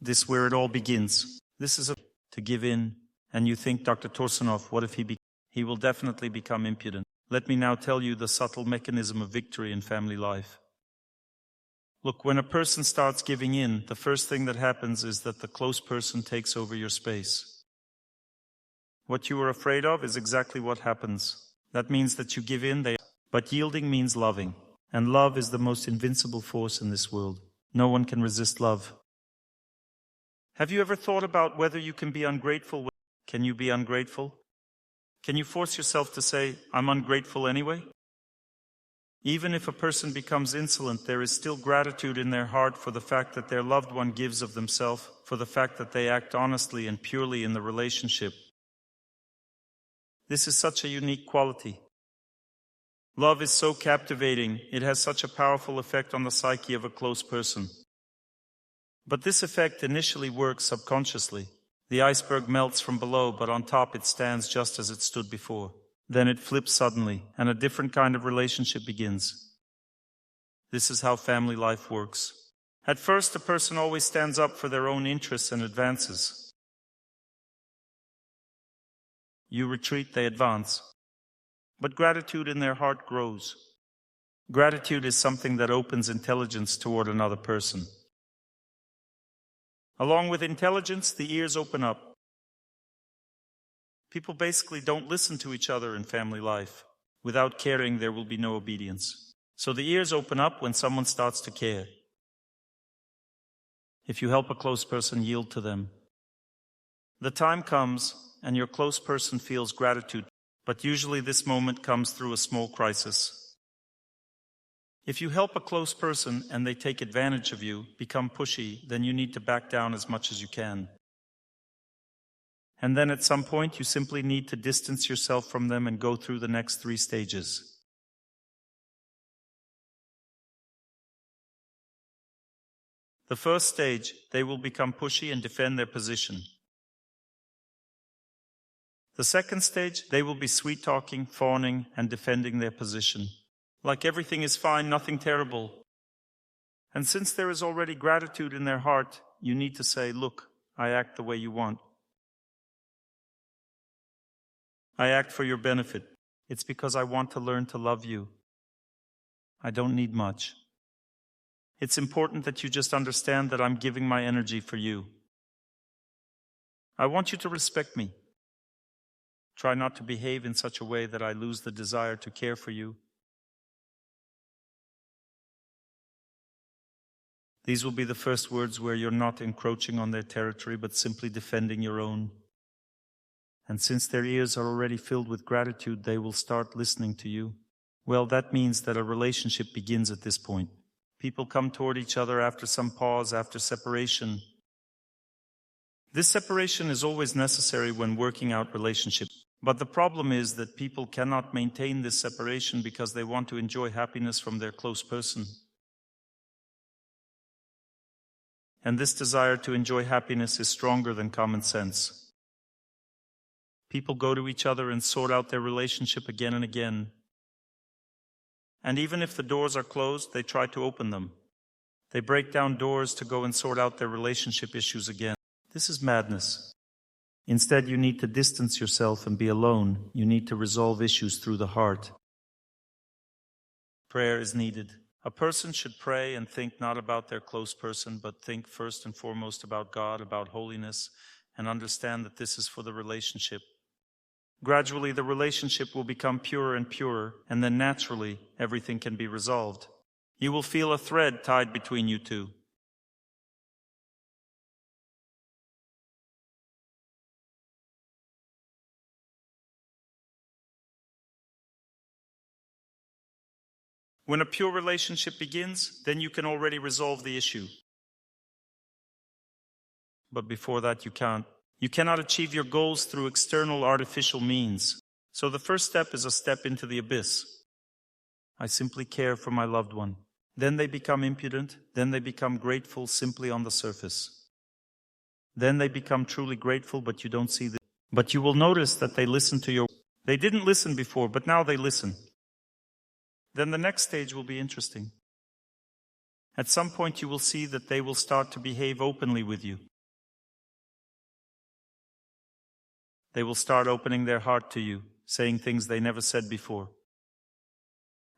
This is where it all begins. This is to give in. And you think, Dr. Torsunov, what if he will definitely become impudent. Let me now tell you the subtle mechanism of victory in family life. Look, when a person starts giving in, the first thing that happens is that the close person takes over your space. What you are afraid of is exactly what happens. That means that you give in, but yielding means loving. And love is the most invincible force in this world. No one can resist love. Have you ever thought about whether you can be ungrateful? Can you be ungrateful? Can you force yourself to say, I'm ungrateful anyway? Even if a person becomes insolent, there is still gratitude in their heart for the fact that their loved one gives of themselves, for the fact that they act honestly and purely in the relationship. This is such a unique quality. Love is so captivating, it has such a powerful effect on the psyche of a close person. But this effect initially works subconsciously. The iceberg melts from below, but on top it stands just as it stood before. Then it flips suddenly, and a different kind of relationship begins. This is how family life works. At first, a person always stands up for their own interests and advances. You retreat, they advance. But gratitude in their heart grows. Gratitude is something that opens intelligence toward another person. Along with intelligence, the ears open up. People basically don't listen to each other in family life. Without caring, there will be no obedience. So the ears open up when someone starts to care. If you help a close person, yield to them. The time comes, and your close person feels gratitude, but usually this moment comes through a small crisis. If you help a close person and they take advantage of you, become pushy, then you need to back down as much as you can. And then at some point, you simply need to distance yourself from them and go through the next 3 stages. The first stage, they will become pushy and defend their position. The second stage, they will be sweet-talking, fawning, and defending their position. Like everything is fine, nothing terrible. And since there is already gratitude in their heart, you need to say, look, I act the way you want. I act for your benefit. It's because I want to learn to love you. I don't need much. It's important that you just understand that I'm giving my energy for you. I want you to respect me. Try not to behave in such a way that I lose the desire to care for you. These will be the first words where you're not encroaching on their territory, but simply defending your own. And since their ears are already filled with gratitude, they will start listening to you. Well, that means that a relationship begins at this point. People come toward each other after some pause, after separation. This separation is always necessary when working out relationships. But the problem is that people cannot maintain this separation because they want to enjoy happiness from their close person. And this desire to enjoy happiness is stronger than common sense. People go to each other and sort out their relationship again and again. And even if the doors are closed, they try to open them. They break down doors to go and sort out their relationship issues again. This is madness. Instead, you need to distance yourself and be alone. You need to resolve issues through the heart. Prayer is needed. A person should pray and think not about their close person, but think first and foremost about God, about holiness, and understand that this is for the relationship. Gradually, the relationship will become purer and purer, and then naturally, everything can be resolved. You will feel a thread tied between you two. When a pure relationship begins, then you can already resolve the issue. But before that, you can't. You cannot achieve your goals through external artificial means. So the first step is a step into the abyss. I simply care for my loved one. Then they become impudent. Then they become grateful simply on the surface. Then they become truly grateful, but you don't see this. But you will notice that they listen to your... They didn't listen before, but now they listen. Then the next stage will be interesting. At some point you will see that they will start to behave openly with you. They will start opening their heart to you, saying things they never said before.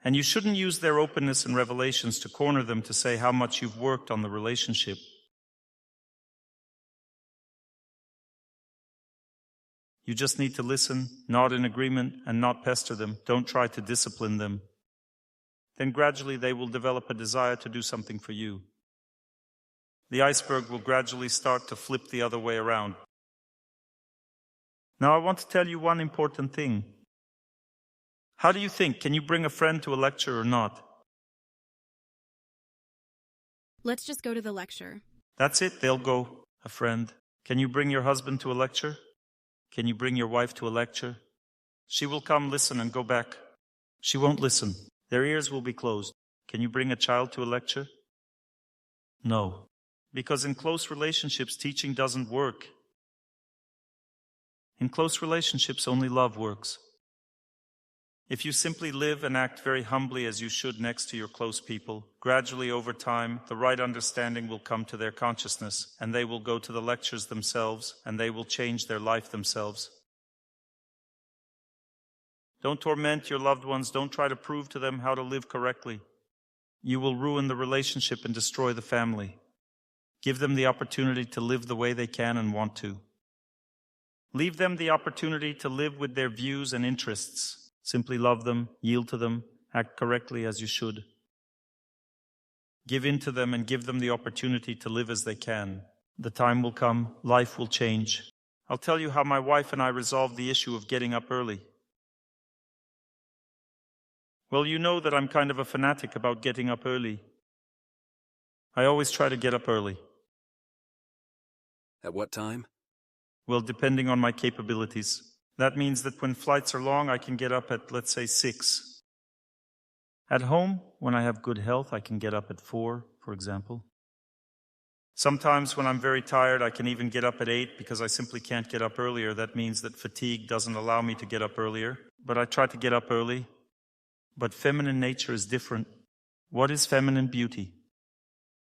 And you shouldn't use their openness and revelations to corner them to say how much you've worked on the relationship. You just need to listen, nod in agreement, and not pester them. Don't try to discipline them. Then gradually they will develop a desire to do something for you. The iceberg will gradually start to flip the other way around. Now I want to tell you one important thing. How do you think? Can you bring a friend to a lecture or not? Let's just go to the lecture. That's it, they'll go. A friend. Can you bring your husband to a lecture? Can you bring your wife to a lecture? She will come, listen, and go back. She won't listen. Their ears will be closed. Can you bring a child to a lecture? No. Because in close relationships, teaching doesn't work. In close relationships, only love works. If you simply live and act very humbly as you should next to your close people, gradually over time, the right understanding will come to their consciousness, and they will go to the lectures themselves, and they will change their life themselves. Don't torment your loved ones. Don't try to prove to them how to live correctly. You will ruin the relationship and destroy the family. Give them the opportunity to live the way they can and want to. Leave them the opportunity to live with their views and interests. Simply love them, yield to them, act correctly as you should. Give in to them and give them the opportunity to live as they can. The time will come, life will change. I'll tell you how my wife and I resolved the issue of getting up early. Well, you know that I'm kind of a fanatic about getting up early. I always try to get up early. At what time? Well, depending on my capabilities. That means that when flights are long, I can get up at, let's say, 6. At home, when I have good health, I can get up at 4, for example. Sometimes when I'm very tired, I can even get up at 8 because I simply can't get up earlier. That means that fatigue doesn't allow me to get up earlier. But I try to get up early. But feminine nature is different. What is feminine beauty?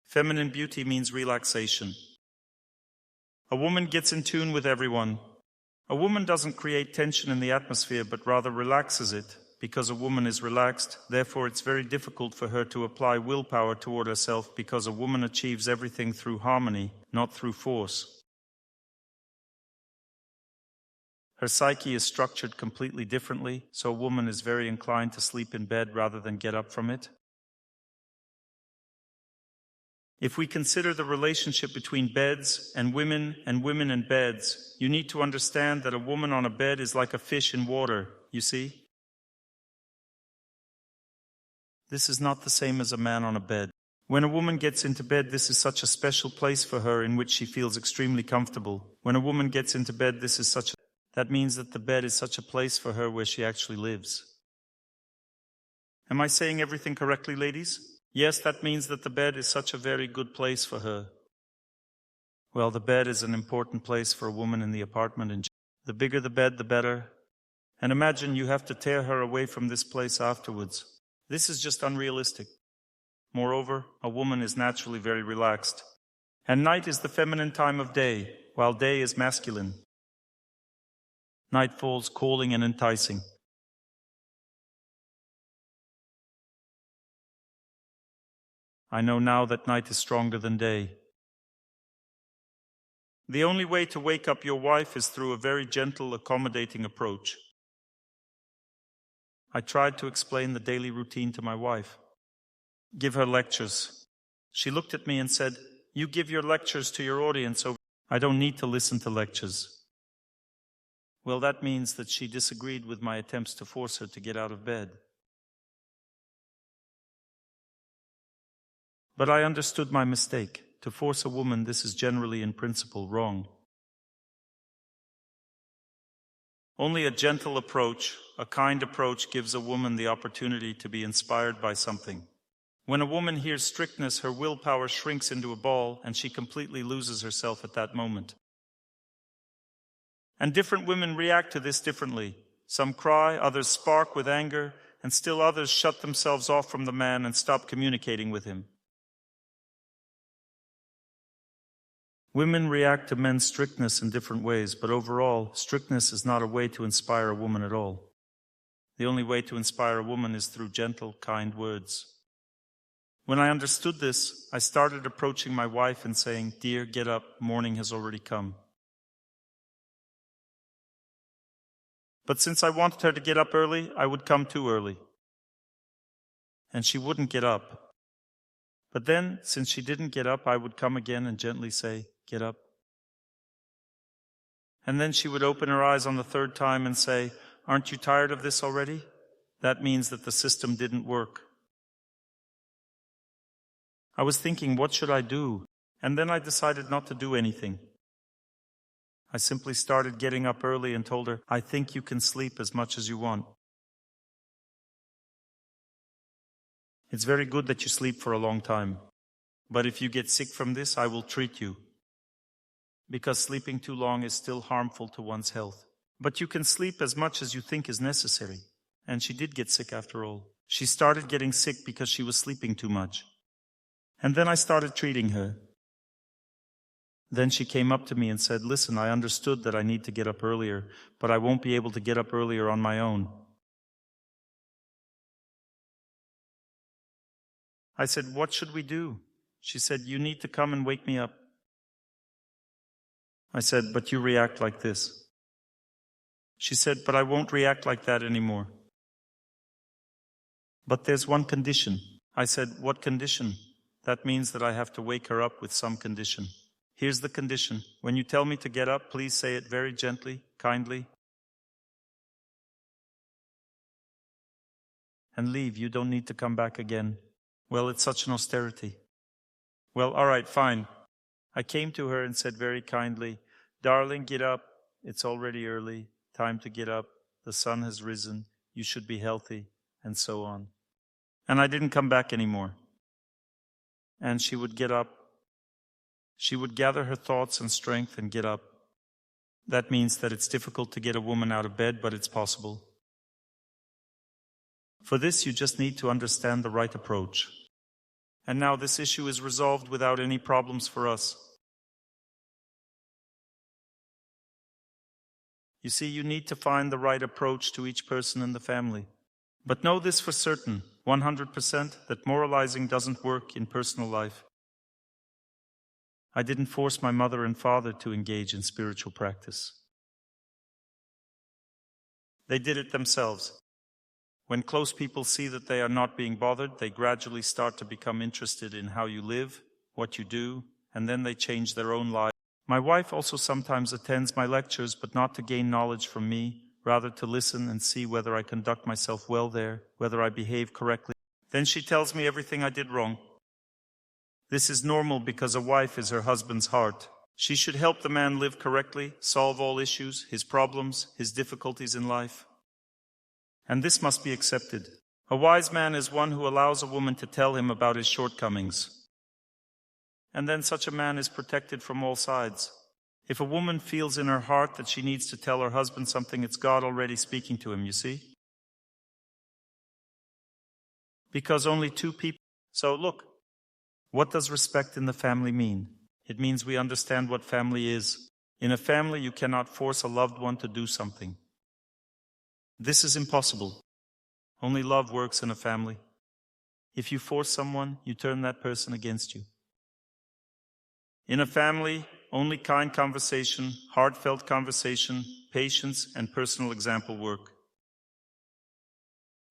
Feminine beauty means relaxation. A woman gets in tune with everyone. A woman doesn't create tension in the atmosphere, but rather relaxes it. Because a woman is relaxed, therefore it's very difficult for her to apply willpower toward herself, because a woman achieves everything through harmony, not through force. Her psyche is structured completely differently, so a woman is very inclined to sleep in bed rather than get up from it. If we consider the relationship between beds and women in beds, you need to understand that a woman on a bed is like a fish in water, you see? This is not the same as a man on a bed. When a woman gets into bed, this is such a special place for her in which she feels extremely comfortable. When a woman gets into bed, that means that the bed is such a place for her where she actually lives. Am I saying everything correctly, ladies? Yes, that means that the bed is such a very good place for her. Well, the bed is an important place for a woman in the apartment. The bigger the bed, the better. And imagine you have to tear her away from this place afterwards. This is just unrealistic. Moreover, a woman is naturally very relaxed. And night is the feminine time of day, while day is masculine. Night falls calling and enticing. I know now that night is stronger than day. The only way to wake up your wife is through a very gentle, accommodating approach. I tried to explain the daily routine to my wife. Give her lectures. She looked at me and said, "You give your lectures to your audience over. I don't need to listen to lectures." Well, that means that she disagreed with my attempts to force her to get out of bed. But I understood my mistake. To force a woman, this is generally in principle wrong. Only a gentle approach, a kind approach, gives a woman the opportunity to be inspired by something. When a woman hears strictness, her willpower shrinks into a ball, and she completely loses herself at that moment. And different women react to this differently. Some cry, others spark with anger, and still others shut themselves off from the man and stop communicating with him. Women react to men's strictness in different ways, but overall, strictness is not a way to inspire a woman at all. The only way to inspire a woman is through gentle, kind words. When I understood this, I started approaching my wife and saying, "Dear, get up, morning has already come." But since I wanted her to get up early, I would come too early. And she wouldn't get up. But then, since she didn't get up, I would come again and gently say, "Get up." And then she would open her eyes on the third time and say, "Aren't you tired of this already?" That means that the system didn't work. I was thinking, what should I do? And then I decided not to do anything. I simply started getting up early and told her, "I think you can sleep as much as you want. It's very good that you sleep for a long time. But if you get sick from this, I will treat you. Because sleeping too long is still harmful to one's health. But you can sleep as much as you think is necessary. And she did get sick after all. She started getting sick because she was sleeping too much. And then I started treating her. Then she came up to me and said, "Listen, I understood that I need to get up earlier, but I won't be able to get up earlier on my own." I said, "What should we do?" She said, "You need to come and wake me up." I said, "But you react like this." She said, "But I won't react like that anymore." "But there's one condition." I said, "What condition?" "That means that I have to wake her up with some condition." "Here's the condition. When you tell me to get up, please say it very gently, kindly, and leave. You don't need to come back again." Well, it's such an austerity. Well, all right, fine. I came to her and said very kindly, "Darling, get up. It's already early. Time to get up. The sun has risen. You should be healthy," and so on. And I didn't come back anymore. And she would get up. She would gather her thoughts and strength and get up. That means that it's difficult to get a woman out of bed, but it's possible. For this, you just need to understand the right approach. And now this issue is resolved without any problems for us. You see, you need to find the right approach to each person in the family. But know this for certain, 100%, that moralizing doesn't work in personal life. I didn't force my mother and father to engage in spiritual practice. They did it themselves. When close people see that they are not being bothered, they gradually start to become interested in how you live, what you do, and then they change their own lives. My wife also sometimes attends my lectures, but not to gain knowledge from me, rather to listen and see whether I conduct myself well there, whether I behave correctly. Then she tells me everything I did wrong. This is normal because a wife is her husband's heart. She should help the man live correctly, solve all issues, his problems, his difficulties in life. And this must be accepted. A wise man is one who allows a woman to tell him about his shortcomings. And then such a man is protected from all sides. If a woman feels in her heart that she needs to tell her husband something, it's God already speaking to him, you see? Because only two people. So look, what does respect in the family mean? It means we understand what family is. In a family, you cannot force a loved one to do something. This is impossible. Only love works in a family. If you force someone, you turn that person against you. In a family, only kind conversation, heartfelt conversation, patience, and personal example work.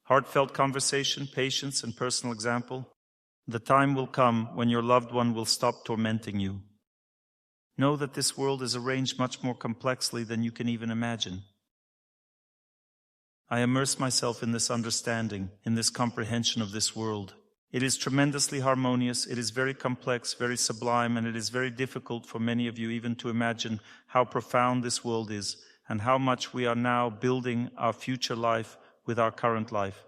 Heartfelt conversation, patience, and personal example. The time will come when your loved one will stop tormenting you. Know that this world is arranged much more complexly than you can even imagine. I immerse myself in this understanding, in this comprehension of this world. It is tremendously harmonious, it is very complex, very sublime, and it is very difficult for many of you even to imagine how profound this world is and how much we are now building our future life with our current life.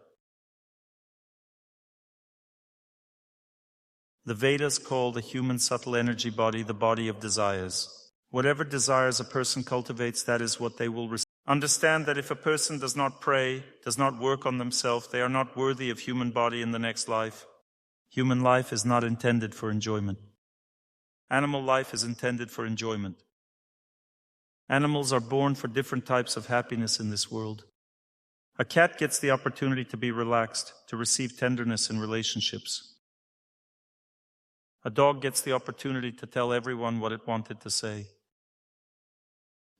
The Vedas call the human subtle energy body the body of desires. Whatever desires a person cultivates, that is what they will receive. Understand that if a person does not pray, does not work on themselves, they are not worthy of human body in the next life. Human life is not intended for enjoyment. Animal life is intended for enjoyment. Animals are born for different types of happiness in this world. A cat gets the opportunity to be relaxed, to receive tenderness in relationships. A dog gets the opportunity to tell everyone what it wanted to say.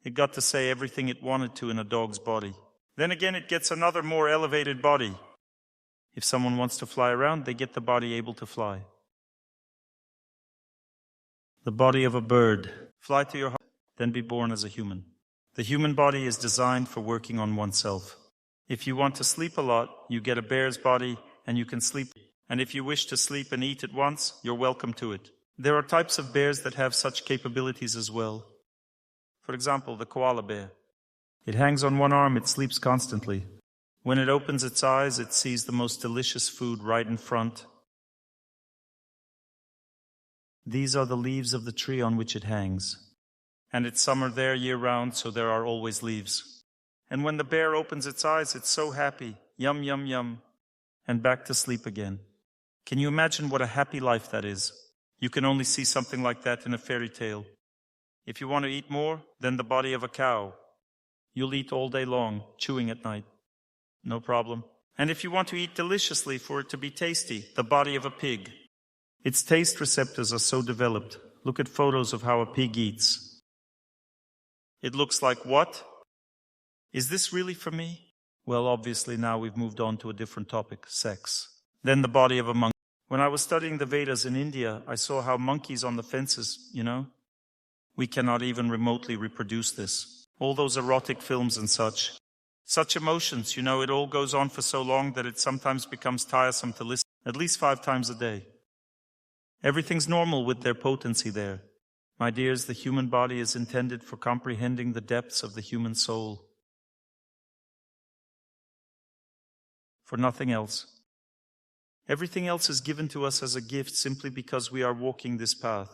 It got to say everything it wanted to in a dog's body. Then again, it gets another more elevated body. If someone wants to fly around, they get the body able to fly. The body of a bird. Fly to your heart, then be born as a human. The human body is designed for working on oneself. If you want to sleep a lot, you get a bear's body and you can sleep. And if you wish to sleep and eat at once, you're welcome to it. There are types of bears that have such capabilities as well. For example, the koala bear. It hangs on one arm, it sleeps constantly. When it opens its eyes, it sees the most delicious food right in front. These are the leaves of the tree on which it hangs. And it's summer there year-round, so there are always leaves. And when the bear opens its eyes, it's so happy. Yum, yum, yum, and back to sleep again. Can you imagine what a happy life that is? You can only see something like that in a fairy tale. If you want to eat more, then the body of a cow. You'll eat all day long, chewing at night. No problem. And if you want to eat deliciously for it to be tasty, the body of a pig. Its taste receptors are so developed. Look at photos of how a pig eats. It looks like what? Is this really for me? Well, obviously now we've moved on to a different topic, sex. Then the body of a monkey. When I was studying the Vedas in India, I saw how monkeys on the fences, we cannot even remotely reproduce this. All those erotic films and such. Such emotions, it all goes on for so long that it sometimes becomes tiresome to listen, at least 5 times a day. Everything's normal with their potency there. My dears, the human body is intended for comprehending the depths of the human soul. For nothing else. Everything else is given to us as a gift simply because we are walking this path.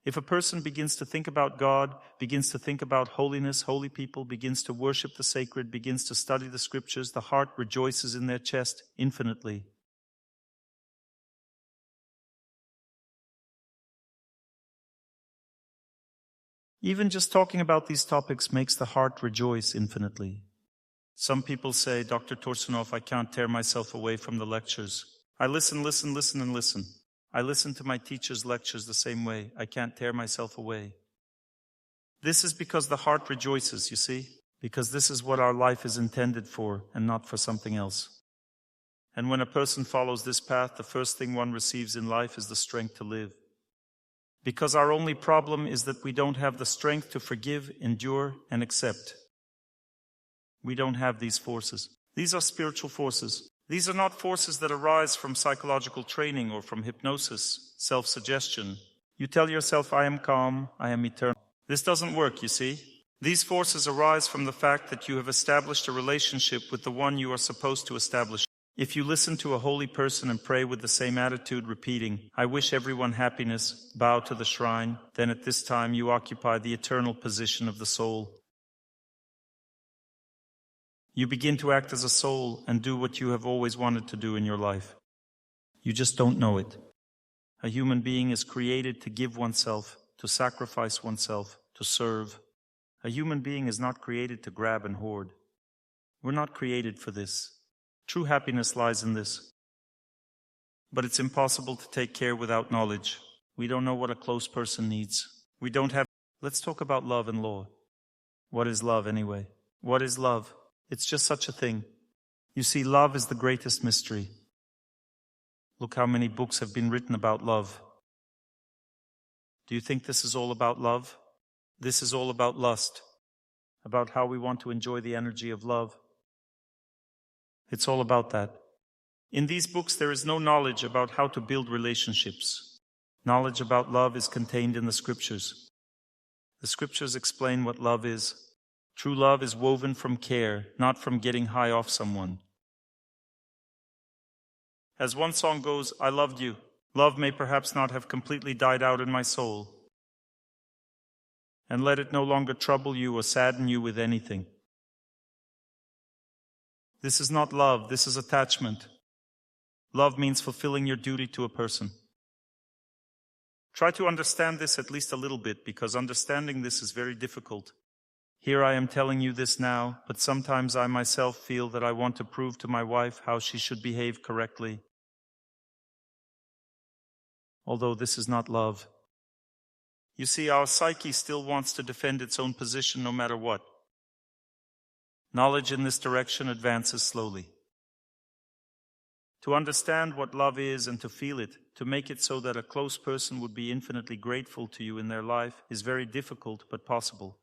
If a person begins to think about God, begins to think about holiness, holy people, begins to worship the sacred, begins to study the scriptures, the heart rejoices in their chest infinitely. Even just talking about these topics makes the heart rejoice infinitely. Some people say, Dr. Torsunov, I can't tear myself away from the lectures. I listen, and listen. I listen to my teacher's lectures the same way. I can't tear myself away. This is because the heart rejoices, you see? Because this is what our life is intended for and not for something else. And when a person follows this path, the first thing one receives in life is the strength to live. Because our only problem is that we don't have the strength to forgive, endure, and accept. We don't have these forces. These are spiritual forces. These are not forces that arise from psychological training or from hypnosis, self-suggestion. You tell yourself, I am calm, I am eternal. This doesn't work, you see. These forces arise from the fact that you have established a relationship with the one you are supposed to establish. If you listen to a holy person and pray with the same attitude, repeating, I wish everyone happiness, bow to the shrine, then at this time you occupy the eternal position of the soul. You begin to act as a soul and do what you have always wanted to do in your life. You just don't know it. A human being is created to give oneself, to sacrifice oneself, to serve. A human being is not created to grab and hoard. We're not created for this. True happiness lies in this. But it's impossible to take care without knowledge. We don't know what a close person needs. We don't have... Let's talk about love and law. What is love anyway? What is love? It's just such a thing. You see, love is the greatest mystery. Look how many books have been written about love. Do you think this is all about love? This is all about lust, about how we want to enjoy the energy of love. It's all about that. In these books, there is no knowledge about how to build relationships. Knowledge about love is contained in the scriptures. The scriptures explain what love is. True love is woven from care, not from getting high off someone. As one song goes, I loved you. Love may perhaps not have completely died out in my soul. And let it no longer trouble you or sadden you with anything. This is not love, this is attachment. Love means fulfilling your duty to a person. Try to understand this at least a little bit, because understanding this is very difficult. Here I am telling you this now, but sometimes I myself feel that I want to prove to my wife how she should behave correctly. Although this is not love. You see, our psyche still wants to defend its own position no matter what. Knowledge in this direction advances slowly. To understand what love is and to feel it, to make it so that a close person would be infinitely grateful to you in their life, is very difficult but possible.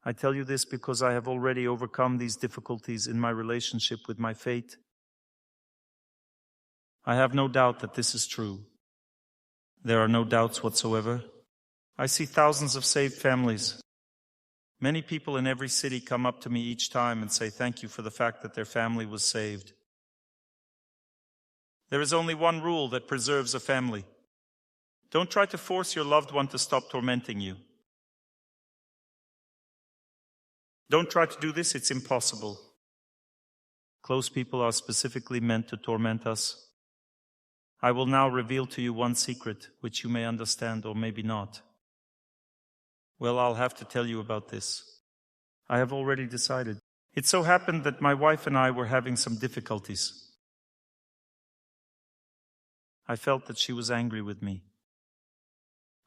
I tell you this because I have already overcome these difficulties in my relationship with my fate. I have no doubt that this is true. There are no doubts whatsoever. I see thousands of saved families. Many people in every city come up to me each time and say thank you for the fact that their family was saved. There is only one rule that preserves a family. Don't try to force your loved one to stop tormenting you. Don't try to do this, it's impossible. Close people are specifically meant to torment us. I will now reveal to you one secret, which you may understand or maybe not. Well, I'll have to tell you about this. I have already decided. It so happened that my wife and I were having some difficulties. I felt that she was angry with me.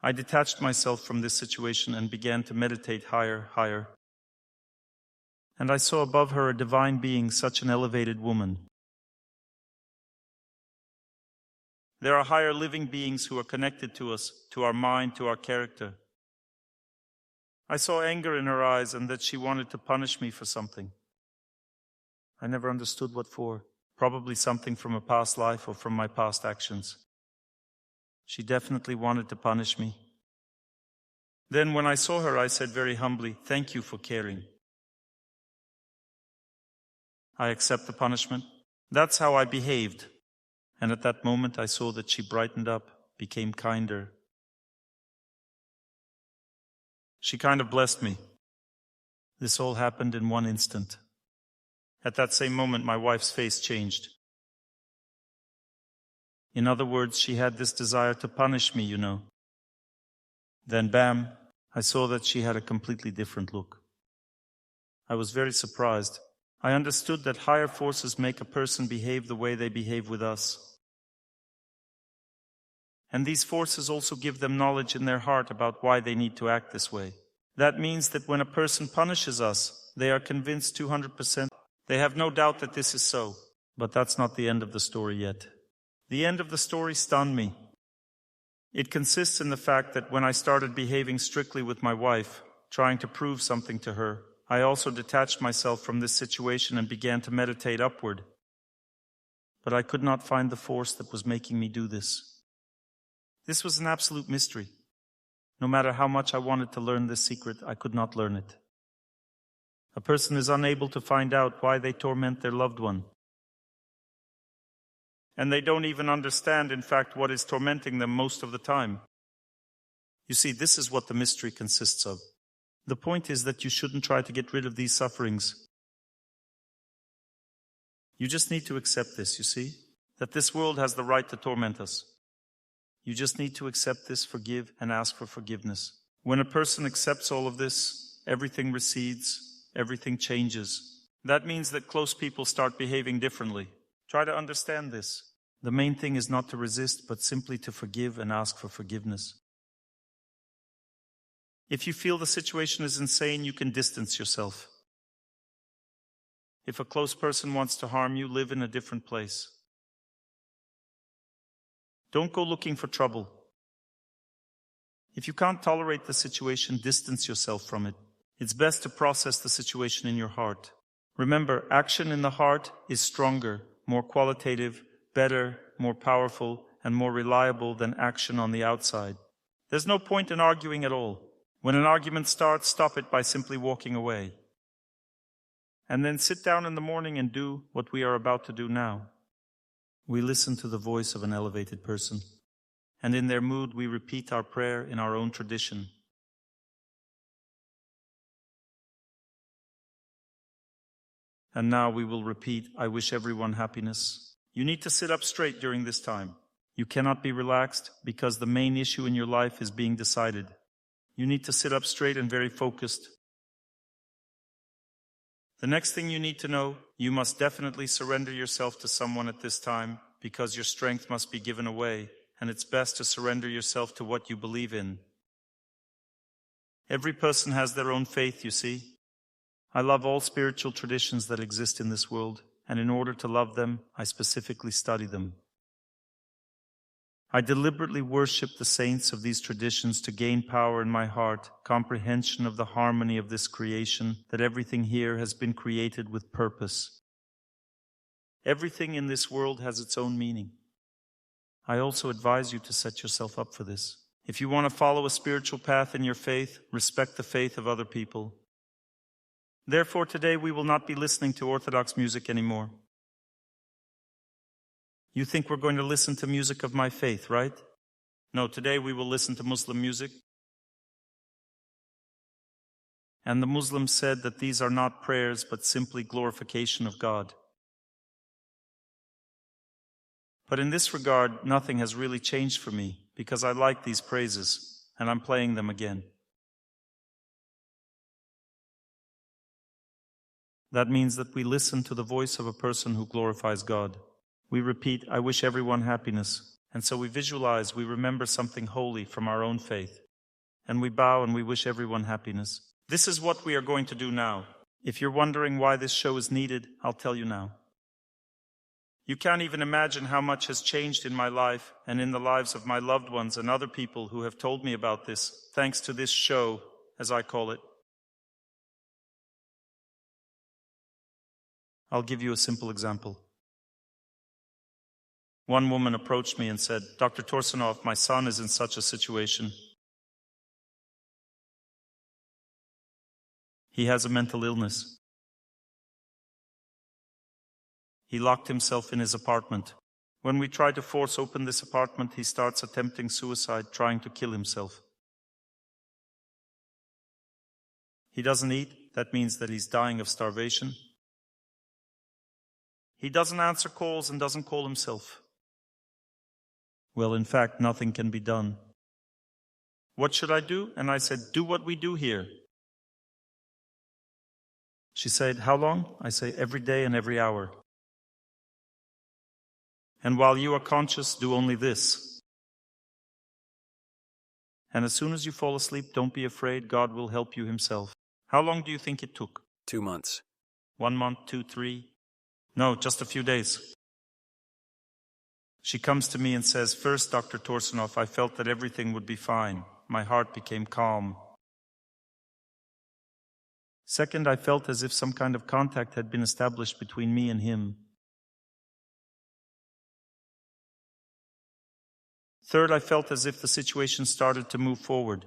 I detached myself from this situation and began to meditate higher. And I saw above her a divine being, such an elevated woman. There are higher living beings who are connected to us, to our mind, to our character. I saw anger in her eyes and that she wanted to punish me for something. I never understood what for. Probably something from a past life or from my past actions. She definitely wanted to punish me. Then when I saw her, I said very humbly, "Thank you for caring. I accept the punishment." That's how I behaved. And at that moment I saw that she brightened up, became kinder. She kind of blessed me. This all happened in one instant. At that same moment, my wife's face changed. In other words, she had this desire to punish me, you know. Then, bam, I saw that she had a completely different look. I was very surprised. I understood that higher forces make a person behave the way they behave with us. And these forces also give them knowledge in their heart about why they need to act this way. That means that when a person punishes us, they are convinced 200%. They have no doubt that this is so. But that's not the end of the story yet. The end of the story stunned me. It consists in the fact that when I started behaving strictly with my wife, trying to prove something to her, I also detached myself from this situation and began to meditate upward. But I could not find the force that was making me do this. This was an absolute mystery. No matter how much I wanted to learn this secret, I could not learn it. A person is unable to find out why they torment their loved one. And they don't even understand, in fact, what is tormenting them most of the time. You see, this is what the mystery consists of. The point is that you shouldn't try to get rid of these sufferings. You just need to accept this, you see? That this world has the right to torment us. You just need to accept this, forgive, and ask for forgiveness. When a person accepts all of this, everything recedes, everything changes. That means that close people start behaving differently. Try to understand this. The main thing is not to resist, but simply to forgive and ask for forgiveness. If you feel the situation is insane, you can distance yourself. If a close person wants to harm you, live in a different place. Don't go looking for trouble. If you can't tolerate the situation, distance yourself from it. It's best to process the situation in your heart. Remember, action in the heart is stronger, more qualitative, better, more powerful, and more reliable than action on the outside. There's no point in arguing at all. When an argument starts, stop it by simply walking away. And then sit down in the morning and do what we are about to do now. We listen to the voice of an elevated person, and in their mood we repeat our prayer in our own tradition. And now we will repeat, I wish everyone happiness. You need to sit up straight during this time. You cannot be relaxed because the main issue in your life is being decided. You need to sit up straight and very focused. The next thing you need to know, you must definitely surrender yourself to someone at this time because your strength must be given away, and it's best to surrender yourself to what you believe in. Every person has their own faith, you see. I love all spiritual traditions that exist in this world, and in order to love them, I specifically study them. I deliberately worship the saints of these traditions to gain power in my heart, comprehension of the harmony of this creation, that everything here has been created with purpose. Everything in this world has its own meaning. I also advise you to set yourself up for this. If you want to follow a spiritual path in your faith, respect the faith of other people. Therefore, today we will not be listening to Orthodox music anymore. You think we're going to listen to music of my faith, right? No, today we will listen to Muslim music. And the Muslims said that these are not prayers, but simply glorification of God. But in this regard, nothing has really changed for me, because I like these praises, and I'm playing them again. That means that we listen to the voice of a person who glorifies God. We repeat, I wish everyone happiness. And so we visualize, we remember something holy from our own faith. And we bow and we wish everyone happiness. This is what we are going to do now. If you're wondering why this show is needed, I'll tell you now. You can't even imagine how much has changed in my life and in the lives of my loved ones and other people who have told me about this, thanks to this show, as I call it. I'll give you a simple example. One woman approached me and said, Dr. Torsunov, my son is in such a situation. He has a mental illness. He locked himself in his apartment. When we try to force open this apartment, he starts attempting suicide, trying to kill himself. He doesn't eat. That means that he's dying of starvation. He doesn't answer calls and doesn't call himself. Well, in fact, nothing can be done. What should I do? And I said, do what we do here. She said, how long? I say, every day and every hour. And while you are conscious, do only this. And as soon as you fall asleep, don't be afraid. God will help you himself. How long do you think it took? 2 months. 1 month, 2, 3? No, just a few days. She comes to me and says, first, Dr. Torsunov, I felt that everything would be fine. My heart became calm. Second, I felt as if some kind of contact had been established between me and him. Third, I felt as if the situation started to move forward.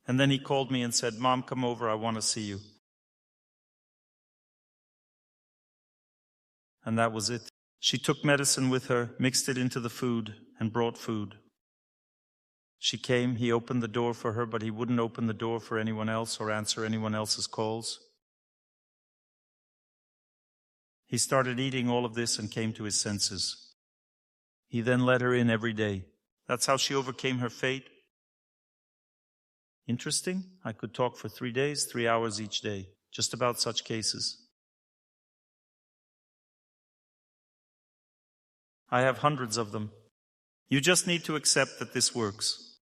And then he called me and said, Mom, come over, I want to see you. And that was it. She took medicine with her, mixed it into the food, and brought food. She came, he opened the door for her, but he wouldn't open the door for anyone else or answer anyone else's calls. He started eating all of this and came to his senses. He then let her in every day. That's how she overcame her fate. Interesting? I could talk for 3 days, 3 hours each day, just about such cases. I have hundreds of them. You just need to accept that this works.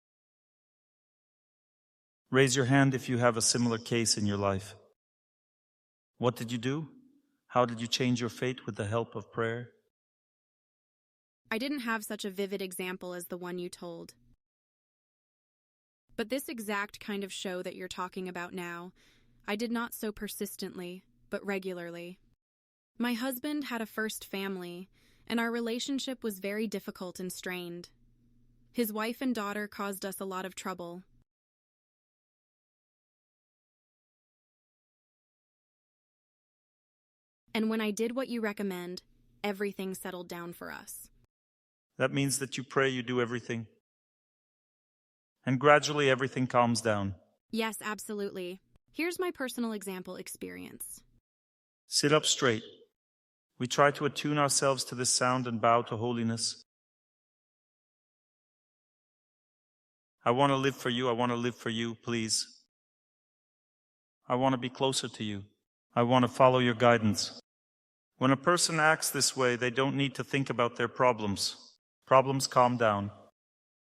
Raise your hand if you have a similar case in your life. What did you do? How did you change your fate with the help of prayer? I didn't have such a vivid example as the one you told. But this exact kind of show that you're talking about now, I did not so persistently, but regularly. My husband had a first family, and our relationship was very difficult and strained. His wife and daughter caused us a lot of trouble. And when I did what you recommend, everything settled down for us. That means that you pray, you do everything. And gradually everything calms down. Yes, absolutely. Here's my personal example experience. Sit up straight. We try to attune ourselves to this sound and bow to holiness. I want to live for you. I want to live for you, please. I want to be closer to you. I want to follow your guidance. When a person acts this way, they don't need to think about their problems. Problems calm down.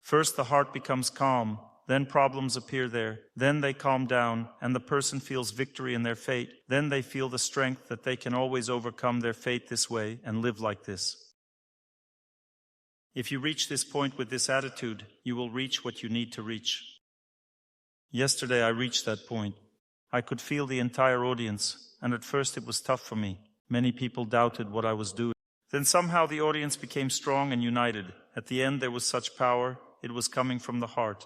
First, the heart becomes calm. Then problems appear there. Then they calm down, and the person feels victory in their fate. Then they feel the strength that they can always overcome their fate this way and live like this. If you reach this point with this attitude, you will reach what you need to reach. Yesterday I reached that point. I could feel the entire audience, and at first it was tough for me. Many people doubted what I was doing. Then somehow the audience became strong and united. At the end there was such power, it was coming from the heart.